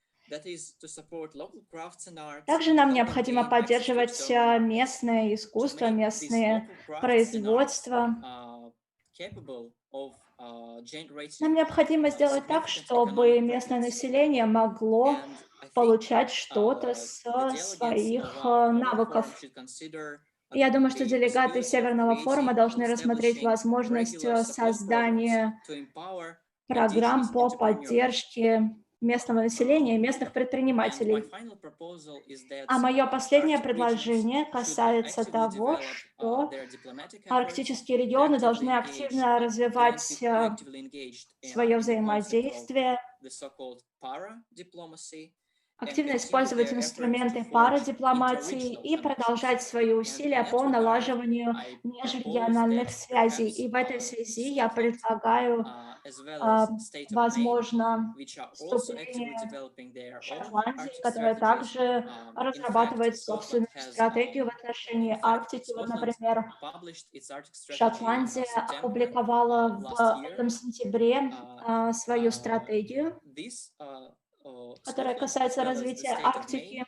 Также нам необходимо поддерживать местное искусство, местные производства. Нам необходимо сделать так, чтобы местное население могло получать что-то со своих навыков. Я думаю, что делегаты Северного форума должны рассмотреть возможность создания программ по поддержке местного населения и местных предпринимателей. А мое последнее предложение касается того, что арктические регионы должны активно развивать свое взаимодействие, активно использовать инструменты парадипломатии и продолжать свои усилия по налаживанию межрегиональных связей. И в этой связи я предлагаю, возможно, вступление Шотландии, которая также разрабатывает собственную стратегию в отношении Арктики. Вот, например, Шотландия опубликовала в этом сентябре свою стратегию, которая касается развития Арктики.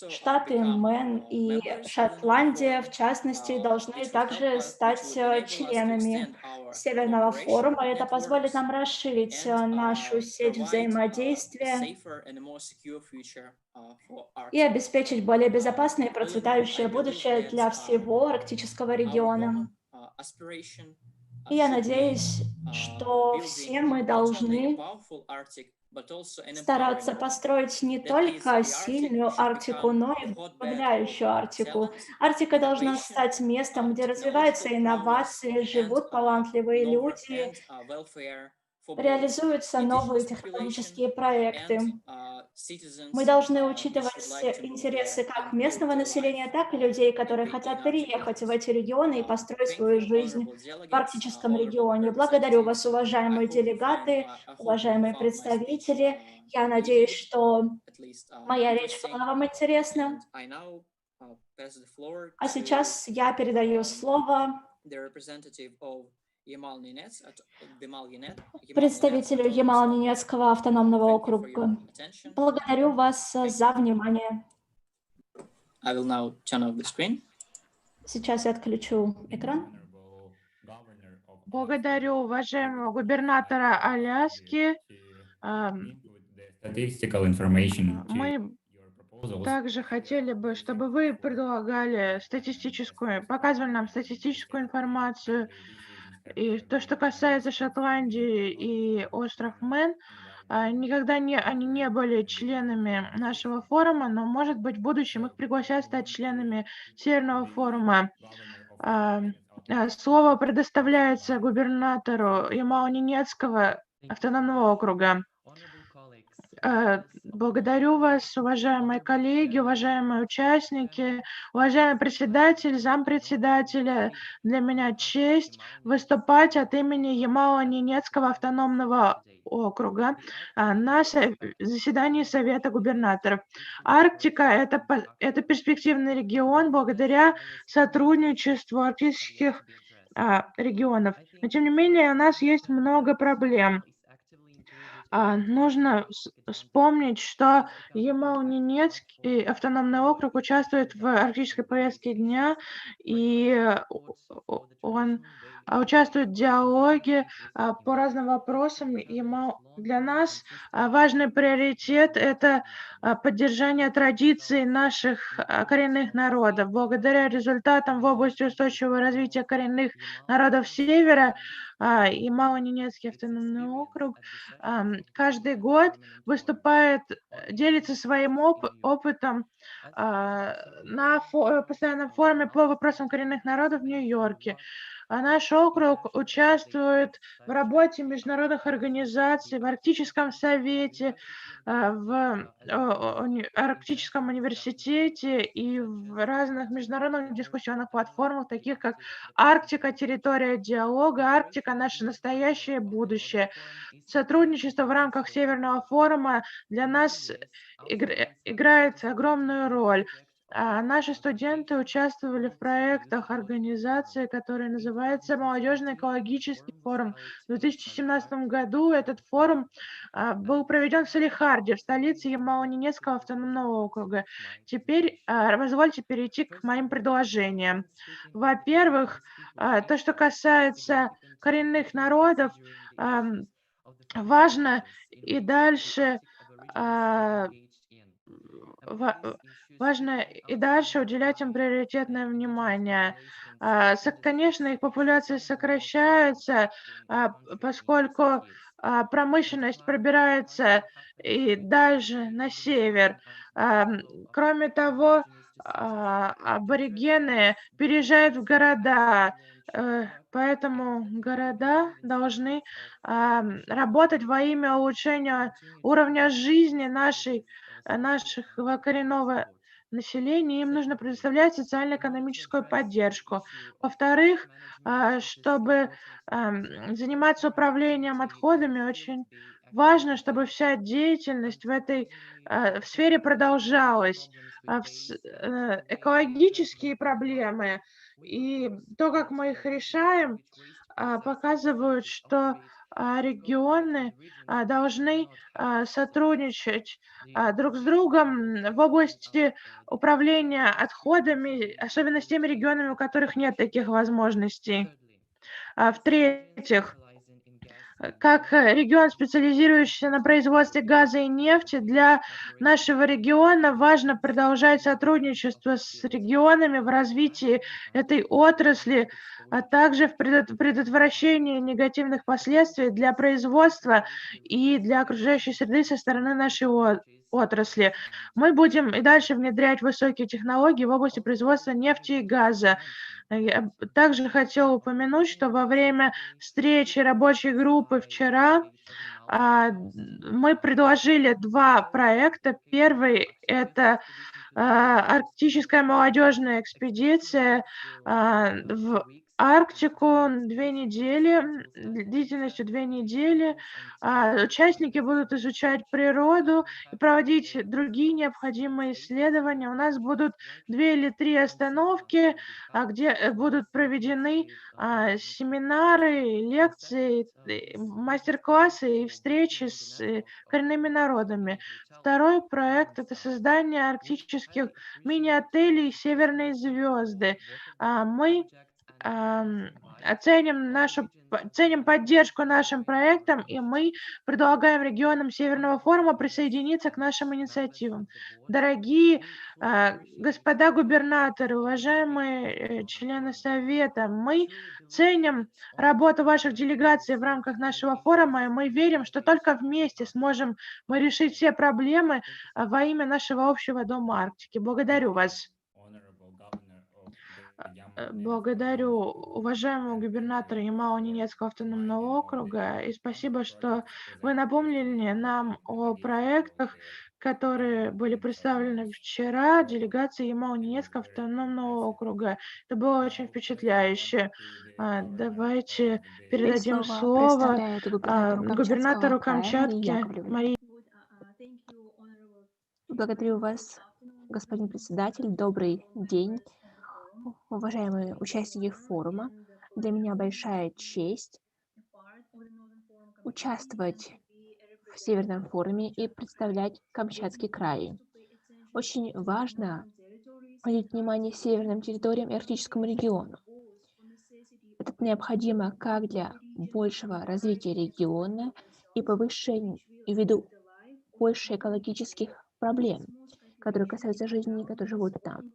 Штаты Мэн и Шотландия, в частности, должны также стать членами Северного форума. Это позволит нам расширить нашу сеть взаимодействия и обеспечить более безопасное и процветающее будущее для всего арктического региона. И я надеюсь, что все мы должны стараться построить не только сильную Арктику, но и вдохновляющую Арктику. Арктика должна стать местом, где развиваются инновации, живут талантливые люди, реализуются новые технологические проекты. Мы должны учитывать интересы как местного населения, так и людей, которые хотят переехать в эти регионы и построить свою жизнь в арктическом регионе. Благодарю вас, уважаемые делегаты, уважаемые представители. Я надеюсь, что моя речь была вам интересна. А сейчас я передаю слово представителю Ямал-Ненецкого автономного округа. Благодарю вас за внимание. Сейчас я отключу экран. Благодарю уважаемого губернатора Аляски. Мы также хотели бы, чтобы вы предлагали показывали нам статистическую информацию. И то, что касается Шотландии и остров Мэн, никогда они не были членами нашего форума, но, может быть, в будущем их пригласят стать членами Северного форума. Слово предоставляется губернатору Ямал-Ненецкого автономного округа. Благодарю вас, уважаемые коллеги, уважаемые участники, уважаемый председатель, зампредседателя. Для меня честь выступать от имени Ямало-Ненецкого автономного округа на заседании Совета губернаторов. Арктика – это перспективный регион благодаря сотрудничеству арктических регионов. Но, тем не менее, у нас есть много проблем. Нужно вспомнить, что Ямало-Ненецкий автономный округ участвует в арктической повестке дня, и он участвует в диалоге по разным вопросам. Для нас важный приоритет – это поддержание традиций наших коренных народов. Благодаря результатам в области устойчивого развития коренных народов Севера Ямало-Ненецкий автономный округ каждый год выступает, делится своим опытом на постоянном форуме по вопросам коренных народов в Нью-Йорке. Наш округ участвует в работе международных организаций, в Арктическом совете, в Арктическом университете и в разных международных дискуссионных платформах, таких как Арктика, территория диалога, Арктика, наше настоящее будущее. Сотрудничество в рамках Северного форума для нас играет огромную роль. Наши студенты участвовали в проектах организации, которая называется «Молодежный экологический форум». В 2017 году этот форум был проведен в Салехарде, в столице Ямало-Ненецкого автономного округа. Теперь позвольте перейти к моим предложениям. Во-первых, то, что касается коренных народов, важно и дальше уделять им приоритетное внимание. Конечно, их популяция сокращается, поскольку промышленность пробирается и дальше на север. Кроме того, аборигены переезжают в города, поэтому города должны работать во имя улучшения уровня жизни нашего коренного населения. Им нужно предоставлять социально-экономическую поддержку. Во-вторых, чтобы заниматься управлением отходами, очень важно, чтобы вся деятельность в этой сфере продолжалась. Экологические проблемы и то, как мы их решаем, показывают, что регионы должны сотрудничать друг с другом в области управления отходами, особенно с теми регионами, у которых нет таких возможностей. В-третьих, как регион, специализирующийся на производстве газа и нефти, для нашего региона важно продолжать сотрудничество с регионами в развитии этой отрасли, а также в предотвращении негативных последствий для производства и для окружающей среды со стороны нашей отрасли. Мы будем и дальше внедрять высокие технологии в области производства нефти и газа. Я также хотела упомянуть, что во время встречи рабочей группы вчера мы предложили два проекта. Первый – это арктическая молодежная экспедиция в Арктику 2 недели, длительностью 2 недели. Участники будут изучать природу и проводить другие необходимые исследования. У нас будут 2 или 3 остановки, где будут проведены семинары, лекции, мастер-классы и встречи с коренными народами. Второй проект – это создание арктических мини-отелей «Северные звезды». Мы ценим поддержку нашим проектам, и мы предлагаем регионам Северного форума присоединиться к нашим инициативам. Дорогие господа губернаторы, уважаемые члены Совета, мы ценим работу ваших делегаций в рамках нашего форума, и мы верим, что только вместе сможем мы решить все проблемы во имя нашего общего дома Арктики. Благодарю вас. Благодарю уважаемого губернатора Ямало-Ненецкого автономного округа и спасибо, что вы напомнили нам о проектах, которые были представлены вчера делегацией Ямало-Ненецкого автономного округа. Это было очень впечатляюще. Давайте передадим слово губернатору Камчатки Марии. Благодарю вас, господин председатель. Добрый день, уважаемые участники форума. Для меня большая честь участвовать в Северном форуме и представлять Камчатский край. Очень важно уделить внимание северным территориям и арктическому региону. Это необходимо как для большего развития региона и повышения ввиду больше экологических проблем, которые касаются жизни, которые живут там.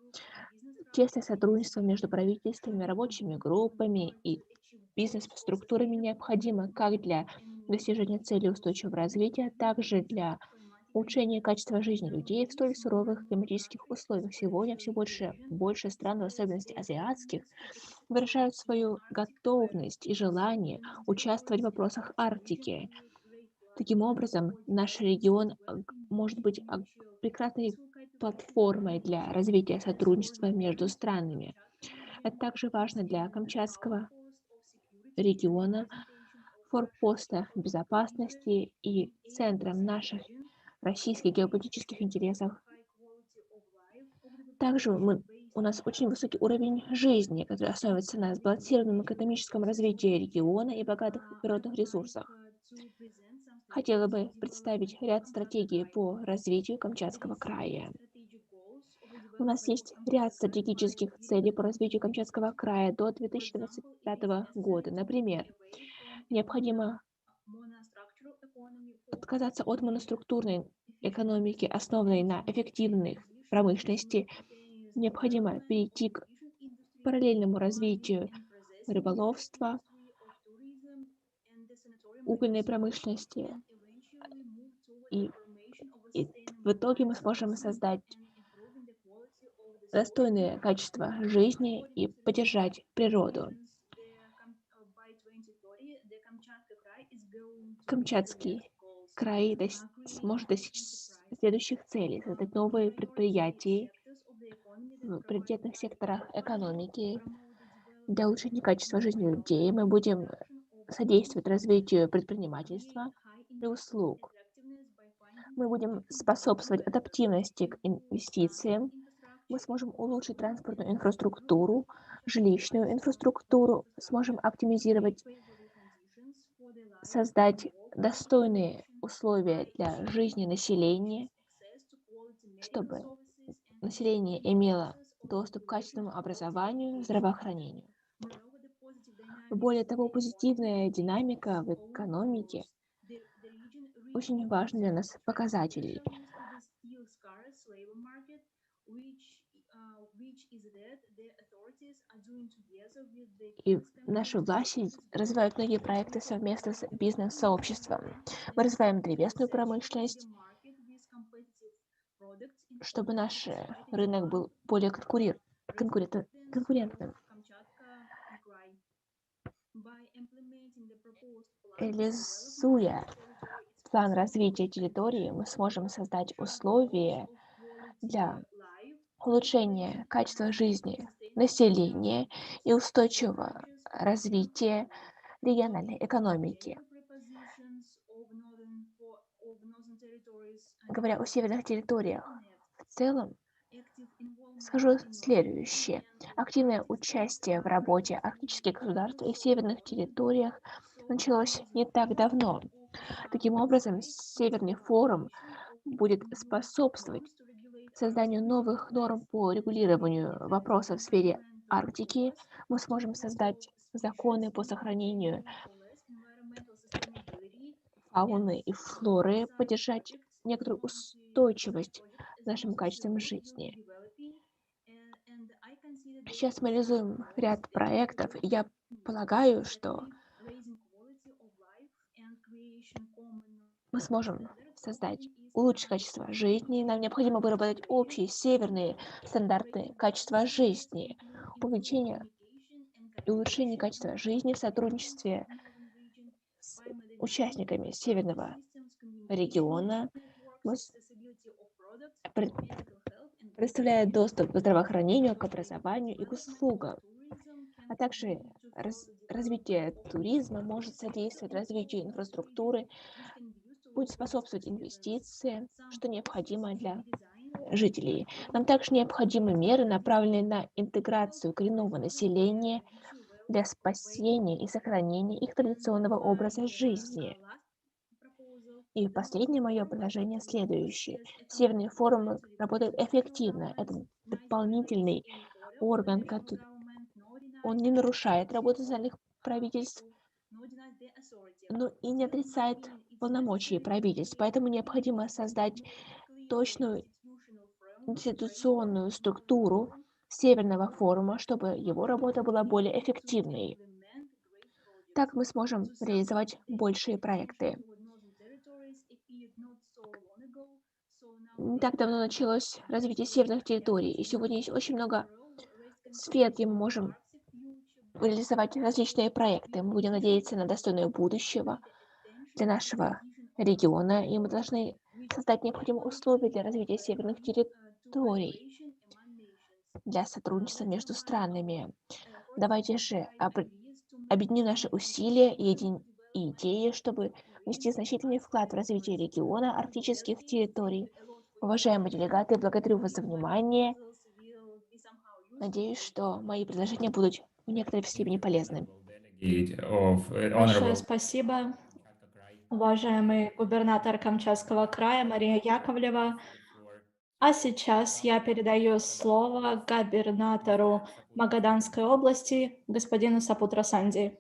Тесное сотрудничество между правительствами, рабочими группами и бизнес-структурами необходимо как для достижения целей устойчивого развития, так же для улучшения качества жизни людей в столь суровых климатических условиях. Сегодня все больше стран, в особенности азиатских, выражают свою готовность и желание участвовать в вопросах Арктики. Таким образом, наш регион может быть прекрасной платформой для развития сотрудничества между странами. Это также важно для Камчатского региона, форпоста безопасности и центром наших российских геополитических интересов. Также у нас очень высокий уровень жизни, который основывается на сбалансированном экономическом развитии региона и богатых природных ресурсах. Хотела бы представить ряд стратегий по развитию Камчатского края. У нас есть ряд стратегических целей по развитию Камчатского края до 2025 года. Например, необходимо отказаться от моноструктурной экономики, основанной на эффективной промышленности. Необходимо перейти к параллельному развитию рыболовства, угольной промышленности. И в итоге мы сможем создать достойное качество жизни и поддержать природу. Камчатский край сможет достичь следующих целей: создать новые предприятия в приоритетных секторах экономики для улучшения качества жизни людей. Мы будем содействовать развитию предпринимательства и услуг. Мы будем способствовать адаптивности к инвестициям. Мы сможем улучшить транспортную инфраструктуру, жилищную инфраструктуру, сможем оптимизировать, создать достойные условия для жизни населения, чтобы население имело доступ к качественному образованию, здравоохранению. Более того, позитивная динамика в экономике очень важна для нас показателей. И наши власти развивают многие проекты совместно с бизнес-сообществом. Мы развиваем древесную промышленность, чтобы наш рынок был более конкурентным. Реализуя план развития территории, мы сможем создать условия для улучшения качества жизни населения и устойчивого развития региональной экономики. Говоря о северных территориях, в целом, скажу следующее. Активное участие в работе арктических государств и северных территориях началось не так давно. Таким образом, Северный форум будет способствовать созданию новых норм по регулированию вопросов в сфере Арктики. Мы сможем создать законы по сохранению фауны и флоры, поддержать некоторую устойчивость нашим качеством жизни. Сейчас мы реализуем ряд проектов, и я полагаю, что мы сможем улучшить качество жизни. Нам необходимо выработать общие северные стандарты качества жизни. повышение и улучшение качества жизни в сотрудничестве с участниками Северного региона предоставляет доступ к здравоохранению, к образованию и к услугам, а также развитие туризма может содействовать развитию инфраструктуры, будет способствовать инвестициям, что необходимо для жителей. Нам также необходимы меры, направленные на интеграцию коренного населения для спасения и сохранения их традиционного образа жизни. И последнее мое предложение следующее. Северный форум работает эффективно. Это дополнительный орган, который он не нарушает работу социальных правительств, но и не отрицает полномочий правительств. Поэтому необходимо создать точную институционную структуру Северного форума, чтобы его работа была более эффективной. Так мы сможем реализовать большие проекты. Не так давно началось развитие северных территорий, и сегодня есть очень много сфер, где мы можем реализовать различные проекты. Мы будем надеяться на достойное будущего для нашего региона, и мы должны создать необходимые условия для развития северных территорий, для сотрудничества между странами. Давайте же объединим наши усилия и идеи, чтобы внести значительный вклад в развитие региона арктических территорий. Уважаемые делегаты, благодарю вас за внимание. Надеюсь, что мои предложения будут в некоторой степени полезны. Большое спасибо, уважаемый губернатор Камчатского края Мария Яковлева. А сейчас я передаю слово губернатору Магаданской области, господину Сапутра Санди.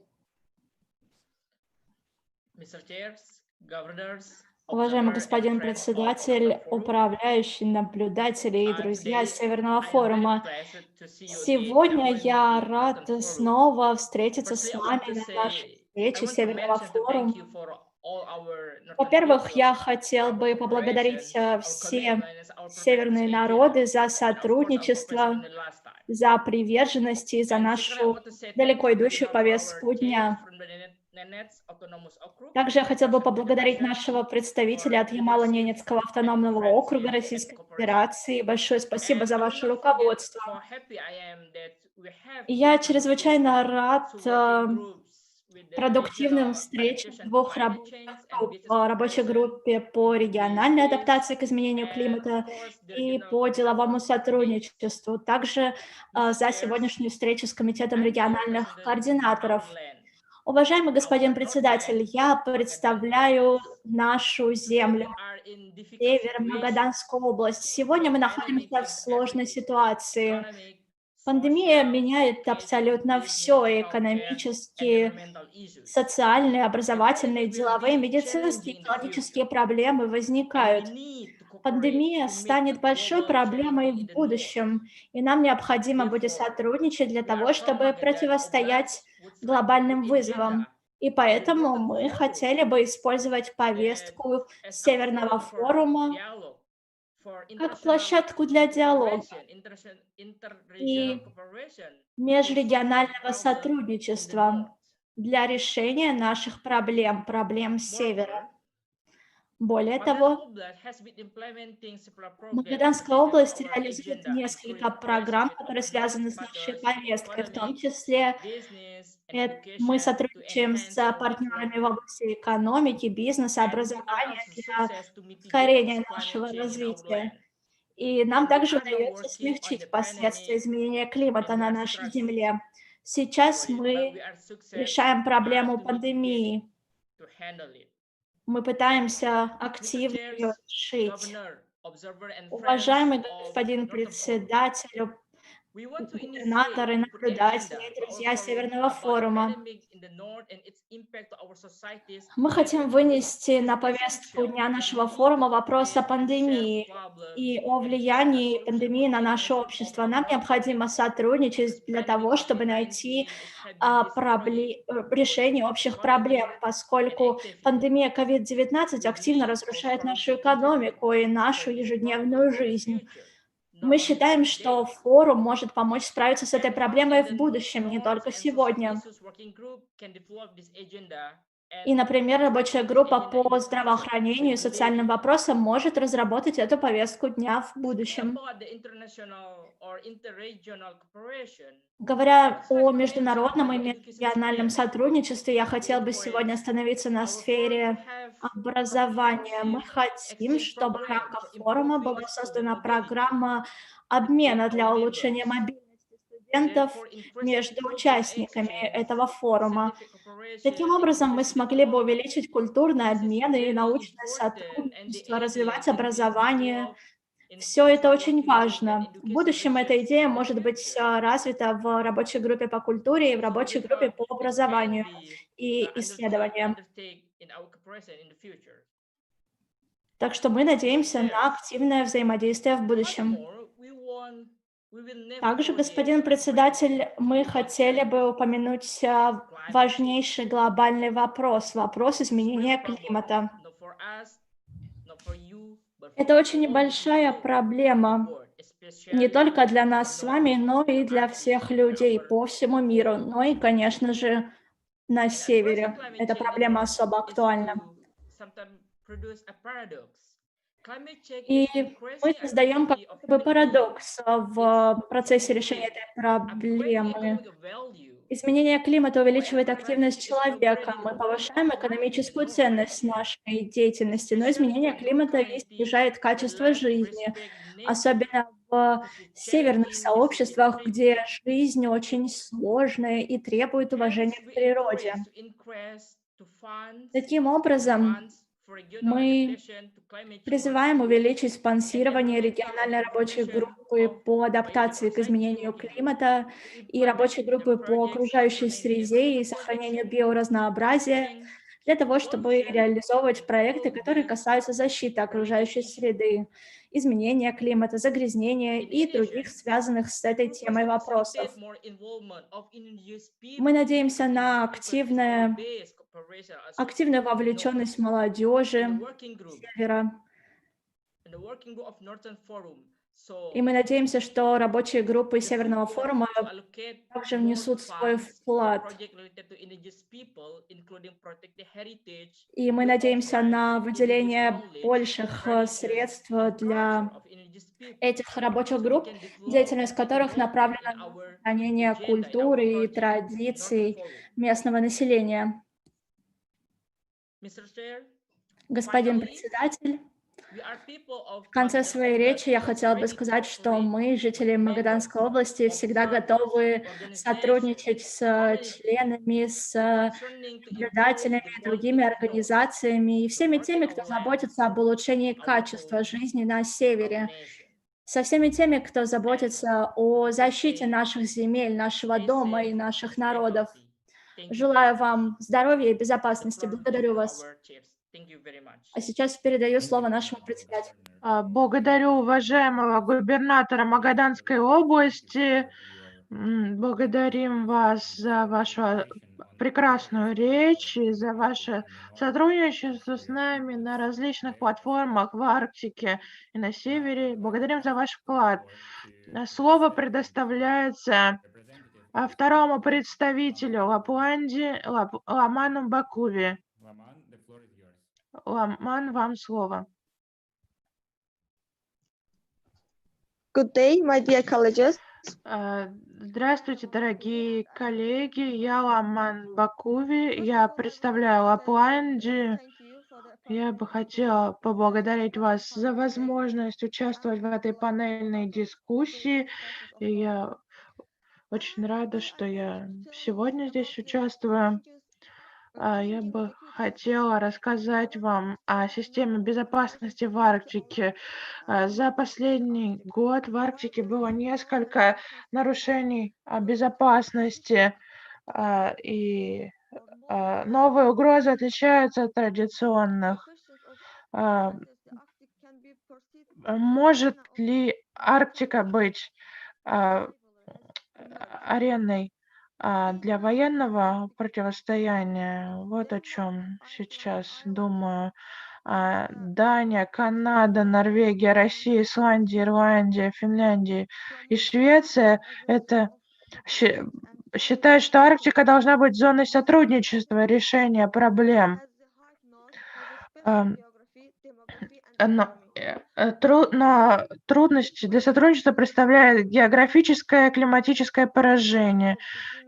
Уважаемый господин председатель, управляющий, наблюдатели и друзья Северного форума, сегодня я рад снова встретиться с вами на нашей встрече Северного форума. Во-первых, я хотел бы поблагодарить все северные народы за сотрудничество, за приверженность и за нашу далеко идущую повестку дня. Также я хотел бы поблагодарить нашего представителя от Ямало-Ненецкого автономного округа Российской Федерации. Большое спасибо за ваше руководство. Я чрезвычайно рад продуктивным встречам двух рабочих группе по региональной адаптации к изменению климата и по деловому сотрудничеству. Также за сегодняшнюю встречу с Комитетом региональных координаторов. Уважаемый господин председатель, я представляю нашу землю, север, Магаданскую область. Сегодня мы находимся в сложной ситуации. Пандемия меняет абсолютно все: экономические, социальные, образовательные, деловые, медицинские, экологические проблемы возникают. Пандемия станет большой проблемой в будущем, и нам необходимо будет сотрудничать для того, чтобы противостоять глобальным вызовам. И поэтому мы хотели бы использовать повестку Северного форума как площадку для диалога и межрегионального сотрудничества для решения наших проблем Севера. Более того, Магаданская область реализует несколько программ, которые связаны с нашей повесткой, в том числе мы сотрудничаем с партнерами в области экономики, бизнеса, образования для ускорения нашего развития. И нам также удается смягчить последствия изменения климата на нашей Земле. Сейчас мы решаем проблему пандемии. Мы пытаемся активно ее решить. Уважаемый господин председатель, губернаторы, наблюдатели, друзья Северного форума, мы хотим вынести на повестку дня нашего форума вопрос о пандемии и о влиянии пандемии на наше общество. Нам необходимо сотрудничать для того, чтобы найти решение общих проблем, поскольку пандемия COVID-19 активно разрушает нашу экономику и нашу ежедневную жизнь. Мы считаем, что форум может помочь справиться с этой проблемой в будущем, не только сегодня. И, например, рабочая группа по здравоохранению и социальным вопросам может разработать эту повестку дня в будущем. Говоря о международном и межрегиональном сотрудничестве, я хотела бы сегодня остановиться на сфере образования. Мы хотим, чтобы в рамках форума была создана программа обмена для улучшения мобильности студентов между участниками этого форума. Таким образом, мы смогли бы увеличить культурный обмен и научное сотрудничество, развивать образование. Все это очень важно. В будущем эта идея может быть развита в рабочей группе по культуре и в рабочей группе по образованию и исследованиям. Так что мы надеемся на активное взаимодействие в будущем. Также, господин председатель, мы хотели бы упомянуть важнейший глобальный вопрос изменения климата. Это очень небольшая проблема не только для нас с вами, но и для всех людей по всему миру, но и, конечно же, на севере. Эта проблема особо актуальна. И мы создаем какой-то бы парадокс в процессе решения этой проблемы. Изменение климата увеличивает активность человека, мы повышаем экономическую ценность нашей деятельности, но изменение климата и снижает качество жизни, особенно в северных сообществах, где жизнь очень сложная и требует уважения к природе. Таким образом, мы призываем увеличить спонсирование региональной рабочей группы по адаптации к изменению климата и рабочей группы по окружающей среде и сохранению биоразнообразия для того, чтобы реализовывать проекты, которые касаются защиты окружающей среды, изменения климата, загрязнения и других связанных с этой темой вопросов. Мы надеемся на активную вовлеченность молодежи Севера. И мы надеемся, что рабочие группы Северного форума также внесут свой вклад. И мы надеемся на выделение больших средств для этих рабочих групп, деятельность которых направлена на сохранение культуры и традиций местного населения. Господин председатель, в конце своей речи я хотела бы сказать, что мы, жители Магаданской области, всегда готовы сотрудничать с членами, с наблюдателями, другими организациями и всеми теми, кто заботится об улучшении качества жизни на севере, со всеми теми, кто заботится о защите наших земель, нашего дома и наших народов. Желаю вам здоровья и безопасности. Благодарю вас. А сейчас передаю слово нашему председателю. Благодарю уважаемого губернатора Магаданской области. Благодарим вас за вашу прекрасную речь и за ваше сотрудничество с нами на различных платформах в Арктике и на Севере. Благодарим за ваш вклад. Слово предоставляется второму представителю Лапландии Ламану Бакуви. Ламан, вам слово. Good day, my dear colleagues. Здравствуйте, дорогие коллеги. Я Ламан Бакуви. Я представляю Лапландию. Я бы хотела поблагодарить вас за возможность участвовать в этой панельной дискуссии. И я очень рада, что я сегодня здесь участвую. Я бы хотела рассказать вам о системе безопасности в Арктике. За последний год в Арктике было несколько нарушений безопасности, и новые угрозы отличаются от традиционных. Может ли Арктика быть ареной для военного противостояния? Вот о чем сейчас думаю. Дания, Канада, Норвегия, Россия, Исландия, Ирландия, Финляндия и Швеция считают, что Арктика должна быть зоной сотрудничества, решения проблем. Но трудности для сотрудничества представляет географическое и климатическое поражение.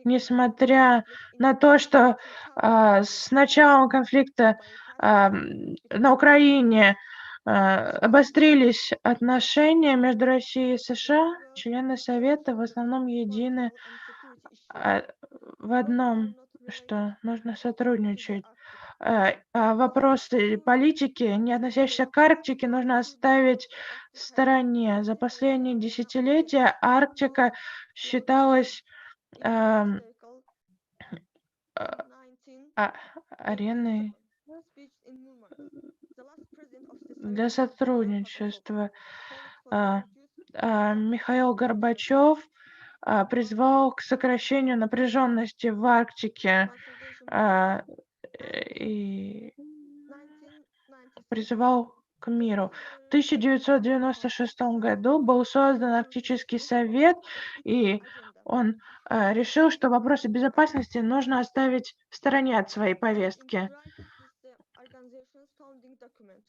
Несмотря на то, что с началом конфликта на Украине обострились отношения между Россией и США, члены Совета в основном едины в одном, что нужно сотрудничать. Вопросы политики, не относящиеся к Арктике, нужно оставить в стороне. За последние десятилетия Арктика считалась ареной для сотрудничества. Михаил Горбачев призвал к сокращению напряженности в Арктике и призывал к миру. В 1996 году был создан Арктический совет, и он решил, что вопросы безопасности нужно оставить в стороне от своей повестки.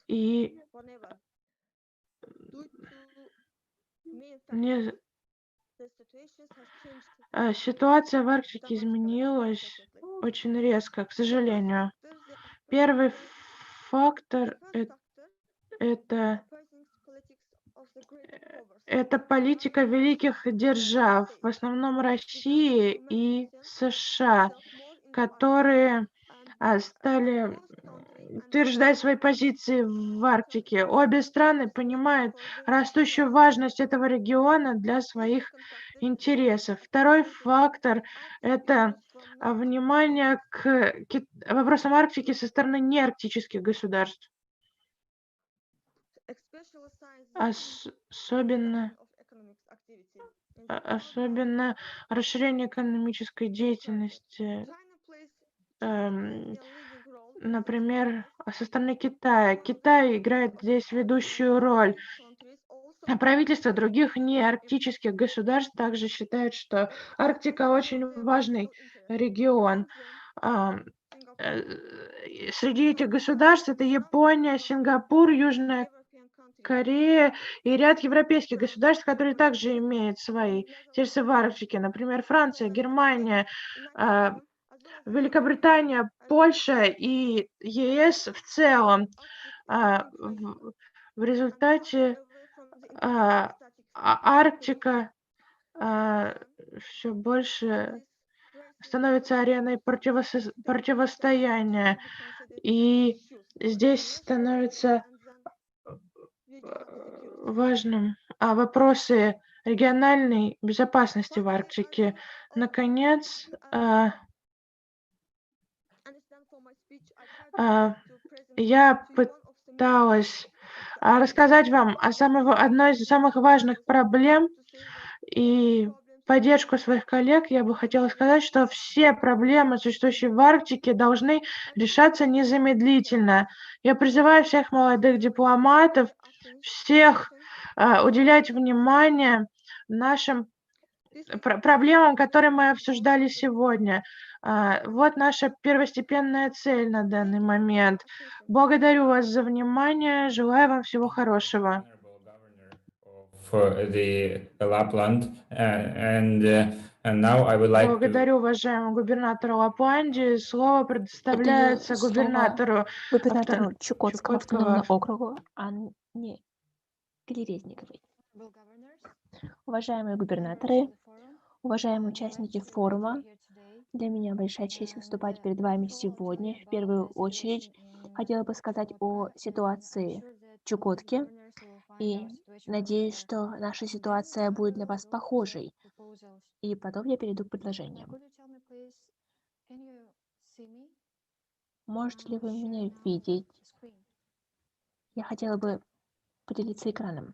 И ситуация в Арктике изменилась очень резко, к сожалению. Первый фактор это политика великих держав, в основном России и США, которые стали утверждать свои позиции в Арктике. Обе страны понимают растущую важность этого региона для своих интересов. Второй фактор – это внимание к вопросам Арктики со стороны неарктических государств. Особенно расширение экономической деятельности. Например, со стороны Китая. Китай играет здесь ведущую роль. Правительства других неарктических государств также считают, что Арктика очень важный регион. Среди этих государств это Япония, Сингапур, Южная Корея и ряд европейских государств, которые также имеют свои интересы в Арктике. Например, Франция, Германия, Великобритания, Польша и ЕС в целом. В результате Арктика все больше становится ареной противостояния, и здесь становится важным вопросы региональной безопасности в Арктике. Наконец, я пыталась рассказать вам о одной из самых важных проблем и поддержку своих коллег. Я бы хотела сказать, что все проблемы, существующие в Арктике, должны решаться незамедлительно. Я призываю всех молодых дипломатов, всех уделять внимание нашим проблемам, которые мы обсуждали сегодня. Вот наша первостепенная цель на данный момент. Благодарю вас за внимание. Желаю вам всего хорошего. Благодарю уважаемому губернатору Лапландии. Слово предоставляется губернатору Чукотского автономного округа Анне Перерезниковой. Уважаемые губернаторы, уважаемые участники форума, для меня большая честь выступать перед вами сегодня. В первую очередь хотела бы сказать о ситуации в Чукотке и надеюсь, что наша ситуация будет для вас похожей. И потом я перейду к предложениям. Можете ли вы меня видеть? Я хотела бы поделиться экраном.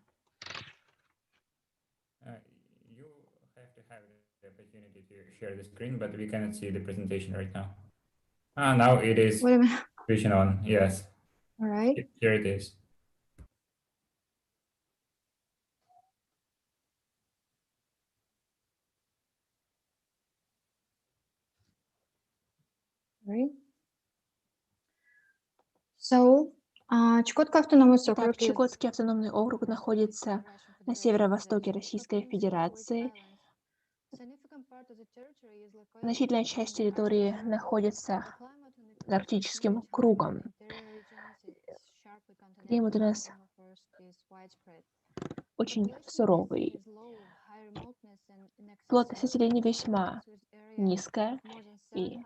Share the screen, but we cannot see the presentation right now. Now it is switching on. Yes. All right. Here it is. Right. So, Чукотский автономный округ. Так, Чукотский автономный округ находится на северо-востоке Российской Федерации. Значительная часть территории находится за арктическим кругом. Климат у нас очень суровый. Плотность населения весьма низкая, и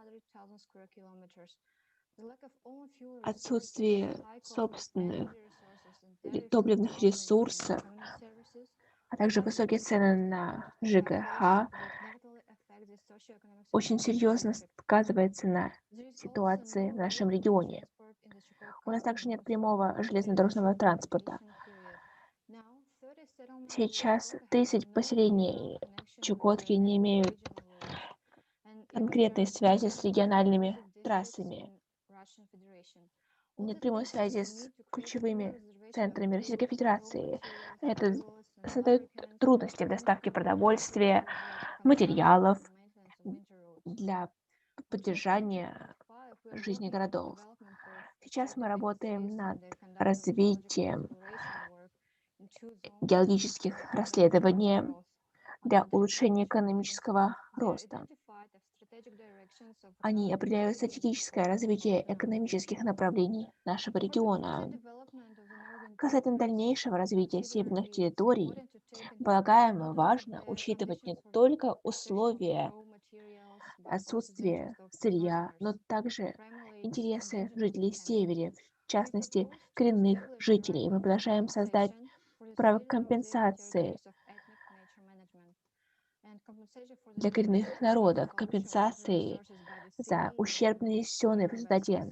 отсутствие собственных топливных ресурсов, а также высокие цены на ЖКХ очень серьезно сказывается на ситуации в нашем регионе. У нас также нет прямого железнодорожного транспорта. Сейчас 30 поселений Чукотки не имеют конкретной связи с региональными трассами. Нет прямой связи с ключевыми центрами Российской Федерации. Это создает трудности в доставке продовольствия, материалов для поддержания жизни городов. Сейчас мы работаем над развитием геологических расследований для улучшения экономического роста. Они определяют стратегическое развитие экономических направлений нашего региона. Касательно дальнейшего развития северных территорий, полагаем, важно учитывать не только условия отсутствия сырья, но также интересы жителей Севера, в частности, коренных жителей. Мы продолжаем создать право компенсации для коренных народов, компенсации за ущерб, нанесенный в результате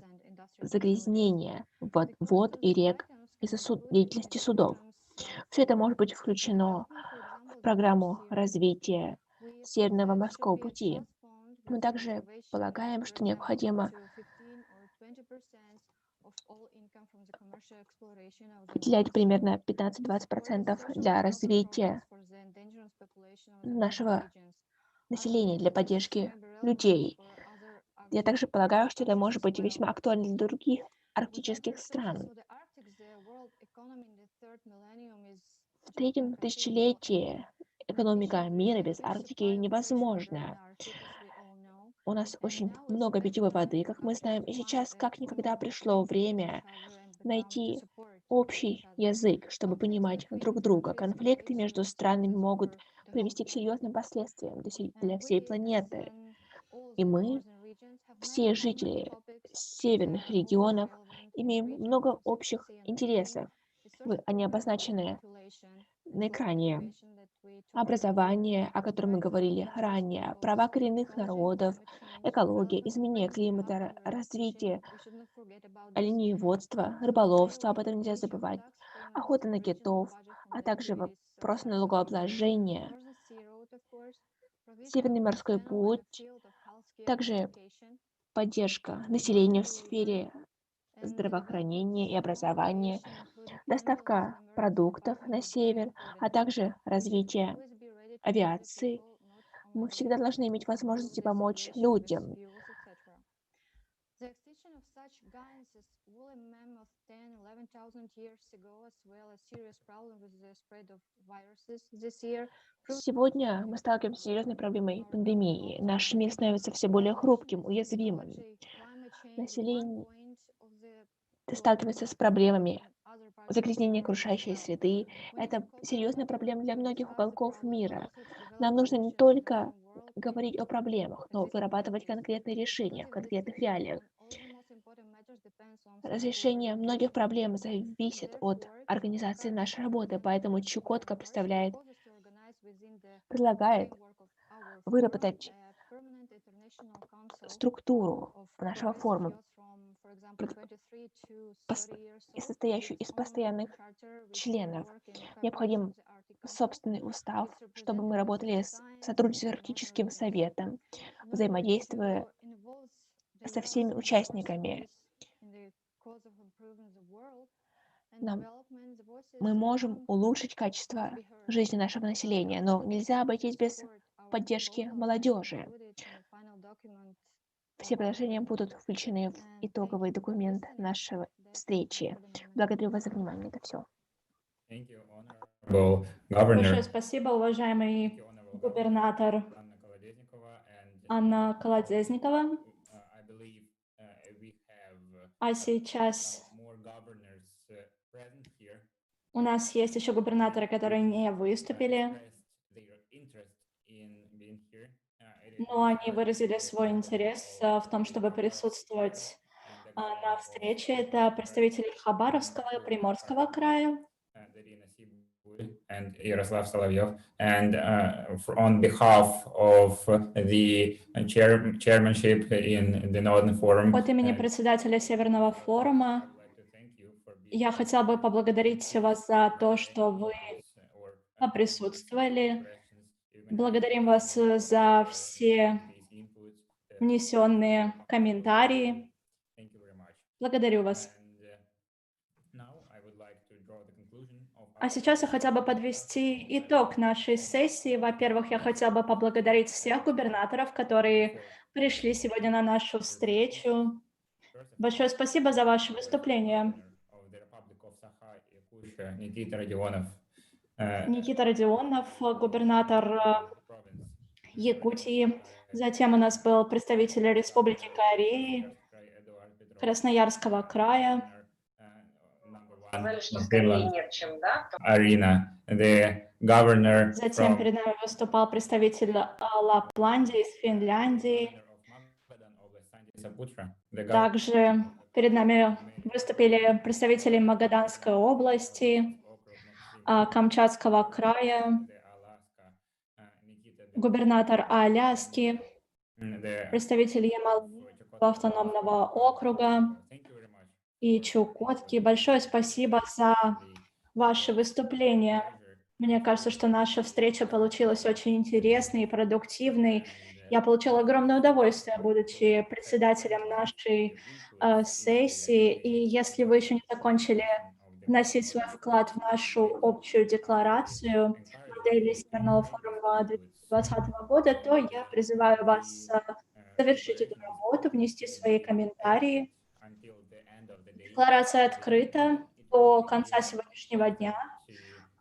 загрязнения вод и рек из-за деятельности судов. Все это может быть включено в программу развития Северного морского пути. Мы также полагаем, что необходимо выделять примерно 15-20% для развития нашего населения, для поддержки людей. Я также полагаю, что это может быть весьма актуально для других арктических стран. В третьем тысячелетии экономика мира без Арктики невозможна. У нас очень много питьевой воды, как мы знаем, и сейчас как никогда пришло время найти общий язык, чтобы понимать друг друга. Конфликты между странами могут привести к серьезным последствиям для всей планеты. И мы, все жители северных регионов, имеем много общих интересов. Они обозначены на экране. Образование, о котором мы говорили ранее, права коренных народов, экология, изменение климата, развитие оленеводства, рыболовства, об этом нельзя забывать, охота на китов, а также вопрос налогообложения, Северный морской путь, также поддержка населения в сфере здравоохранения и образования, доставка продуктов на север, а также развитие авиации. Мы всегда должны иметь возможности помочь людям. Сегодня мы сталкиваемся с серьезной проблемой пандемии. Наш мир становится все более хрупким, уязвимым. Население сталкивается с проблемами загрязнения окружающей среды. Это серьезная проблема для многих уголков мира. Нам нужно не только говорить о проблемах, но вырабатывать конкретные решения в конкретных реалиях. Разрешение многих проблем зависит от организации нашей работы, поэтому Чукотка предлагает выработать структуру нашего форума, состоящую из постоянных членов. Необходим собственный устав, чтобы мы работали в сотрудничестве с Арктическим Советом, взаимодействуя со всеми участниками. Мы можем улучшить качество жизни нашего населения, но нельзя обойтись без поддержки молодежи. Все предложения будут включены в итоговый документ нашей встречи. Благодарю вас за внимание. Это все. Большое спасибо, уважаемый губернатор Анна Колодезникова. А сейчас у нас есть еще губернаторы, которые не выступили, но они выразили свой интерес в том, чтобы присутствовать на встрече. Это представители Хабаровского и Приморского края. And Yaroslav Solovyev, and on behalf of the chairmanship in the Northern Forum. От имени председателя Северного форума я хотел бы поблагодарить вас за то, что вы присутствовали. Благодарим вас за все внесенные комментарии. Благодарю вас. А сейчас я хотела бы подвести итог нашей сессии. Во-первых, я хотела бы поблагодарить всех губернаторов, которые пришли сегодня на нашу встречу. Большое спасибо за ваше выступление. Никита Родионов, губернатор Якутии. Затем у нас был представитель Республики Кореи, Красноярского края. Затем перед нами выступал представитель Лапландии из Финляндии. Также перед нами выступили представители Магаданской области, Камчатского края, губернатор Аляски, представитель Ямалского автономного округа и Чукотки. Большое спасибо за ваше выступление. Мне кажется, что наша встреча получилась очень интересной и продуктивной. Я получила огромное удовольствие, будучи председателем нашей сессии. И если вы еще не закончили вносить свой вклад в нашу общую декларацию модели Северного форума 2020 года, то я призываю вас завершить эту работу, внести свои комментарии. Декларация открыта до конца сегодняшнего дня.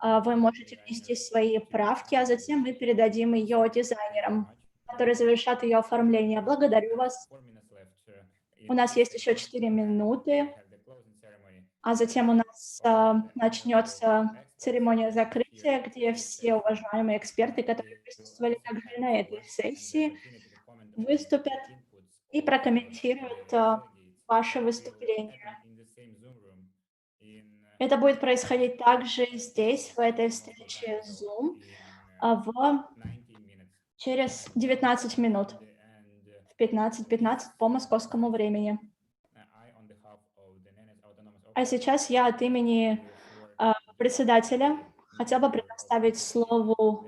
Вы можете внести свои правки, а затем мы передадим ее дизайнерам, которые завершат ее оформление. Благодарю вас. У нас есть еще 4 минуты, а затем у нас начнется церемония закрытия, где все уважаемые эксперты, которые присутствовали также и на этой сессии, выступят и прокомментируют ваше выступление. Это будет происходить также здесь, в этой встрече Zoom, через 19 минут, в 15:15 по московскому времени. А сейчас я от имени председателя хотела бы предоставить слово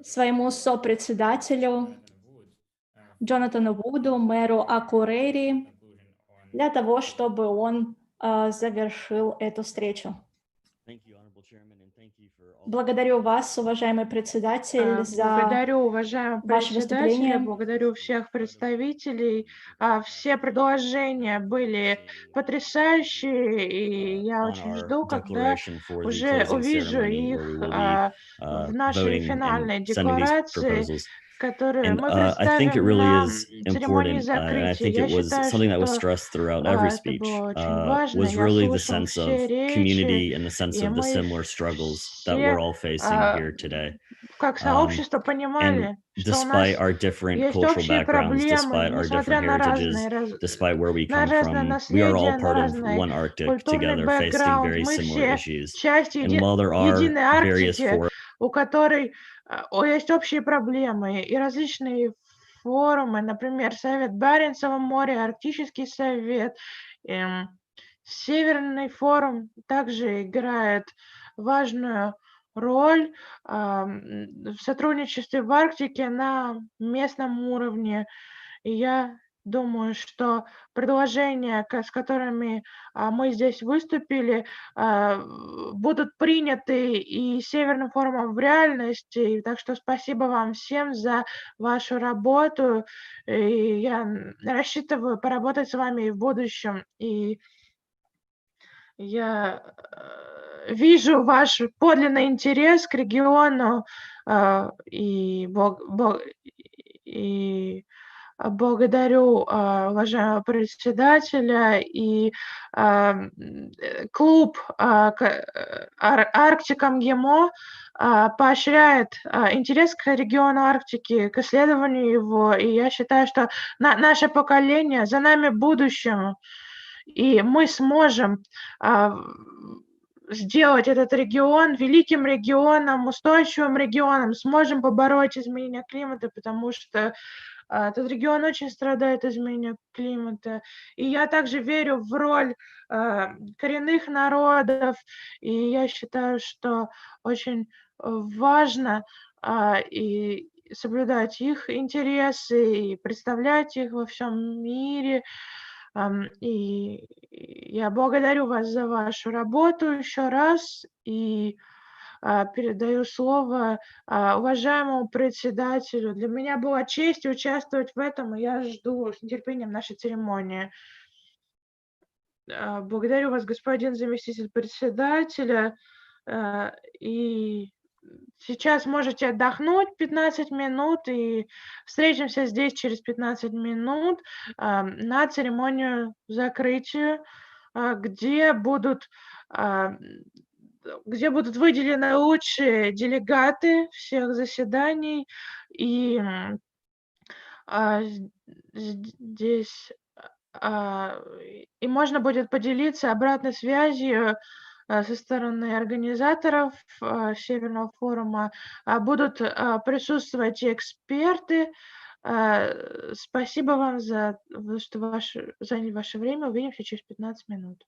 своему сопредседателю Джонатану Вуду, мэру Акурейри, для того, чтобы он завершил эту встречу. Благодарю вас, уважаемый председатель, за Благодарю, уважаемый ваше председатель, выступление. благодарю всех представителей. Все предложения были потрясающие, и я очень жду, когда уже увижу их в нашей финальной декларации, которые мы представим на церемонии закрытия. Я считаю, что это было очень важно. Я слушал все речи, и мы все как сообщество понимали, что у нас есть общие проблемы, несмотря на разное наследие, на разный культурный бэкграунд. Мы все часть единой Арктики, у которой есть общие проблемы и различные форумы, например, Совет Баренцева моря, Арктический совет, Северный форум также играет важную роль в сотрудничестве в Арктике на местном уровне. И я думаю, что предложения, с которыми мы здесь выступили, будут приняты и Северным форумом в реальности. Так что спасибо вам всем за вашу работу. И я рассчитываю поработать с вами и в будущем. И я вижу ваш подлинный интерес к региону и благодарю уважаемого председателя и клуб Арктика МГИМО поощряет интерес к региону Арктики, к исследованию его. И я считаю, что наше поколение, за нами будущее, и мы сможем сделать этот регион великим регионом, устойчивым регионом, сможем побороть изменение климата, потому что этот регион очень страдает от изменения климата. И я также верю в роль коренных народов, и я считаю, что очень важно и соблюдать их интересы, и представлять их во всем мире. И я благодарю вас за вашу работу еще раз и передаю слово уважаемому председателю. Для меня была честь участвовать в этом, и я жду с нетерпением нашей церемонии. Благодарю вас, господин заместитель председателя. И сейчас можете отдохнуть 15 минут, и встретимся здесь через 15 минут на церемонию закрытия, где будут выделены лучшие делегаты всех заседаний, и здесь и можно будет поделиться обратной связью со стороны организаторов Северного форума. Будут присутствовать и эксперты. Спасибо вам за что заняли ваше время. Увидимся через 15 минут.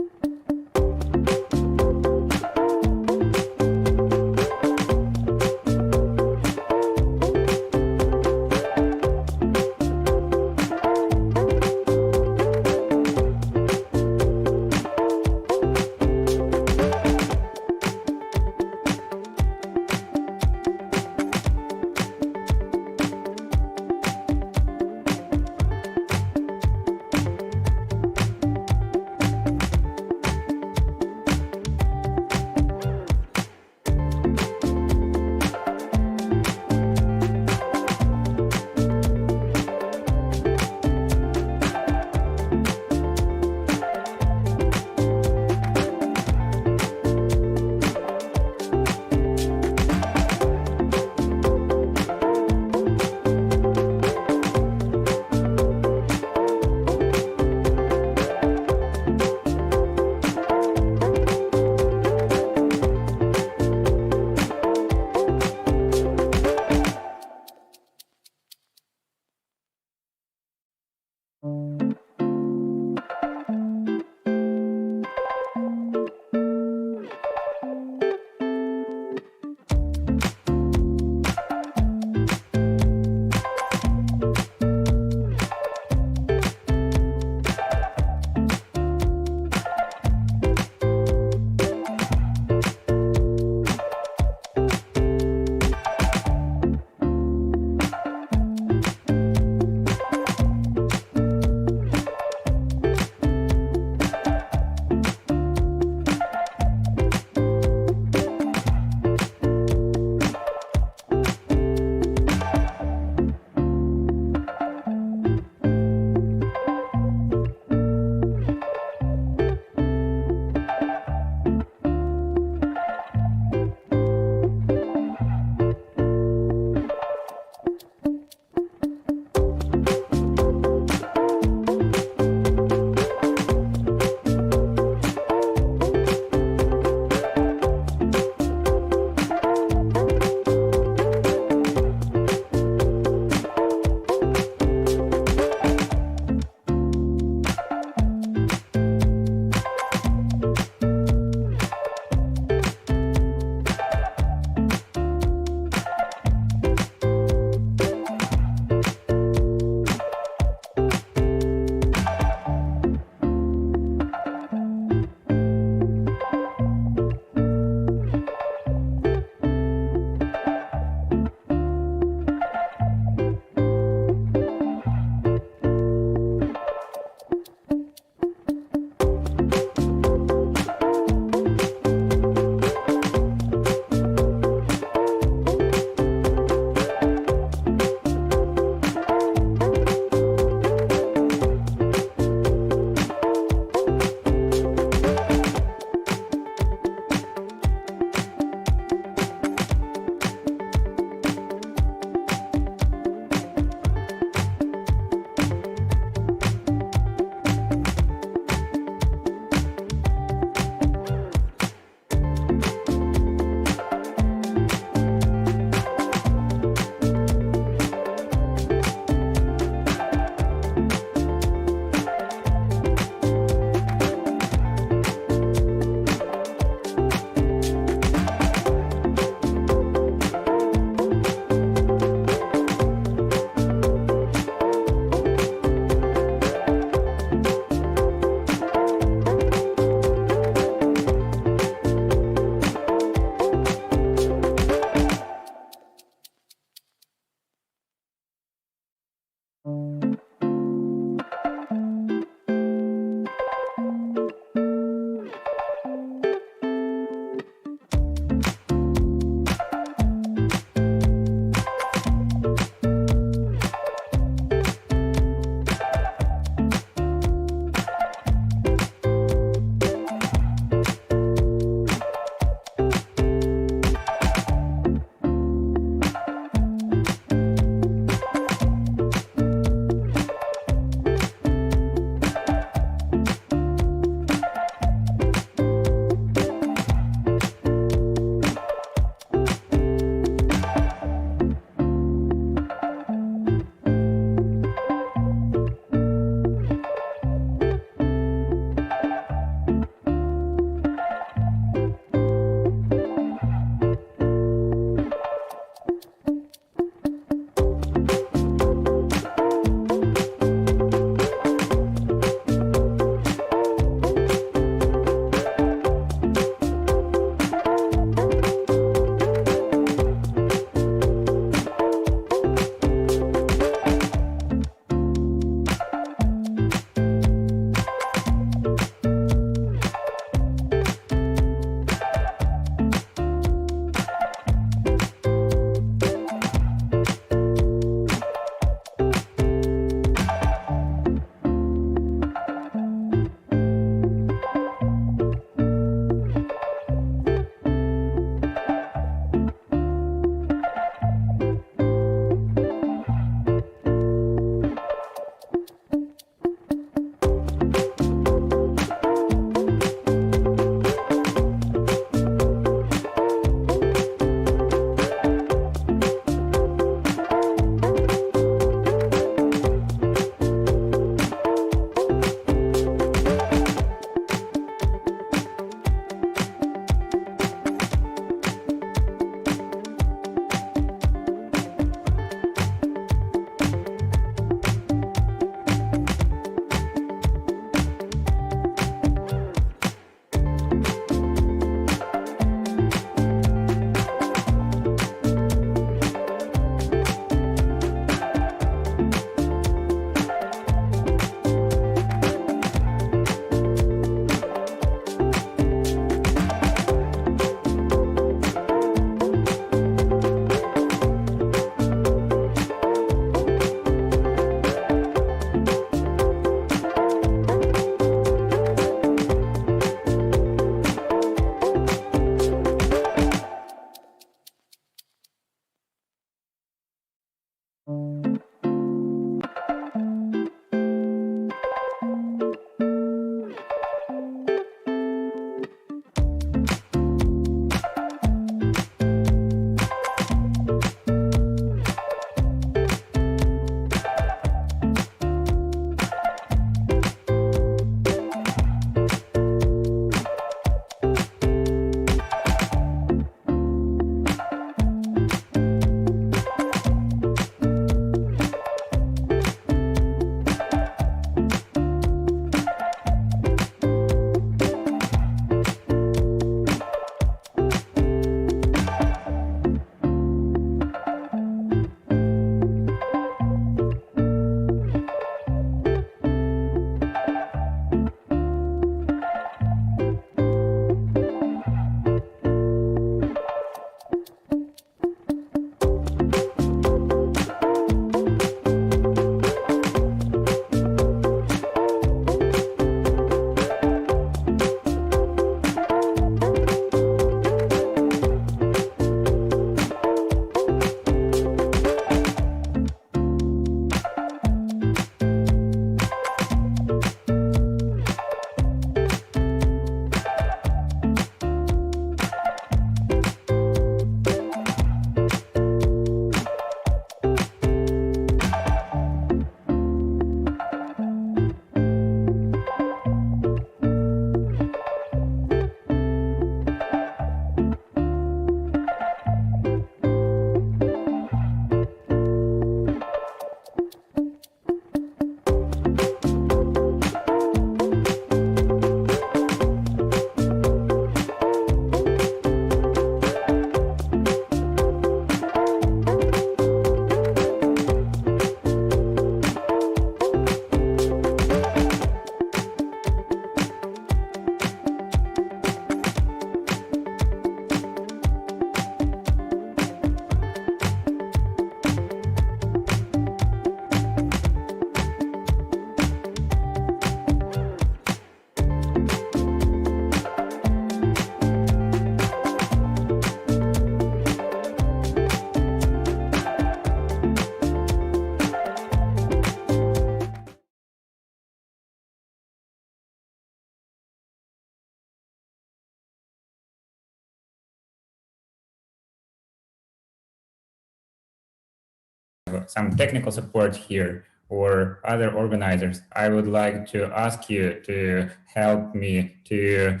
some technical support here or other organizers, I would like to ask you to help me to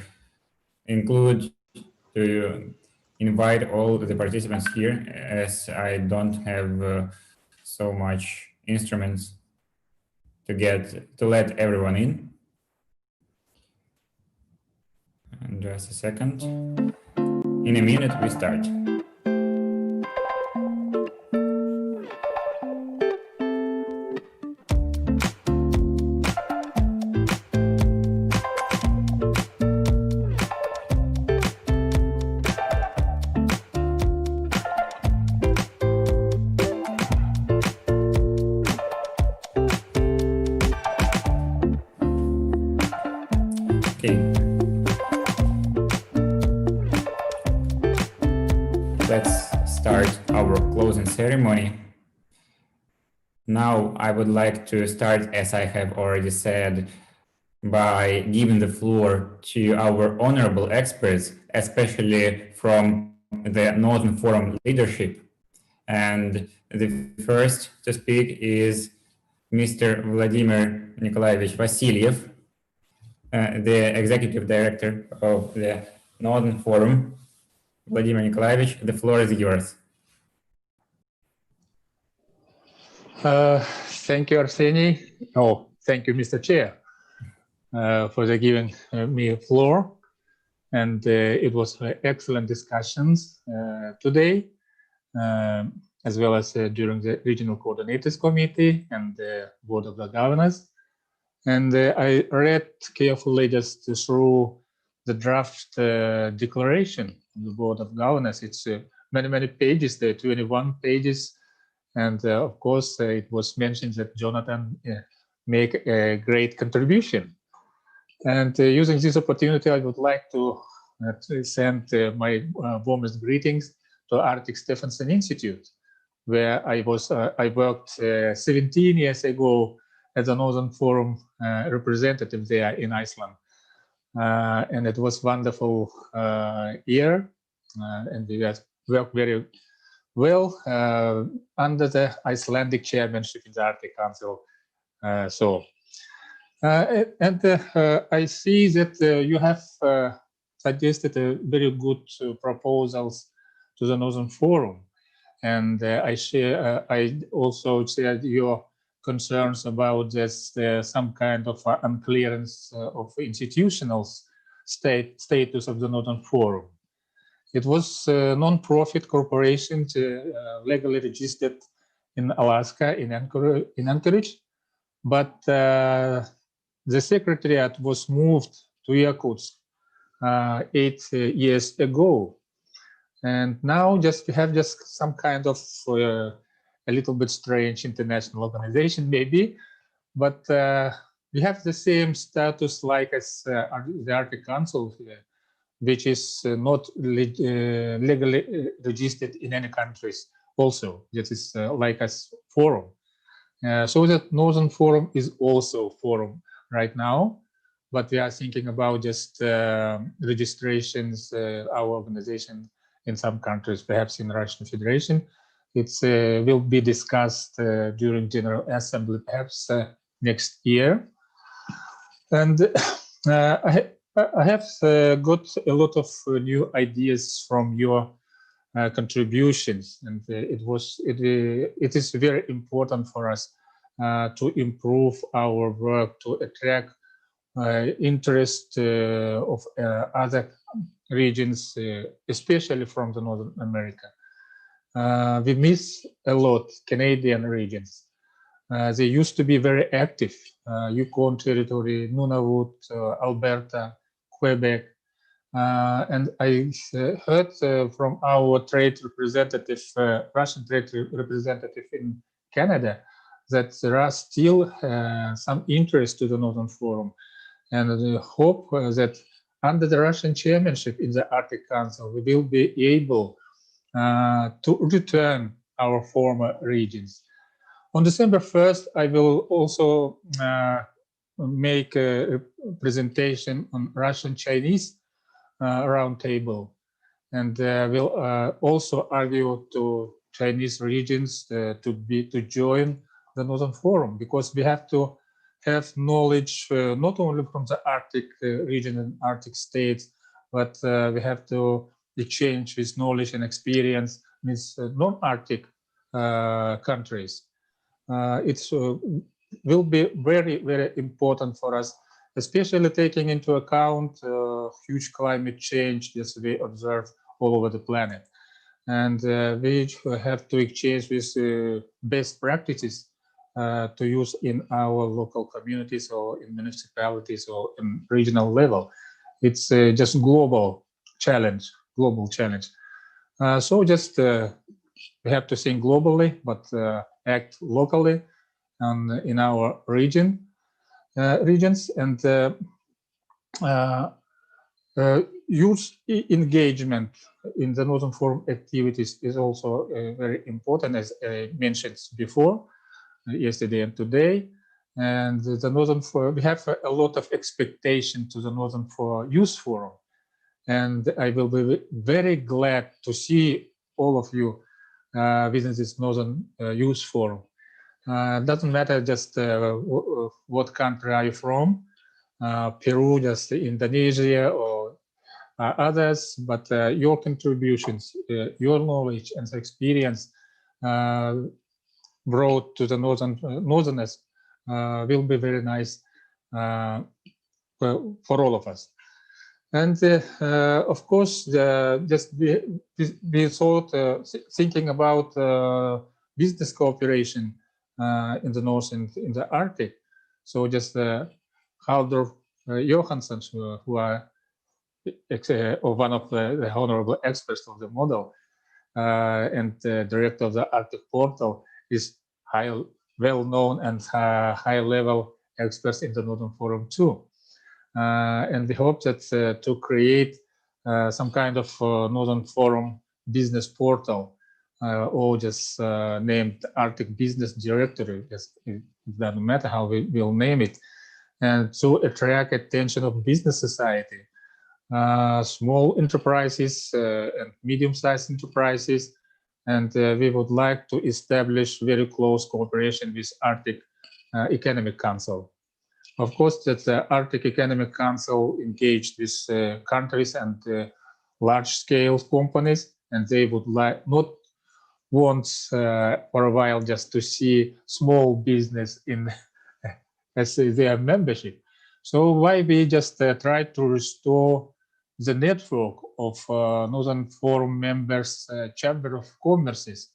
invite all the participants here, as I don't have so much instruments to let everyone in. And just a second. In a minute, we start. Ceremony. Now I would like to start, as I have already said, by giving the floor to our honorable experts, especially from the Northern Forum leadership. And the first to speak is Mr. Vladimir Nikolaevich Vasilyev, the Executive Director of the Northern Forum. Vladimir Nikolaevich, the floor is yours. Thank you, Arseny. Oh, thank you, Mr. Chair, for giving me a floor. And it was excellent discussions today, as well as during the Regional Coordinators Committee and the Board of the Governors. And I read carefully just through the draft declaration of the Board of Governors. It's many pages, there are 21 pages. And of course, it was mentioned that Jonathan make a great contribution. And using this opportunity, I would like to send my warmest greetings to Arctic Stephenson Institute, where I worked 17 years ago as a Northern Forum representative there in Iceland. And it was wonderful year, and we worked very well under the Icelandic chairmanship in the Arctic Council. I see that you have suggested very good proposals to the Northern Forum, and I also shared your concerns about this some kind of unclearance of institutional status of the Northern Forum. It was a non-profit corporation legally registered in Alaska, in Anchorage, but the secretariat was moved to Yakutsk 8 years ago. And now we have some kind of a little bit strange international organization maybe, but we have the same status like as the Arctic Council, which is not legally registered in any countries also. That is like as forum. So that Northern Forum is also forum right now, but we are thinking about just registrations, our organization in some countries, perhaps in Russian Federation. It will be discussed during General Assembly, perhaps next year. And I have got a lot of new ideas from your contributions, and it is very important for us to improve our work, to attract interest of other regions, especially from the Northern America. We miss a lot Canadian regions. They used to be very active, Yukon Territory, Nunavut, Alberta, Quebec. And I heard from our trade representative, Russian trade representative in Canada, that there are still some interest to the Northern Forum. And I hope that under the Russian chairmanship in the Arctic Council, we will be able to return our former regions. On December 1st, I will also make a presentation on Russian-Chinese roundtable, and will also argue to Chinese regions to join the Northern Forum, because we have to have knowledge not only from the Arctic region and Arctic states, but we have to exchange this knowledge and experience with non-Arctic countries. It will be very, very important for us, especially taking into account huge climate change as we observe all over the planet. And we have to exchange with best practices to use in our local communities or in municipalities or in regional level. It's just global challenge. So just we have to think globally, but act locally and in our regions, and youth engagement in the Northern Forum activities is also very important, as I mentioned before, yesterday and today. And the Northern Forum, we have a lot of expectation to the Northern Youth Forum. And I will be very glad to see all of you within this Northern Youth Forum. Doesn't matter just what country are you from, Peru, just Indonesia, or others, but your contributions, your knowledge and experience brought to the Northerners will be very nice for all of us. And of course, just we thought, thinking about business cooperation in the North and in the Arctic. So just Haldur Johansson, who are one of the honorable experts of the model and director of the Arctic Portal, is well-known and high-level experts in the Northern Forum too. And we hope that to create some kind of Northern Forum business portal, or just named Arctic Business Directory, it doesn't matter how we will name it, and to attract attention of business society, small enterprises and medium-sized enterprises. And we would like to establish very close cooperation with Arctic Economic Council. Of course, that the Arctic Economic Council engaged with countries and large-scale companies, and they would not want for a while just to see small business in as their membership. So why we just try to restore the network of Northern Forum members, Chamber of Commerces,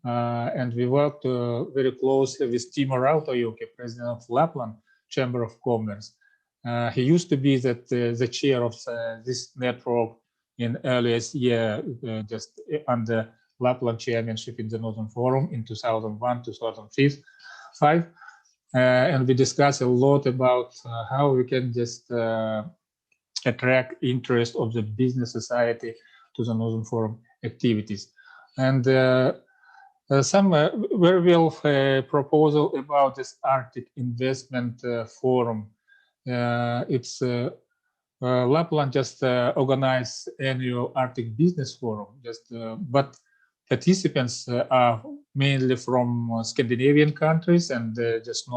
and we worked very closely with Timo Rautajoki, president of Lapland Chamber of Commerce. He used to be the chair of this network in earliest year, just under Lapland chairmanship in the Northern Forum in 2001, 2005. And we discussed a lot about how we can just attract interest of the business society to the Northern Forum activities. And some very well proposal about this Arctic Investment Forum. It's Lapland just organized annual Arctic Business Forum, but participants are mainly from Scandinavian countries and just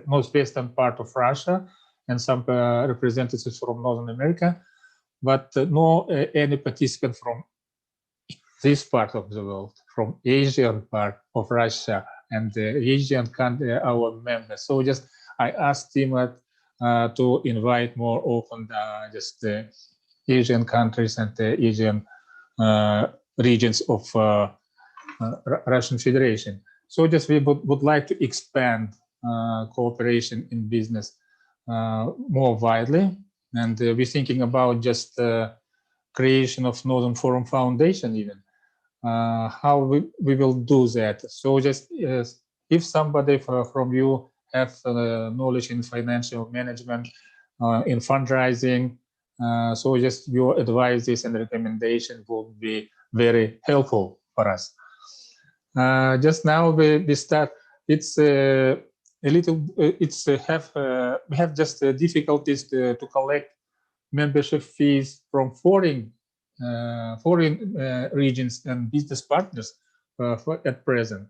northwestern part of Russia, and some representatives from Northern America, but no any participant from this part of the world, from Asian part of Russia and the Asian country, our members. So just I asked him to invite more often just the Asian countries and the Asian regions of Russian Federation. So just we would like to expand cooperation in business more widely, and we're thinking about just creation of Northern Forum Foundation even. How we will do that. So just if somebody from you have knowledge in financial management, in fundraising, so just your advices and recommendations will be very helpful for us. Just now we start. It's a little. We have just difficulties to collect membership fees from foreign regions and business partners at present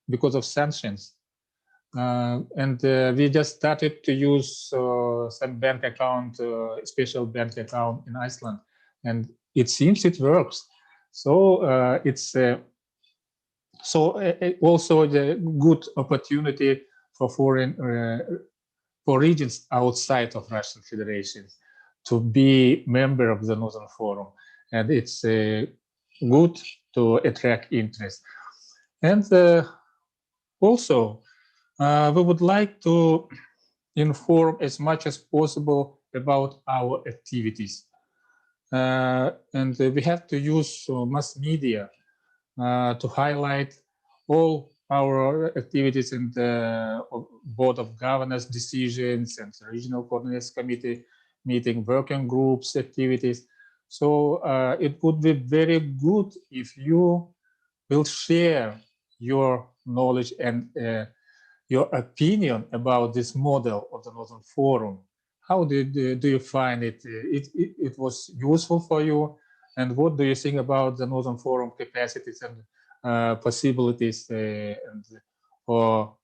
because of sanctions. We just started to use some bank account, special bank account in Iceland, and it seems it works. So it's also the good opportunity for for regions outside of Russian Federation to be member of the Northern Forum, and it's good to attract interest. And also, we would like to inform as much as possible about our activities. And we have to use mass media to highlight all our activities in the Board of Governors decisions and the Regional Coordinators Committee meeting, working groups activities. So it would be very good if you will share your knowledge and your opinion about this model of the Northern Forum. How do you find it? It was useful for you? And what do you think about the Northern Forum capacities and possibilities for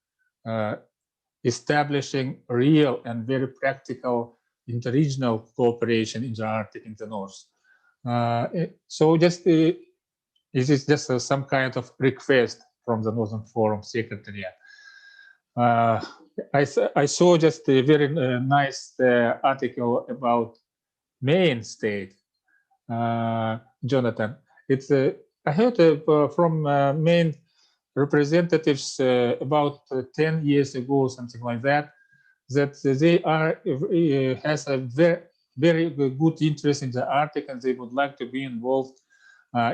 establishing real and very practical interregional cooperation in the Arctic in the North? So just it is just some kind of request from the Northern Forum Secretariat. I saw just a very nice article about Maine state, Jonathan. It's I heard from Maine representatives about 10 years ago, something like that, that they has a very good interest in the Arctic, and they would like to be involved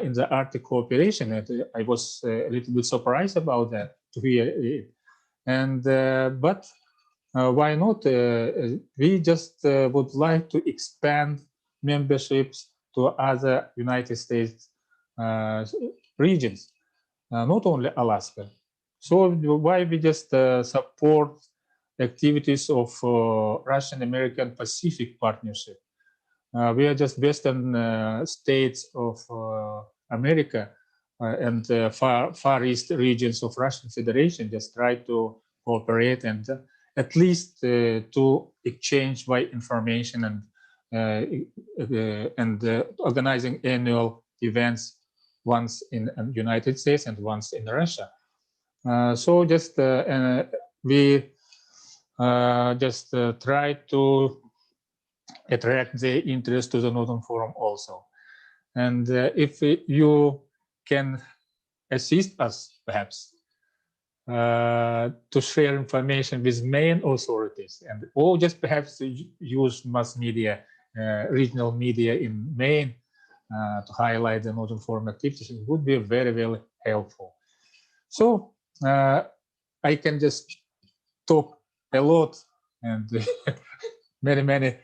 in the Arctic cooperation. And I was a little bit surprised about that to hear it. And but why not? We just would like to expand memberships to other United States regions, not only Alaska. So why we just support activities of Russian-American Pacific Partnership? We are just Western states of America and far east regions of Russian Federation just try to cooperate and at least to exchange by information and organizing annual events, once in the United States and once in Russia. So just we just try to attract the interest to the Northern Forum also. And if you can assist us, perhaps, to share information with Maine authorities, and or just perhaps use mass media, regional media in Maine to highlight the Northern Forum activities, it would be very, very helpful. So I can just talk a lot and many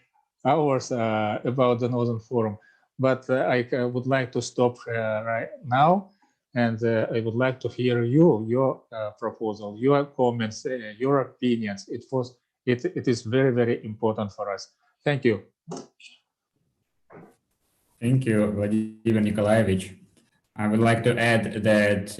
hours about the Northern Forum, but I would like to stop right now, and I would like to hear your proposal, your comments, your opinions. It is very, very important for us. Thank you. Thank you, Vladimir Nikolaevich. I would like to add that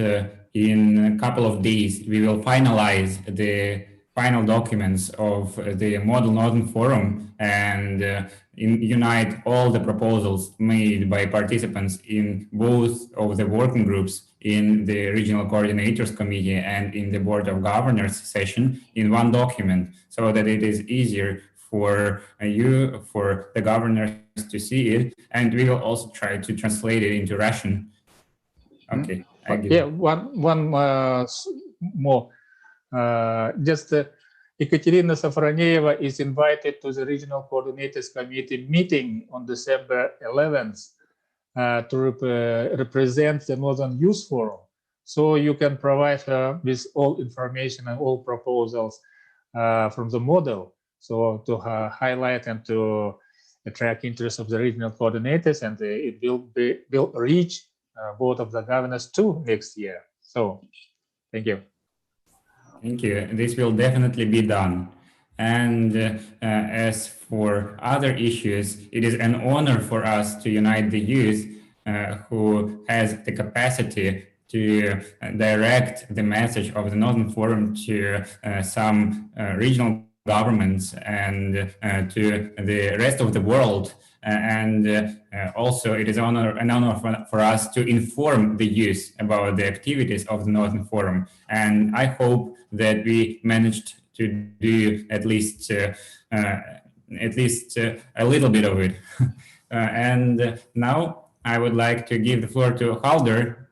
in a couple of days, we will finalize the final documents of the Model Northern Forum and unite all the proposals made by participants in both of the working groups in the Regional Coordinators Committee and in the Board of Governors session in one document, so that it is easier for for the governors to see it, and we will also try to translate it into Russian. Okay. Yeah, one more. Just Ekaterina Safroneeva is invited to the Regional Coordinators Committee meeting on December 11th to represent the Northern Youth Forum. So you can provide her with all information and all proposals from the model. So to highlight and to attract interest of the regional coordinators, and it will reach Board of the Governors too next year. So thank you. Thank you. This will definitely be done. And as for other issues, it is an honor for us to unite the youth who has the capacity to direct the message of the Northern Forum to some regional governments and to the rest of the world. Also, it is an honor for us to inform the youth about the activities of the Northern Forum. And I hope that we managed to do at least a little bit of it. And now I would like to give the floor to Halder.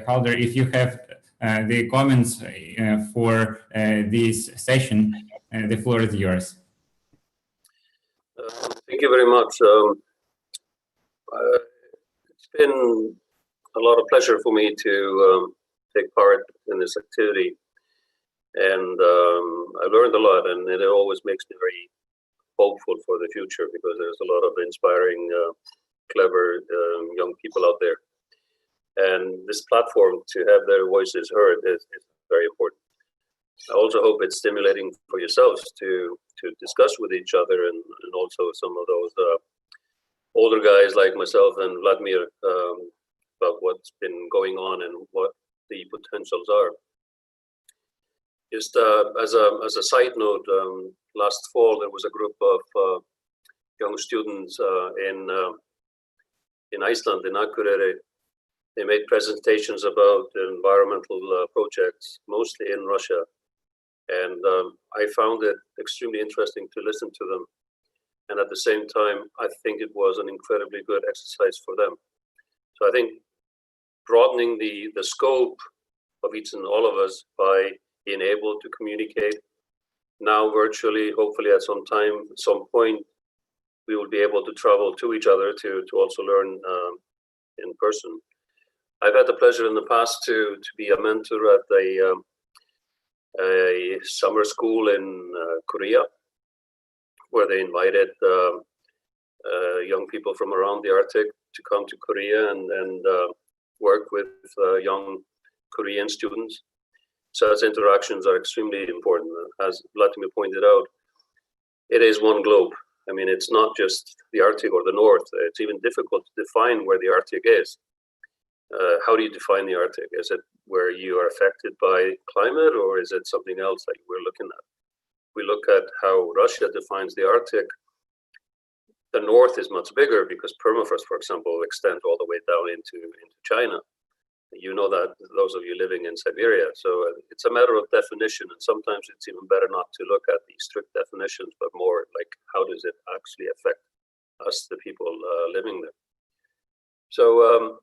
Halder, if you have the comments for this session, the floor is yours. Thank you very much. It's been a lot of pleasure for me to take part in this activity, and I learned a lot, and it always makes me very hopeful for the future, because there's a lot of inspiring, clever young people out there, and this platform to have their voices heard is very important. I also hope it's stimulating for yourselves to discuss with each other, and also some of those older guys like myself and Vladimir about what's been going on and what the potentials are. Just as a side note, last fall there was a group of young students in Iceland, in Akureyri. They made presentations about environmental projects, mostly in Russia. And I found it extremely interesting to listen to them. And at the same time, I think it was an incredibly good exercise for them. So I think broadening the scope of each and all of us by being able to communicate now virtually, hopefully at some point, we will be able to travel to each other to also learn in person. I've had the pleasure in the past to be a mentor at a summer school in Korea, where they invited young people from around the Arctic to come to Korea and work with young Korean students. Such interactions are extremely important. As Vladimir pointed out, it is one globe. I mean, it's not just the Arctic or the North. It's even difficult to define where the Arctic is. How do you define the Arctic? Is it where you are affected by climate, or is it something else that we're looking at? We look at how Russia defines the Arctic. The North is much bigger because permafrost, for example, extends all the way down into China. You know that, those of you living in Siberia. So it's a matter of definition, and sometimes it's even better not to look at the strict definitions, but more like how does it actually affect us, the people living there. So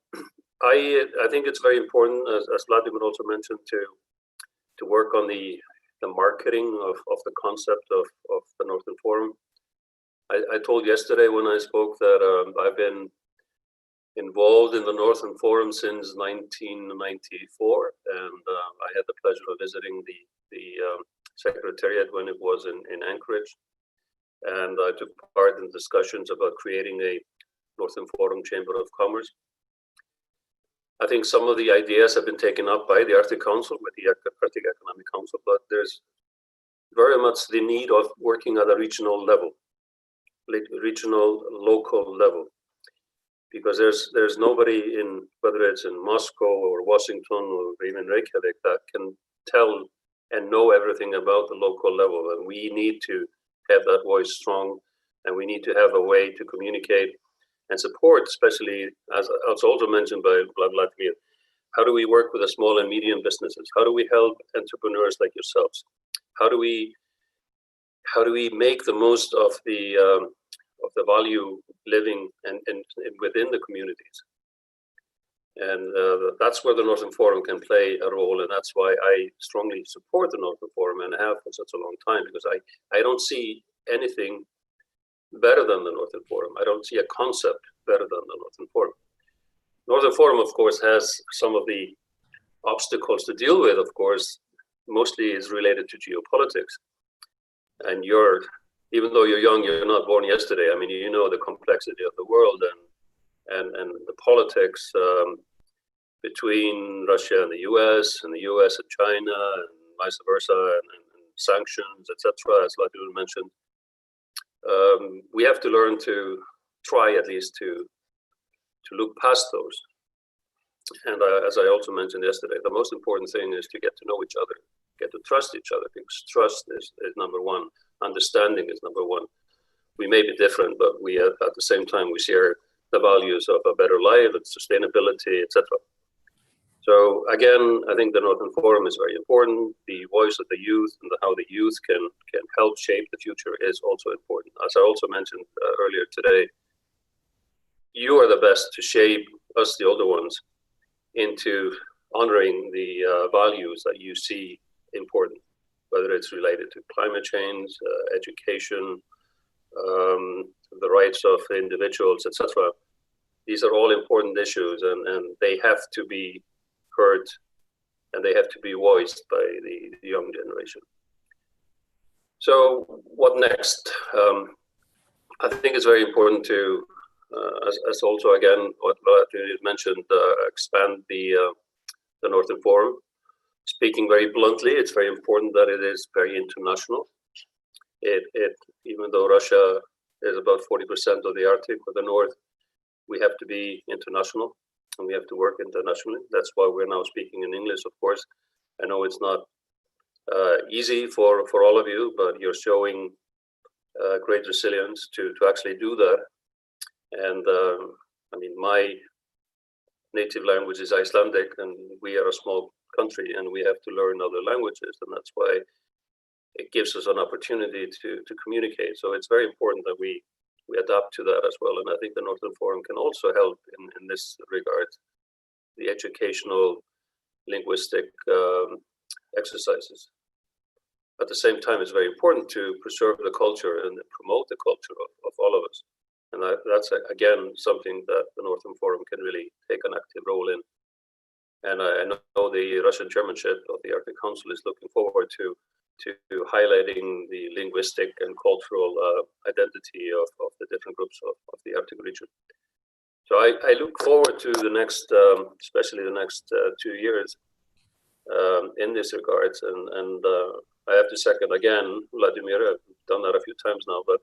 I think it's very important, as Vladimir also mentioned, to work on the marketing of the concept of the Northern Forum. I told yesterday when I spoke that I've been involved in the Northern Forum since 1994, and I had the pleasure of visiting the Secretariat when it was in Anchorage, and I took part in discussions about creating a Northern Forum Chamber of Commerce. I think some of the ideas have been taken up by the Arctic Council with the Arctic Economic Council, but there's very much the need of working at a regional level, local level, because there's nobody in, whether it's in Moscow or Washington or even Reykjavik, that can tell and know everything about the local level, and we need to have that voice strong, and we need to have a way to communicate and support, especially as also mentioned by Vladimir. How do we work with the small and medium businesses? How do we help entrepreneurs like yourselves? How do we make the most of the value living and within the communities? And that's where the Northern Forum can play a role, and that's why I strongly support the Northern Forum and have for such a long time, because I don't see anything better than the Northern Forum. I don't see a concept better than the Northern Forum. Northern Forum, of course, has some of the obstacles to deal with, of course, mostly is related to geopolitics. And even though you're young, you're not born yesterday. I mean, you know the complexity of the world and the politics between Russia and the US and China and vice versa, and sanctions, etc., as Vladimir mentioned. We have to learn to try at least to look past those And as I also mentioned yesterday, the most important thing is to get to know each other, get to trust each other, because trust is number one. Understanding is number one. We may be different, but we at the same time, we share the values of a better life and sustainability, etc. So again, I think the Northern Forum is very important. The voice of the youth and how the youth can help shape the future is also important. As I also mentioned earlier today, you are the best to shape us, the older ones, into honoring the values that you see important, whether it's related to climate change, education, the rights of individuals, etc. These are all important issues, and they have to be heard, and they have to be voiced by the young generation. So what next? I think it's very important to, as also again, what you mentioned, expand the Northern Forum. Speaking very bluntly, it's very important that it is very international. Even though Russia is about 40% of the Arctic or the North, we have to be international, and we have to work internationally. That's why we're now speaking in English, of course. I know it's not easy for all of you, but you're showing great resilience to actually do that. And I mean, my native language is Icelandic, and we are a small country, and we have to learn other languages, and that's why it gives us an opportunity to communicate. So it's very important that we adapt to that as well. And I think the Northern Forum can also help in this regard, the educational, linguistic exercises. At the same time, it's very important to preserve the culture and promote the culture of all of us. And that's, again, something that the Northern Forum can really take an active role in. And I know the Russian chairmanship of the Arctic Council is looking forward to highlighting the linguistic and cultural identity of the different groups of the Arctic region. So I look forward to the next, especially the next 2 years in this regards. And I have to second again, Vladimir, I've done that a few times now, but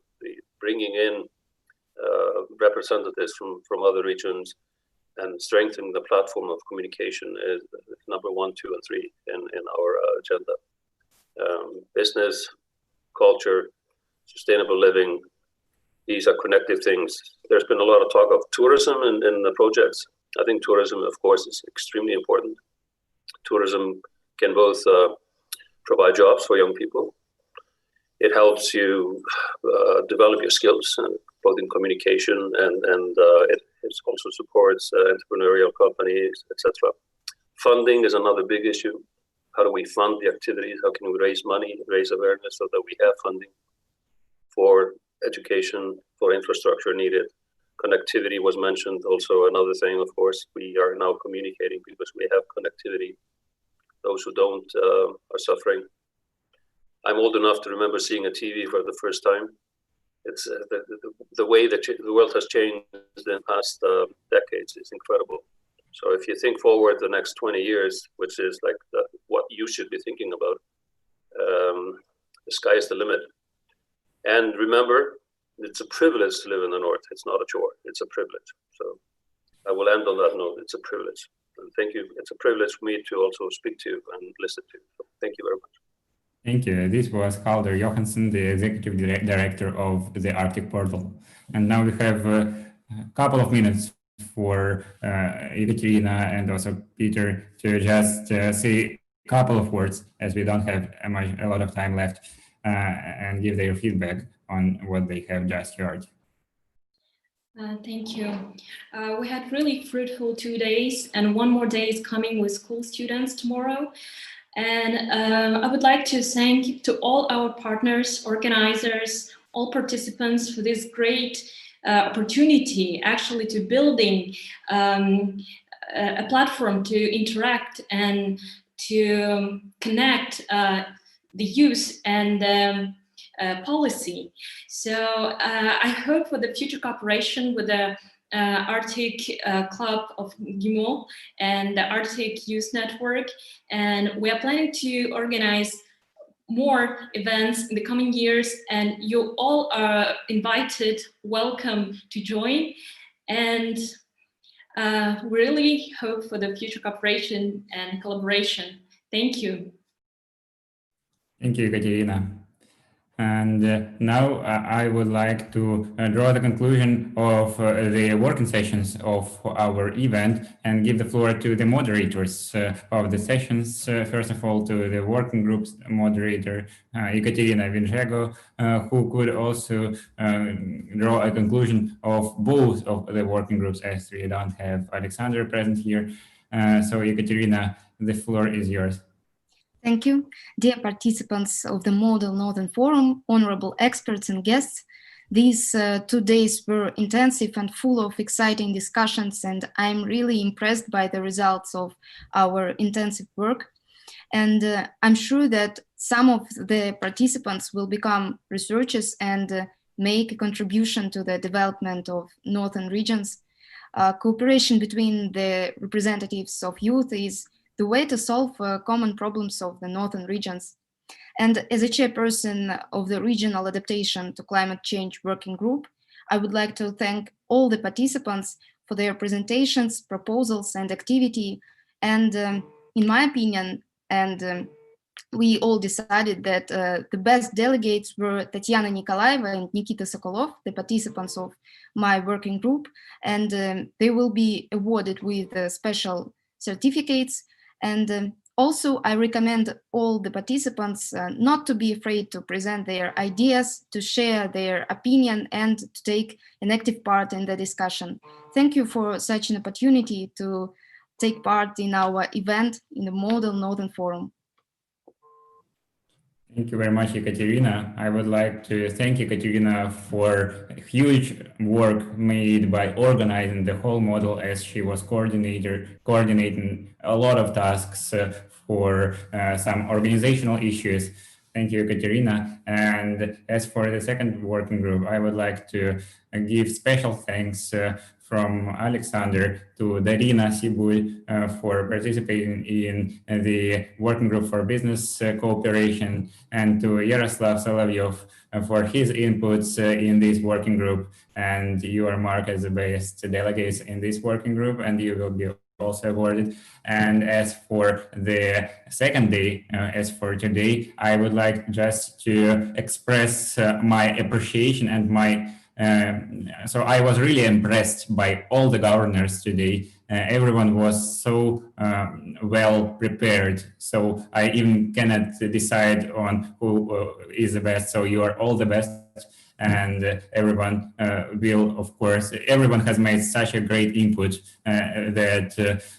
bringing in representatives from other regions and strengthening the platform of communication is number 1, 2, and 3 in our agenda. Business, culture, sustainable living, these are connective things. There's been a lot of talk of tourism in the projects. I think tourism, of course, is extremely important. Tourism can both provide jobs for young people. It helps you develop your skills, both in communication and it also supports entrepreneurial companies, etc. Funding is another big issue. How do we fund the activities? How can we raise money, raise awareness so that we have funding for education, for infrastructure needed? Connectivity was mentioned, also another thing, of course. We are now communicating because we have connectivity. Those who don't are suffering. I'm old enough to remember seeing a TV for the first time. It's the way that the world has changed in the past decades is incredible. So if you think forward the next 20 years, which is like what you should be thinking about, the sky is the limit. And remember, it's a privilege to live in the North. It's not a chore, it's a privilege. So I will end on that note, it's a privilege. And thank you. It's a privilege for me to also speak to you and listen to you. So thank you very much. Thank you. This was Halldor Johansson, the Executive Director of the Arctic Portal. And now we have a couple of minutes for Ekaterina and also Peter to just say a couple of words, as we don't have a lot of time left, and give their feedback on what they have just heard. Thank you. We had really fruitful 2 days, and one more day is coming with school students tomorrow. And I would like to thank to all our partners, organizers, all participants for this great opportunity actually to building a platform to interact and to connect the youth and policy. So I hope for the future cooperation with the Arctic Club of GIMO and the Arctic Youth Network, and we are planning to organize more events in the coming years, and you all are invited, welcome to join. And Really hope for the future cooperation and collaboration. Thank you. Thank you, Ekaterina. And now I would like to draw the conclusion of the working sessions of our event and give the floor to the moderators of the sessions. First of all, to the working groups moderator, Ekaterina Vinzhego, who could also draw a conclusion of both of the working groups, as we don't have Alexander present here. So Ekaterina, the floor is yours. Thank you. Dear participants of the Model Northern Forum, honorable experts and guests, these 2 days were intensive and full of exciting discussions, and I'm really impressed by the results of our intensive work. And I'm sure that some of the participants will become researchers and make a contribution to the development of northern regions. Cooperation between the representatives of youth is the way to solve common problems of the northern regions. And as a chairperson of the Regional Adaptation to Climate Change Working Group, I would like to thank all the participants for their presentations, proposals, and activity. And in my opinion, and we all decided that the best delegates were Tatiana Nikolaeva and Nikita Sokolov, the participants of my working group, and they will be awarded with special certificates. And also, I recommend all the participants not to be afraid to present their ideas, to share their opinion, and to take an active part in the discussion. Thank you for such an opportunity to take part in our event in the Model Northern Forum. Thank you very much, Ekaterina. I would like to thank Ekaterina for huge work made by organizing the whole model, as she was coordinating a lot of tasks for some organizational issues. Thank you, Ekaterina. And as for the second working group, I would like to give special thanks from Alexander to Darina Sibul for participating in the working group for business cooperation, and to Yaroslav Solovyov for his inputs in this working group. And you are marked as the best delegates in this working group, and you will be also awarded. And as for the second day, as for today, I would like just to express my appreciation and my so I was really impressed by all the governors today. Everyone was so well prepared. So I even cannot decide on who is the best. So you are all the best. And everyone will, of course, everyone has made such a great input that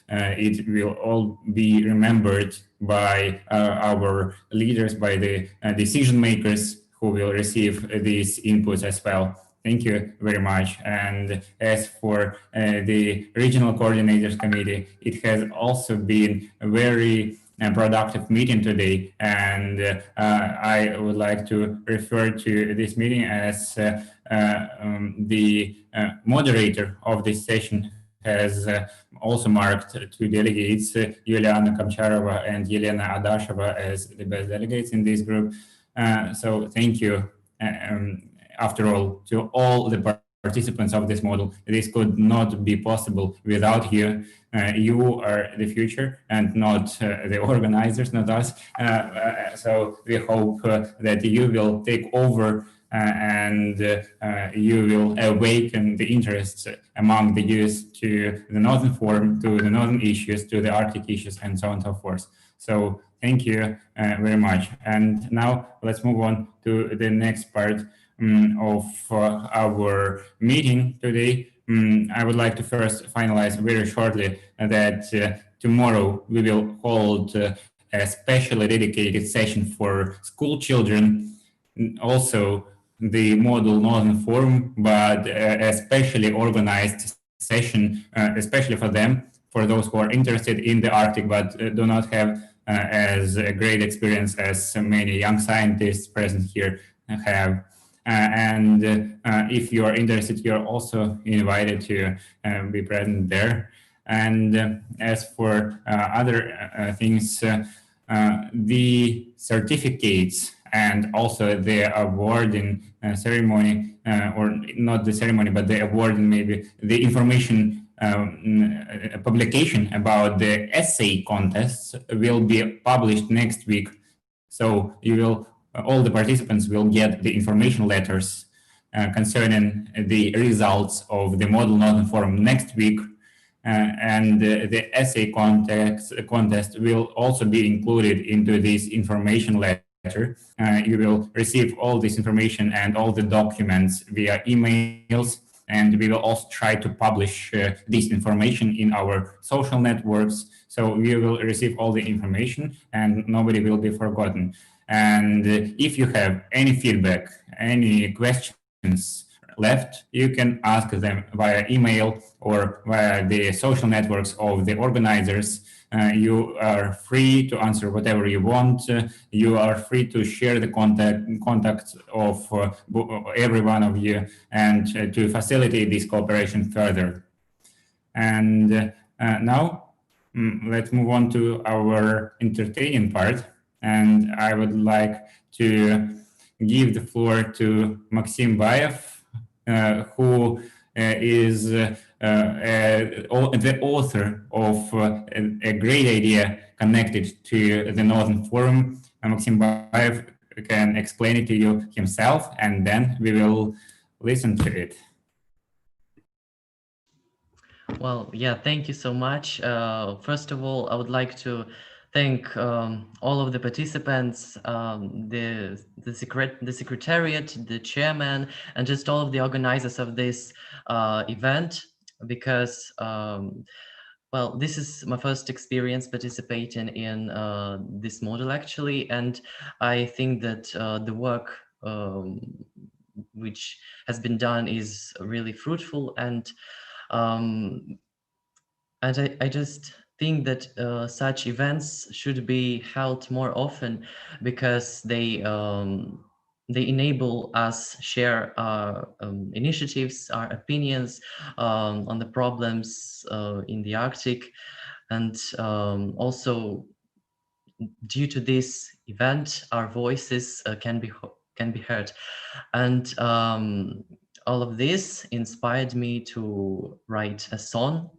it will all be remembered by our leaders, by the decision makers who will receive these inputs as well. Thank you very much. And as for the Regional Coordinators Committee, it has also been a very productive meeting today. And I would like to refer to this meeting as the moderator of this session has also marked two delegates, Yuliana Kamcharova and Yelena Adasheva, as the best delegates in this group. So thank you. After all, to all the participants of this model, this could not be possible without you. You are the future and not the organizers, not us. So we hope that you will take over and you will awaken the interest among the youth to the Northern Forum, to the Northern issues, to the Arctic issues, and so on and so forth. So thank you very much. And now let's move on to the next part of our meeting today. I would like to first finalize very shortly that tomorrow we will hold a specially dedicated session for school children, also the Model Northern Forum, but a specially organized session, especially for them, for those who are interested in the Arctic but do not have as a great experience as many young scientists present here have. And if you are interested, you're also invited to be present there. And as for other things, the certificates and also the awarding ceremony, or not the ceremony, but the awarding, maybe the information publication about the essay contests will be published next week. So all the participants will get the information letters concerning the results of the Model Northern Forum next week. And the essay contest will also be included into this information letter. You will receive all this information and all the documents via emails, and we will also try to publish this information in our social networks. So you will receive all the information and nobody will be forgotten. And if you have any feedback, any questions left, you can ask them via email or via the social networks of the organizers. You are free to answer whatever you want. You are free to share the contact of every one of you and to facilitate this cooperation further. And now let's move on to our entertaining part. And I would like to give the floor to Maxim Bayev, who is the author of a great idea connected to the Northern Forum. Maxim Bayev can explain it to you himself, and then we will listen to it. Well, yeah, thank you so much. First of all, I would like to thank all of the participants, the secretariat, the chairman, and just all of the organizers of this event, because, well, this is my first experience participating in this model, actually, and I think that the work which has been done is really fruitful, and I just think that such events should be held more often, because they enable us share our initiatives, our opinions on the problems in the Arctic, and also due to this event, our voices can be heard, and all of this inspired me to write a song,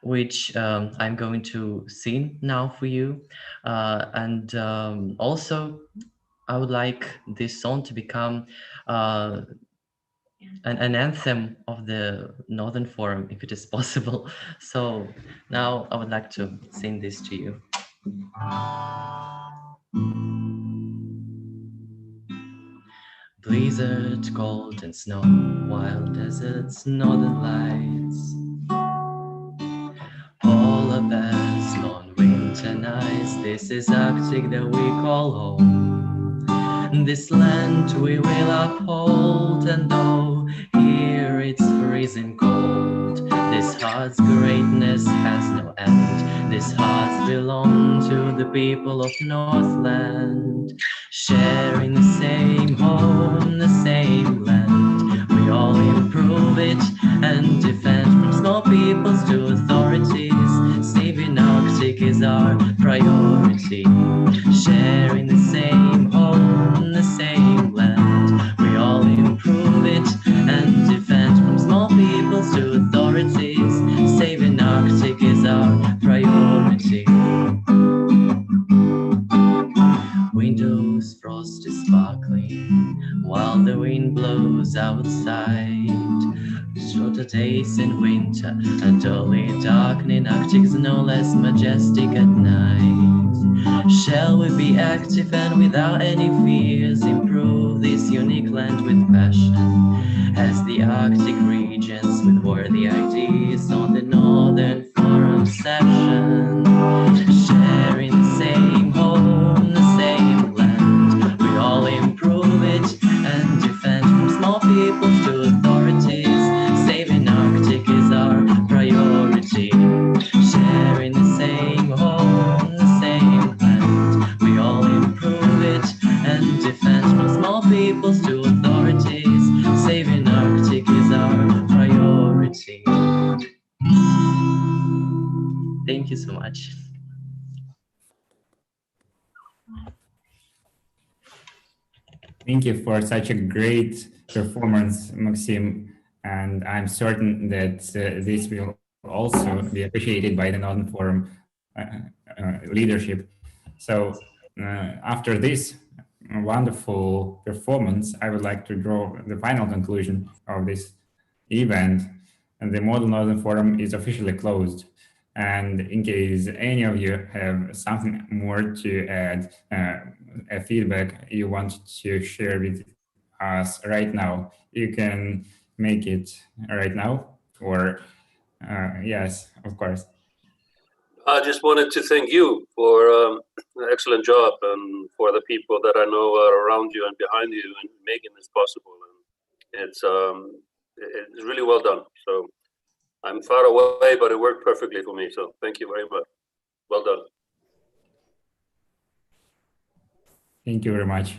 which I'm going to sing now for you. And also, I would like this song to become an anthem of the Northern Forum, if it is possible. So now I would like to sing this to you. Blizzard, cold and snow, wild deserts, northern lights, polar bears, long winter nights. This is Arctic that we call home. This land we will uphold, and though here it's freezing cold, this heart's greatness has no end. This heart belongs to the people of Northland, sharing the same home, the same land. We all improve it and defend, from small peoples to authorities. Saving Arctic is our priority. Sharing the same home, the same land. We all improve it and defend, from small peoples to authorities. Saving Arctic is our priority. Windows, frost is sparkling while the wind blows outside. Shorter days in winter and dully darkening. Arctic's no less majestic at night. Shall we be active and without any fears improve this unique land with passion, as the Arctic regions with worthy ideas on the Northern Forum session, sharing the same home, the same land. We all improve it and defend, from small peoples to authorities. Saving Arctic is our priority. Sharing the same home, the same land. We all improve it and defend, from small peoples to authorities. Saving Arctic is our priority. Thank you so much. Thank you for such a great performance, Maxim. And I'm certain that this will also be appreciated by the Northern Forum leadership. So after this wonderful performance, I would like to draw the final conclusion of this event. And the Model Northern Forum is officially closed. And in case any of you have something more to add, a feedback you want to share with us right now, you can make it right now, or yes, of course. I just wanted to thank you for an excellent job, and for the people that I know are around you and behind you and making this possible. And it's really well done. So I'm far away, but it worked perfectly for me. So thank you very much. Well done. Thank you very much.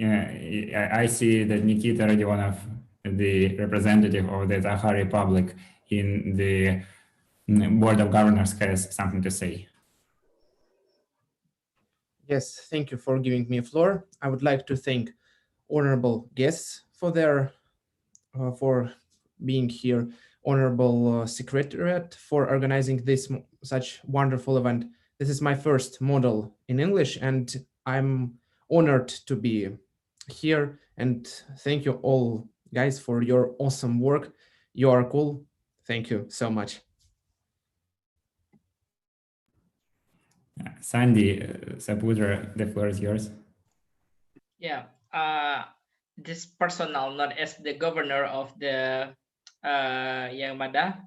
I see that Nikita Rodionov, the representative of the Sakha Republic in the Board of Governors, has something to say. Yes, thank you for giving me a floor. I would like to thank honorable guests for their for being here, honorable secretariat for organizing this such wonderful event. This is my first model in English, and I'm honored to be here. And thank you all guys for your awesome work. You are cool. Thank you so much. Sandy Saputra, the floor is yours. Yeah, this personal, not as the governor of the Yamada.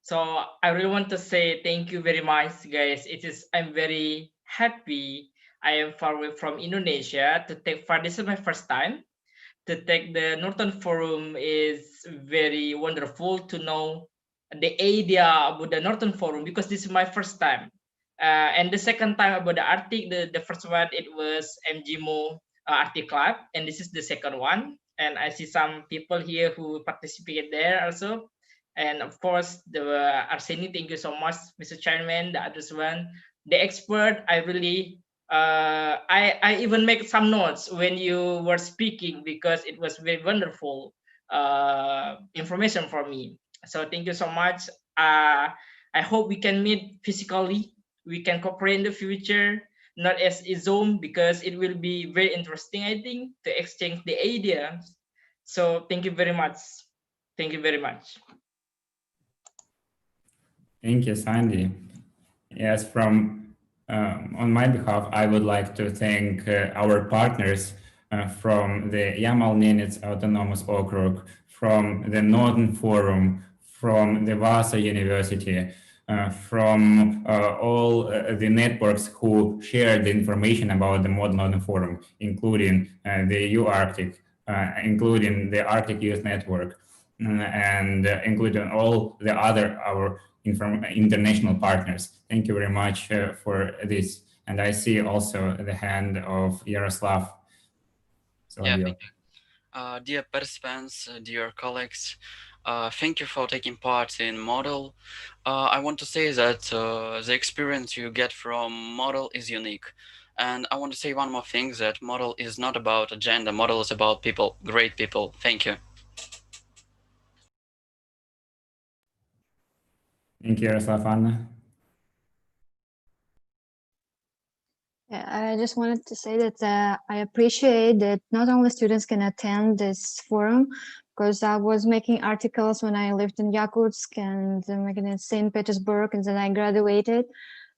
So I really want to say thank you very much, guys. I'm very happy. I am far away from Indonesia to take part. This is my first time to take the Northern Forum. Is very wonderful to know the idea about the Northern Forum, because this is my first time. And the second time about the Arctic, the first one, it was MGMO Arctic Club, and this is the second one. And I see some people here who participated there also. And of course, the Arseni, thank you so much, Mr. Chairman, the others one. The expert, I really, I even make some notes when you were speaking, because it was very wonderful information for me. So thank you so much. I hope we can meet physically. We can cooperate in the future, not as a Zoom, because it will be very interesting, I think, to exchange the ideas. So thank you very much. Thank you very much. Thank you, Sandy. Yes, from on my behalf, I would like to thank our partners from the Yamal-Nenets Autonomous Okrug, from the Northern Forum, from the Vasa University, from all the networks who share the information about the Model Northern Forum, including the U-Arctic, including the Arctic Youth Network, and including all the other our international partners. Thank you very much for this. And I see also the hand of Yaroslav. So yeah, thank you. Dear participants, dear colleagues, thank you for taking part in Model. I want to say that the experience you get from Model is unique. And I want to say one more thing, that Model is not about agenda. Model is about people, great people. Thank you. Thank you, Yaroslav. Anna. Yeah, I just wanted to say that I appreciate that not only students can attend this forum, because I was making articles when I lived in Yakutsk and making in St. Petersburg, and then I graduated.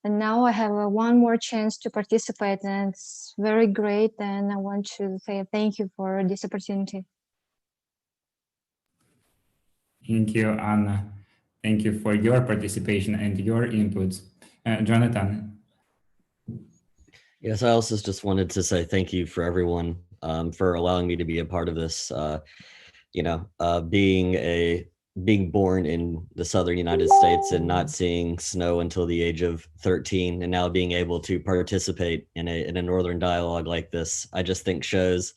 And now I have one more chance to participate, and it's very great. And I want to say thank you for this opportunity. Thank you, Anna. Thank you for your participation and your inputs. Jonathan. Yes, I also just wanted to say thank you for everyone for allowing me to be a part of this. Being born in the southern United States and not seeing snow until the age of 13, and now being able to participate in a northern dialogue like this, I just think shows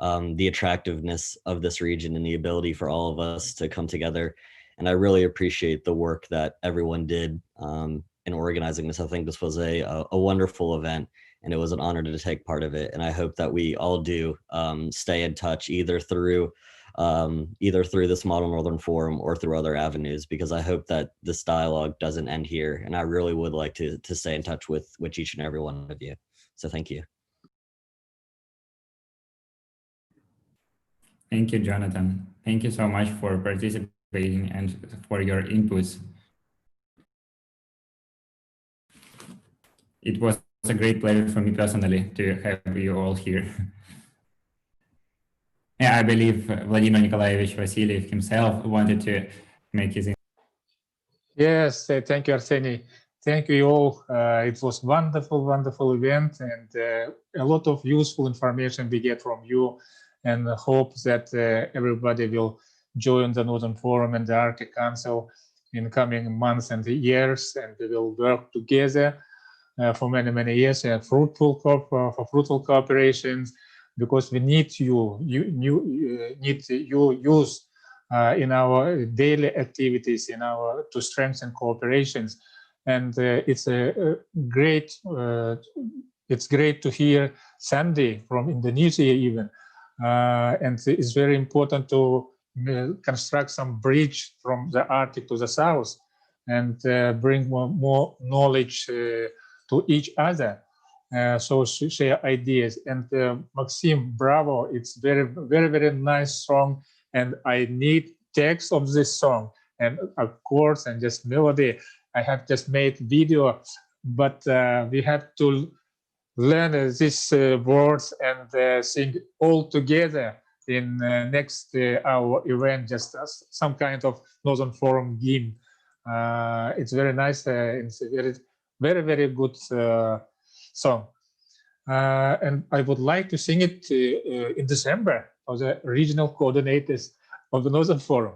the attractiveness of this region and the ability for all of us to come together. And I really appreciate the work that everyone did in organizing this. I think this was a wonderful event, and it was an honor to take part of it. And I hope that we all do stay in touch, either through either through this Model Northern Forum or through other avenues, because I hope that this dialogue doesn't end here. And I really would like to stay in touch with each and every one of you. So thank you. Thank you, Jonathan. Thank you so much for participating and for your inputs. It was a great pleasure for me personally to have you all here. Yeah, I believe Vladimir Nikolaevich Vasiliev himself wanted to make his. Yes, thank you, Arseny. Thank you all. It was wonderful, wonderful event, and a lot of useful information we get from you, and hope that everybody will join the Northern Forum and the Arctic Council in coming months and years, and we will work together for many, many years, fruitful cooperations, because we need you use in our daily activities, to strengthen cooperations. And it's great to hear Sandy from Indonesia even, and it's very important to construct some bridge from the Arctic to the south and bring more knowledge to each other. So share ideas. And Maxim, bravo! It's very, very, very nice song, and I need text of this song and chords and just melody. I have just made video, but we have to learn these words and sing all together in next our event, just as some kind of Northern Forum hymn. It's very nice. It's a very, very, very good song. And I would like to sing it in December for the regional coordinators of the Northern Forum.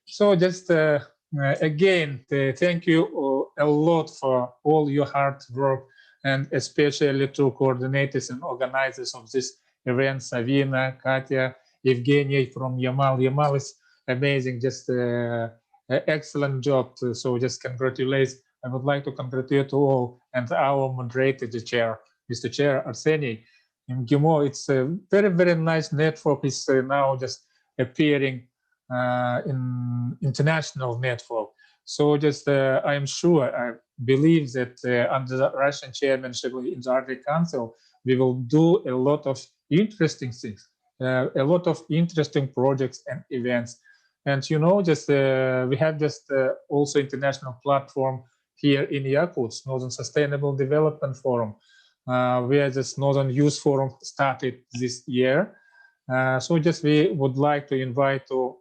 So just again, thank you a lot for all your hard work, and especially to coordinators and organizers of this event, Savina, Katya, Evgenia from Yamal. Yamal is amazing, just an excellent job. So just congratulate. I would like to congratulate all, and our moderator, the chair, Mr. Chair Arseny. In GIMO, it's a very, very nice network. It's now just appearing in international network. So just I am sure, I believe that under the Russian chairmanship in the Arctic Council, we will do a lot of interesting things, a lot of interesting projects and events. And just we have just also international platform here in Yakutsk, Northern Sustainable Development Forum, where this Northern Youth Forum started this year. So just we would like to invite to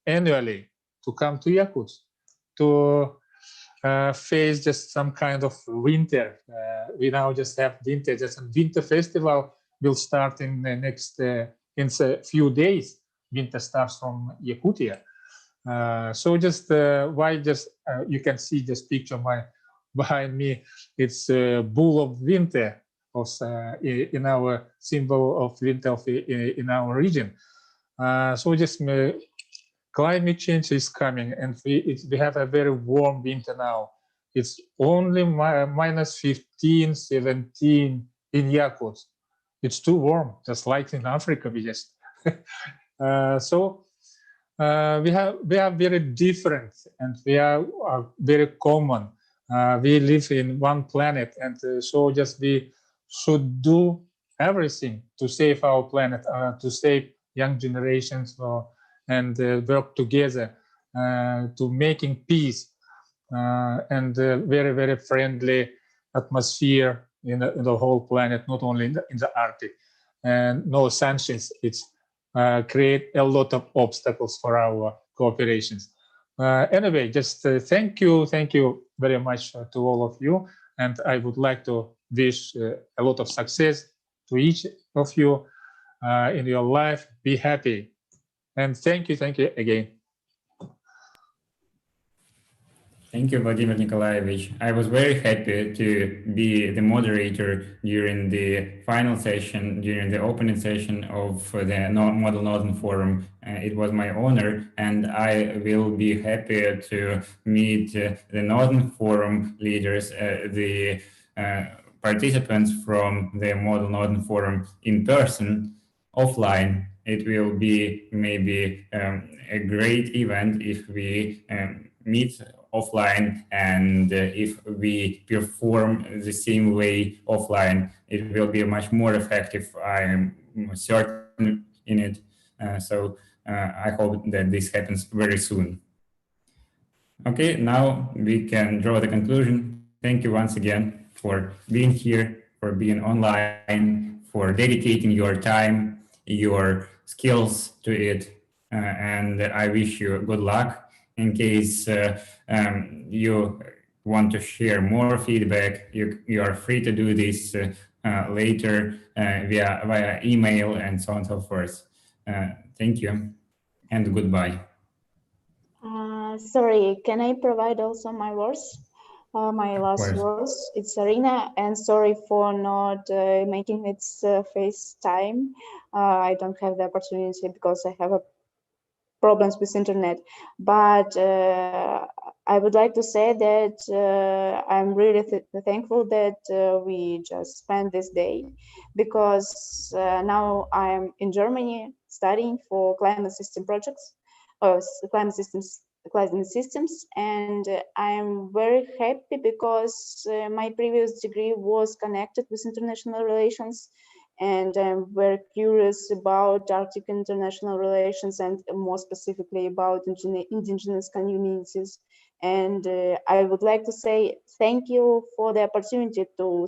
annually to come to Yakutsk to face just some kind of winter. We now just have winter. Just a winter festival will start in the next in a few days. Winter starts from Yakutia. So just why just you can see this picture behind me. It's a bull of winter of in our symbol of winter in our region. So just climate change is coming, and we have a very warm winter now. It's only minus 15, 17 in Yakutsk. It's too warm, just like in Africa. We just so we are very different, and we are very common. We live in one planet, and so just we should do everything to save our planet, to save young generations, and work together to making peace and very, very friendly atmosphere in the whole planet, not only in the Arctic. And no sanctions, it's create a lot of obstacles for our cooperations. Anyway, just thank you very much to all of you, and I would like to wish a lot of success to each of you in your life. Be happy, and thank you again. Thank you, Vladimir Nikolaevich. I was very happy to be the moderator during the final session, during the opening session of the Model Northern Forum. It was my honor, and I will be happy to meet the Northern Forum leaders, the participants from the Model Northern Forum in person, offline, it will be maybe a great event if we meet offline, and if we perform the same way offline, it will be much more effective. I am certain in it. So I hope that this happens very soon. Okay, now we can draw the conclusion. Thank you once again for being here, for being online, for dedicating your time, your skills to it. And I wish you good luck. In case you want to share more feedback, you are free to do this later via email and so on and so forth. Thank you and goodbye. Sorry, can I provide also my words? My last words. It's Arina, and sorry for not making it FaceTime. I don't have the opportunity because I have problems with internet. But I would like to say that I'm really thankful that we just spent this day, because now I'm in Germany studying for climate system projects, or climate systems, and I'm very happy because my previous degree was connected with international relations, and I'm very curious about Arctic international relations, and more specifically about indigenous communities. And I would like to say thank you for the opportunity to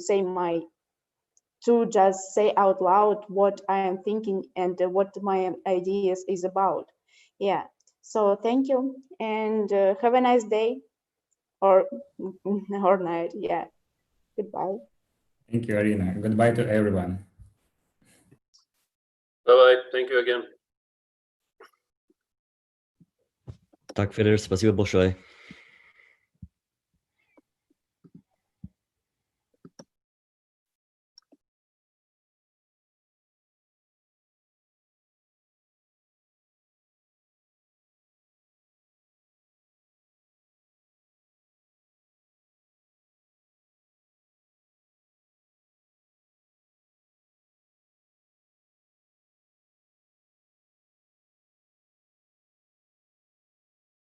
just say out loud what I am thinking and what my ideas is about. Yeah. So thank you, and have a nice day or night. Yeah. Goodbye. Thank you, Arina. Goodbye to everyone. Bye-bye. Thank you again. Так, Федор, спасибо большое.